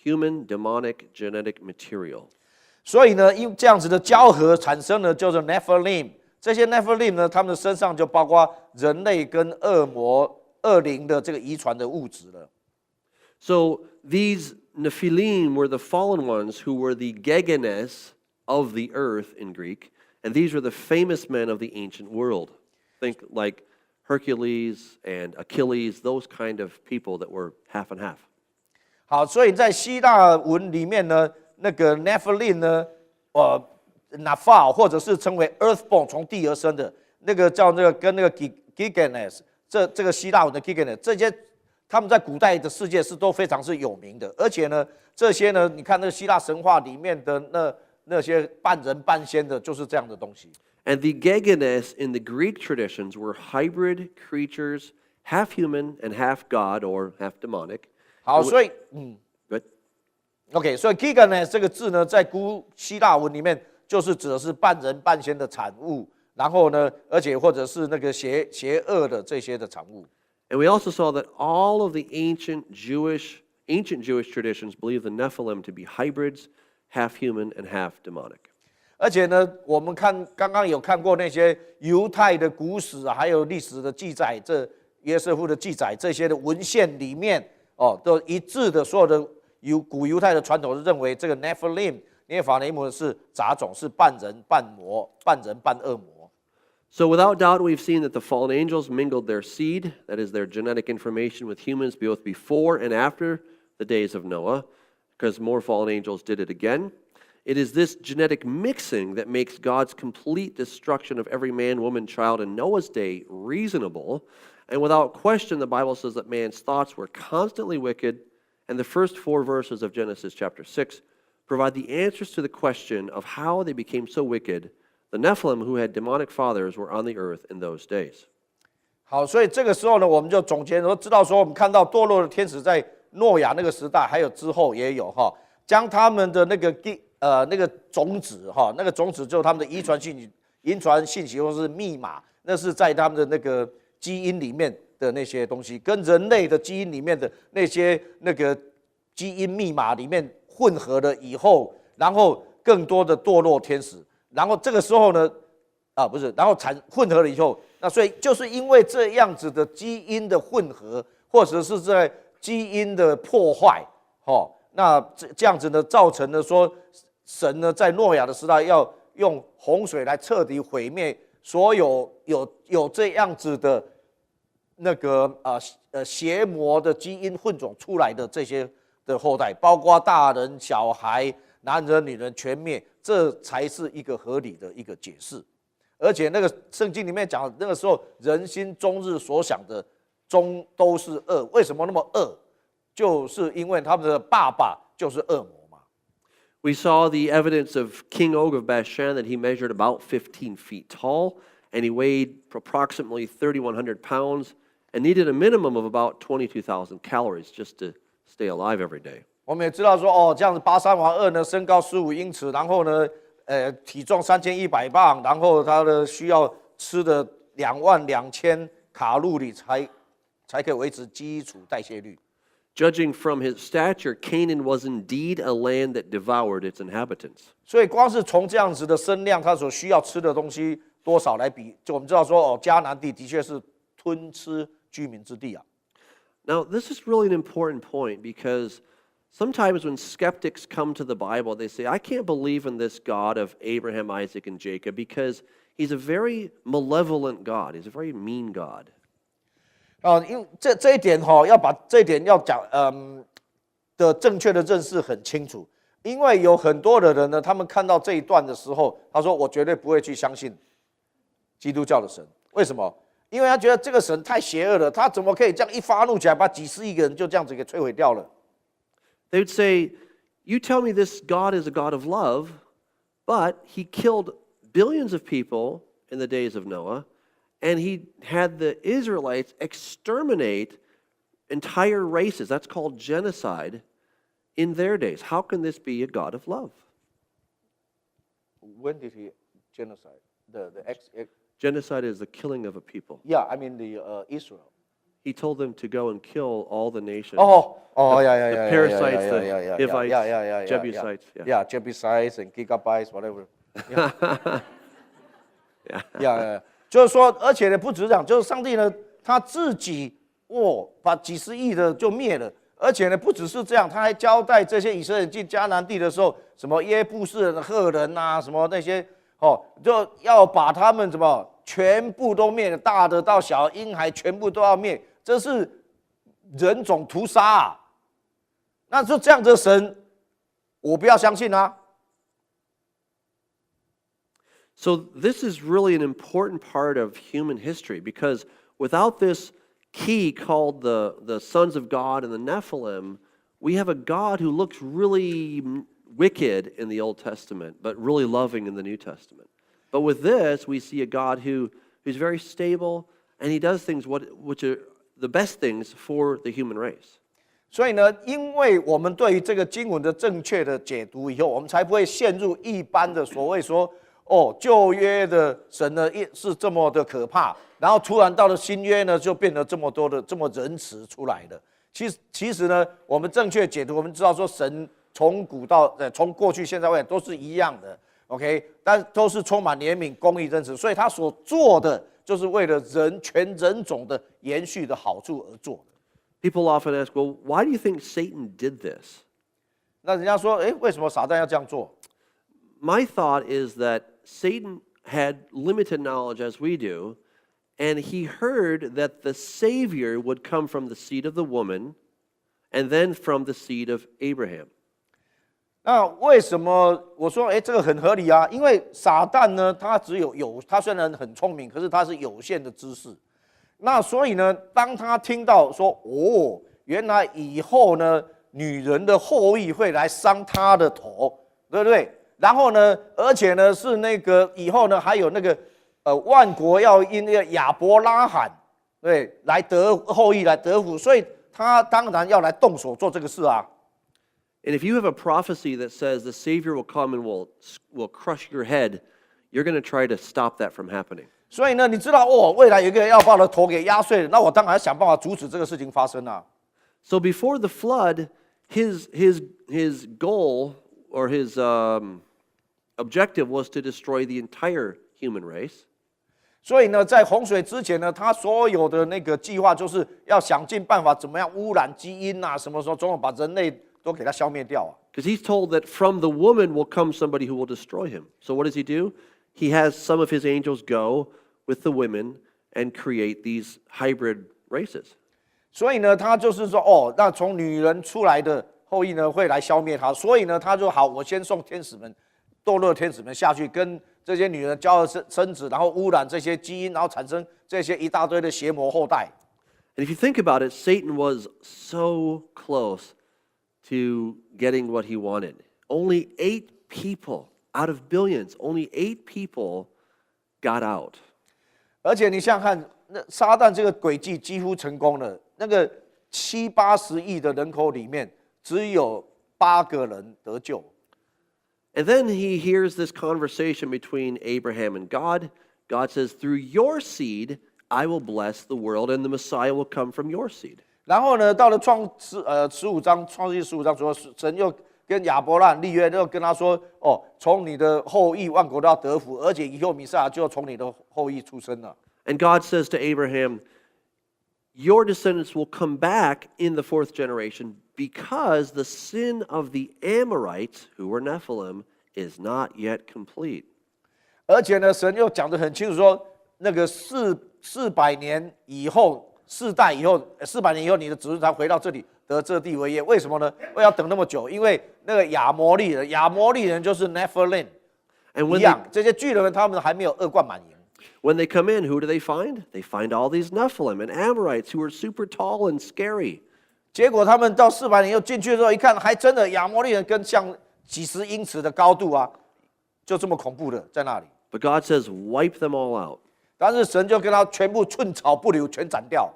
human demonic genetic material. 所以呢，因这样子的交合产生了叫做 Nephilim。这些 Nephilim 呢，他们的身上就包括人类跟恶灵的这个遗传的物质了。So these Nephilim were the fallen ones who were the Gegenes of the earth in Greek, and these were the famous men of the ancient world. Think like Hercules and Achilles, those kind of people that were half and half. 好，所以在希腊文里面呢，那个 Nephilim 呢，Napha 或者是称为 Earthborn 从地而生的那个叫那个跟那个 Giganes 这个希腊文的 Giganes 这些他们在古代的世界都非常是有名的，而且呢这些呢你看那个希腊神话里面的那些半人半仙的就是这样的东西。And the Gegenes in the Greek traditions were hybrid creatures, half human and half god or half demonic. 好，所以Good. OK， 所以 Giganes 这个字呢，在古希腊文里面就是指的是半人半仙的产物，然后呢，而且或者是那个邪恶的这些的产物。And we also saw that all of the ancient Jewish traditions believe the Nephilim to be hybrids, half human and half demonic. 而且呢，我们刚刚有看过那些犹太的古史啊，还有历史的记载，这约瑟夫的记载，这些的文献里面都一致的，所有的古犹太的传统是认为这个 Nephilim 涅法雷姆是杂种，是半人半魔，半人半恶魔。So without doubt, we've seen that the fallen angels mingled their seed, that is their genetic information, with humans both before and after the days of Noah, because more fallen angels did it again. It is this genetic mixing that makes God's complete destruction of every man, woman, child in Noah's day reasonable. And without question, the Bible says that man's thoughts were constantly wicked, and the first 4 verses of Genesis chapter 6 provide the answers to the question of how they became so wicked. The Nephilim, who had demonic fathers, were on the earth in those days. 好，所以这个时候呢，我们就总结说，知道说，我们看到堕落的天使在诺亚那个时代，还有之后也有将他们的那个种子那个种子就是他们的遗传信息或是密码，那是在他们的那个基因里面的那些东西，跟人类的基因里面的那些那个基因密码里面混合了以后，然后更多的堕落天使，然后这个时候呢，然后混合了以后，那所以就是因为这样子的基因的混合，或者是在基因的破坏，那这样子呢，造成了说神呢在诺亚的时代要用洪水来彻底毁灭所有有这样子的那个邪魔的基因混种出来的这些的后代，包括大人、小孩、男人、女人全灭，这才是一个合理的一个解释。而且那个圣经里面讲，那个时候人心终日所想的终都是恶。为什么那么恶？就是因为他们的爸爸就是恶魔嘛。We saw the evidence of King Og of Bashan that he measured about 15 feet tall, and he weighed approximately 3,100 pounds, and needed a minimum of about 22,000 calories just to stay alive every day. 我们也知道说，这样子巴山王2呢，身高15英尺，然后呢，体重3100磅，然后他的需要吃的22000卡路里才可以维持基础代谢率。Judging from his stature, Canaan was indeed a land that devoured its inhabitants. 所以光是从这样子的身量，他所需要吃的东西多少来比，就我们知道说，迦南地的确是吞吃居民之地啊。Now, this is really an important point because sometimes when skeptics come to the Bible, they say, I can't believe in this God of Abraham, Isaac, and Jacob because he's a very malevolent God. He's a very mean God. 因为这一点要把这一点要讲的正确的认识很清楚。因为有很多的人呢，他们看到这一段的时候，他说：“我绝对不会去相信基督教的神。”为什么？因为他觉得这个神太邪恶了，他怎么可以这样一发怒起来，把几十亿个人就这样子给摧毁掉了？ They would say, "You tell me this God is a God of love, but he killed billions of people in the days of Noah, and he had the Israelites exterminate entire races. That's called genocide in their days. How can this be a God of love?" When did he genocide? Genocide is the killing of a people. Yeah, I mean the Israel. He told them to go and kill all the nations. The parasites, the Hivites, Jebusites. Yeah, Jebusites and gigabytes, whatever. Yeah. 就是说，而且呢，不止这样，就是上帝呢，他自己把几十亿的就灭了，而且呢，不只是这样，他还交代这些以色列人进迦南地的时候，什么耶布士人、赫人啊，什么那些就要把他们什么全部都灭了，大的到小的婴孩全部都要灭，这是人种屠杀啊！那就这样的神，我不要相信啊。So this is really an important part of human history, because without this key called the sons of God and the Nephilim, we have a God who looks really wicked in the Old Testament, but really loving in the New Testament. But with this, we see a God who's very stable, and he does things which are the best things for the human race. 所以呢，因为我们对于这个经文的正确的解读以后，我们才不会陷入一般的所谓说，旧约的神呢是这么的可怕，然后突然到了新约呢，就变得这么多的这么仁慈出来的。其实呢，我们正确解读，我们知道说神从古到从过去、现在、未来都是一样的 ，OK， 但都是充满怜悯、公义、仁慈，所以他所做的就是为了全人种的延续的好处而做的。People often ask, well, why do you think Satan did this? 那人家说，为什么撒旦要这样做？ My thought is that Satan had limited knowledge as we do, and he heard that the Savior would come from the seed of the woman, and then from the seed of Abraham. 那为什么我说，这个很合理啊？因为撒旦呢，他他虽然很聪明，可是他是有限的知识。那所以呢，当他听到说，原来以后呢，女人的后裔会来伤他的头，对不对？然后呢，而且呢，是那个以后呢，还有那个万国要因那个亚伯拉罕对来得后裔来得福，所以他当然要来动手做这个事啊。And if you have a prophecy that says the Savior will come and will crush your head, you're going to try to stop that from happening. 所以呢，你知道未来有一个人要把我的头给压碎了，那我当然要想办法阻止这个事情发生啊。So before the flood, his goal or his objective was to destroy the entire human race. 所以呢，在洪水之前呢，他所有的那个计划就是要想尽办法怎么样污染基因啊，什么时候总有把人类都给他消灭掉啊。Because he's told that from the woman will come somebody who will destroy him. So what does he do? He has some of his angels go with the women and create these hybrid races. 所以呢，他就是说，那从女人出来的后裔呢，会来消灭他。所以呢，他就好，我先送天使们、堕落天使们下去，跟这些女人交合生子，然后污染这些基因，然后产生这些一大堆的邪魔后代。And if you think about it, Satan was so close to getting what he wanted. Only 8 people out of billions, only 8 people got out. 而且你想想看，那撒旦这个诡计几乎成功了。那个70-80亿的人口里面，只有8个人得救。And then he hears this conversation between Abraham and God. God says, through your seed, I will bless the world, and the Messiah will come from your seed. 然后呢，到了创世15章说，神又跟亚伯拉罕立约，又跟他说，从你的后裔万国都要得福，而且以后弥赛亚就要从你的后裔出生了。And God says to Abraham, your descendants will come back in the 4th generation because the sin of the Amorites, who were Nephilim, is not yet complete. 而且呢，神又讲得很清楚说，那个400年以后， 400年以后，你的子孙才回到这里得这地为业。为什么呢？要等那么久？因为那个亚摩利人就是 Nephilim 一样，这些巨人们他们还没有恶贯满盈。When they come in, who do they find? They find all these Nephilim and Amorites who are super tall and scary. 结果他们到400年又进去的时候，一看，还真的亚摩利人跟像几十英尺的高度啊，就这么恐怖的在那里。But God says, wipe them all out. 但是神就跟他全部寸草不留，全斩掉。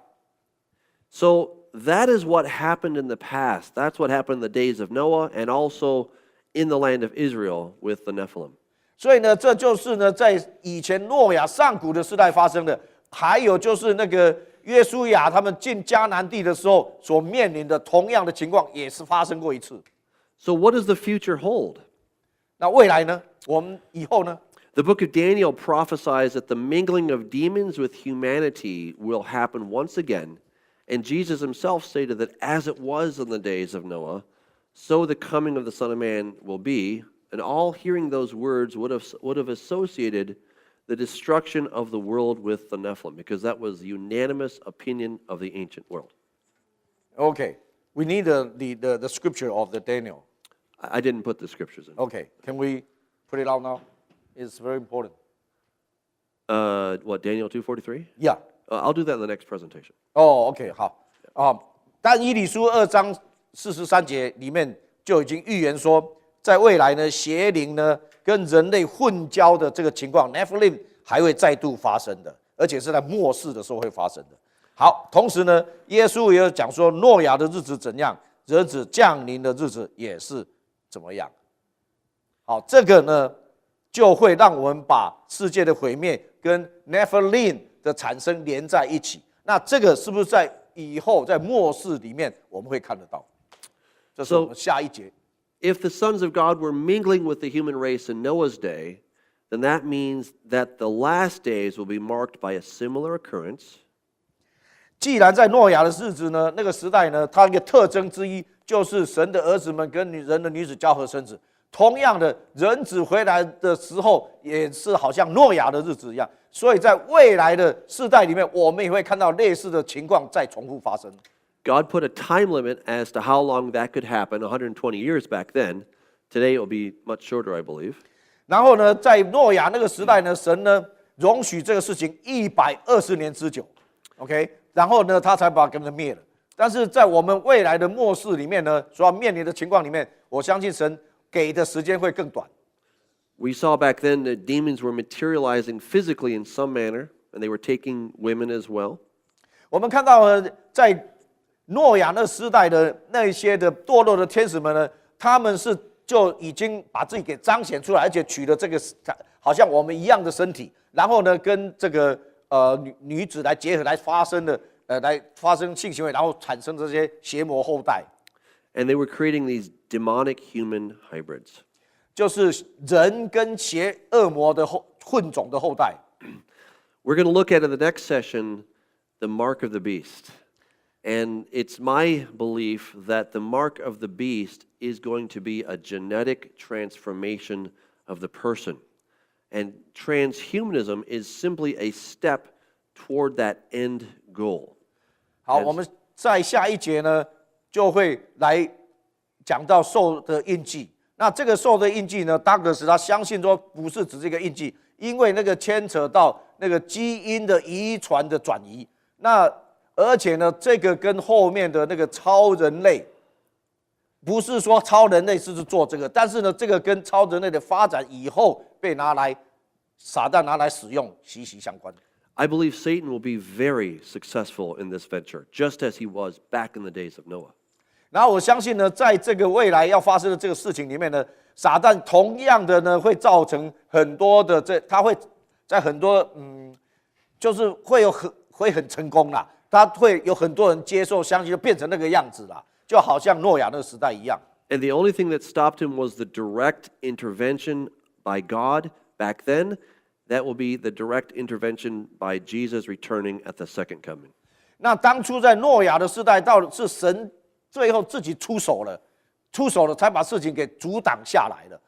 So that is what happened in the past. That's what happened in the days of Noah and also in the land of Israel with the Nephilim. 所以呢，这就是呢，在以前诺亚上古的时代发生的，还有就是那个约书亚他们进迦南地的时候所面临的同样的情况，也是发生过一次。So what does the future hold? 那未来呢？我们以后呢？ The book of Daniel prophesies that the mingling of demons with humanity will happen once again, and Jesus himself stated that as it was in the days of Noah, so the coming of the Son of Man will be. And all hearing those words would have associated the destruction of the world with the Nephilim, because that was the unanimous opinion of the ancient world. Okay, we need the scripture of the Daniel. I didn't put the scriptures in. Okay, can we put it out now? It's very important. What, Daniel 2:43? Yeah. I'll do that in the next presentation. OK， 好啊。但以理书2章43节里面就已经预言说，在未来呢，邪灵呢跟人类混交的这个情况 ，Nephilim 还会再度发生的，而且是在末世的时候会发生的。好，同时呢，耶稣也有讲说，诺亚的日子怎样，人子降临的日子也是怎么样。好，这个呢，就会让我们把世界的毁灭跟 Nephilim 的产生连在一起。那这个是不是在以后在末世里面我们会看得到？这是我们下一节。If the sons of God were mingling with the human race in Noah's day, then that means that the last days will be marked by a similar occurrence. 既然在诺亚的日子呢，那个时代呢，它一个特征之一就是神的儿子们跟人的女子交合生子。同样的，人子回来的时候也是好像诺亚的日子一样，所以在未来的世代里面，我们也会看到类似的情况再重复发生。God put a time limit as to how long that could happen, 120 years back then. Today it will be much shorter, I believe. 然后呢，在诺亚那个时代呢，神呢容许这个事情120年之久 ，OK， 然后呢，他才把他们灭了。但是在我们未来的末世里面呢，所要面临的情况里面，我相信神给的时间会更短。We saw back then that demons were materializing physically in some manner, and they were taking women as well. 我们看到在诺亚那时代的那些的堕落的天使们呢，他们是就已经把自己给彰显出来，而且取了这个好像我们一样的身体，然后呢跟这个女子来结合，来发生性行为，然后产生这些邪魔后代。And they were creating these demonic human hybrids. 就是人跟邪恶魔的混种的后代。We're going to look at in the next session the mark of the beast. And it's my belief that the mark of the beast is going to be a genetic transformation of the person. And transhumanism is simply a step toward that end goal. 好，我们在下一节呢，就会来讲到兽的印记。那这个兽的印记呢，道格斯他相信说不是只是一个印记，因为那个牵扯到那个基因的遗传的转移。那而且呢，这个跟后面的那个超人类，不是说超人类是做这个，但是呢，这个跟超人类的发展以后被撒旦拿来使用息息相关。I believe Satan will be very successful in this venture, just as he was back in the days of Noah. 然后我相信呢，在这个未来要发生的这个事情里面呢，撒旦同样的呢会造成很多的他会在很多就是会很成功啦。他会有很多人接受、相信，就变成那个样子啦，就好像诺亚那个时代一样。And the only thing that stopped him was the direct intervention by God back then. That will be the direct intervention by Jesus returning at the second coming. 那当初在诺亚的时代，到是神最后自己出手了，才把事情给阻挡下来了。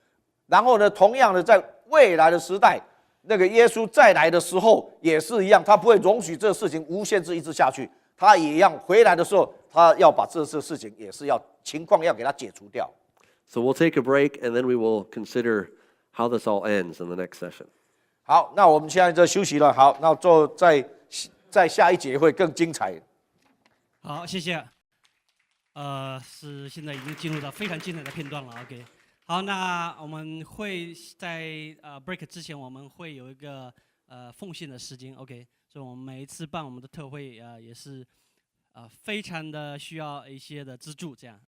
然后呢，同样的，在未来的时代。那个耶稣再来的时候也是一样，他不会容许这个事情无限制一直下去，他也一样回来的时候，他要把这次事情也是要情况要给他解除掉。So we'll take a break and then we will consider how this all ends in the next session. 好，那我们现在就休息了。好，那在下一节会更精彩。好，谢谢。是现在已经进入到非常精彩的片段了。OK， 好，那我们会在break 之前，我们会有一个奉献的时间。OK， 所以我们每一次办我们的特会也是非常的需要一些的资助这样。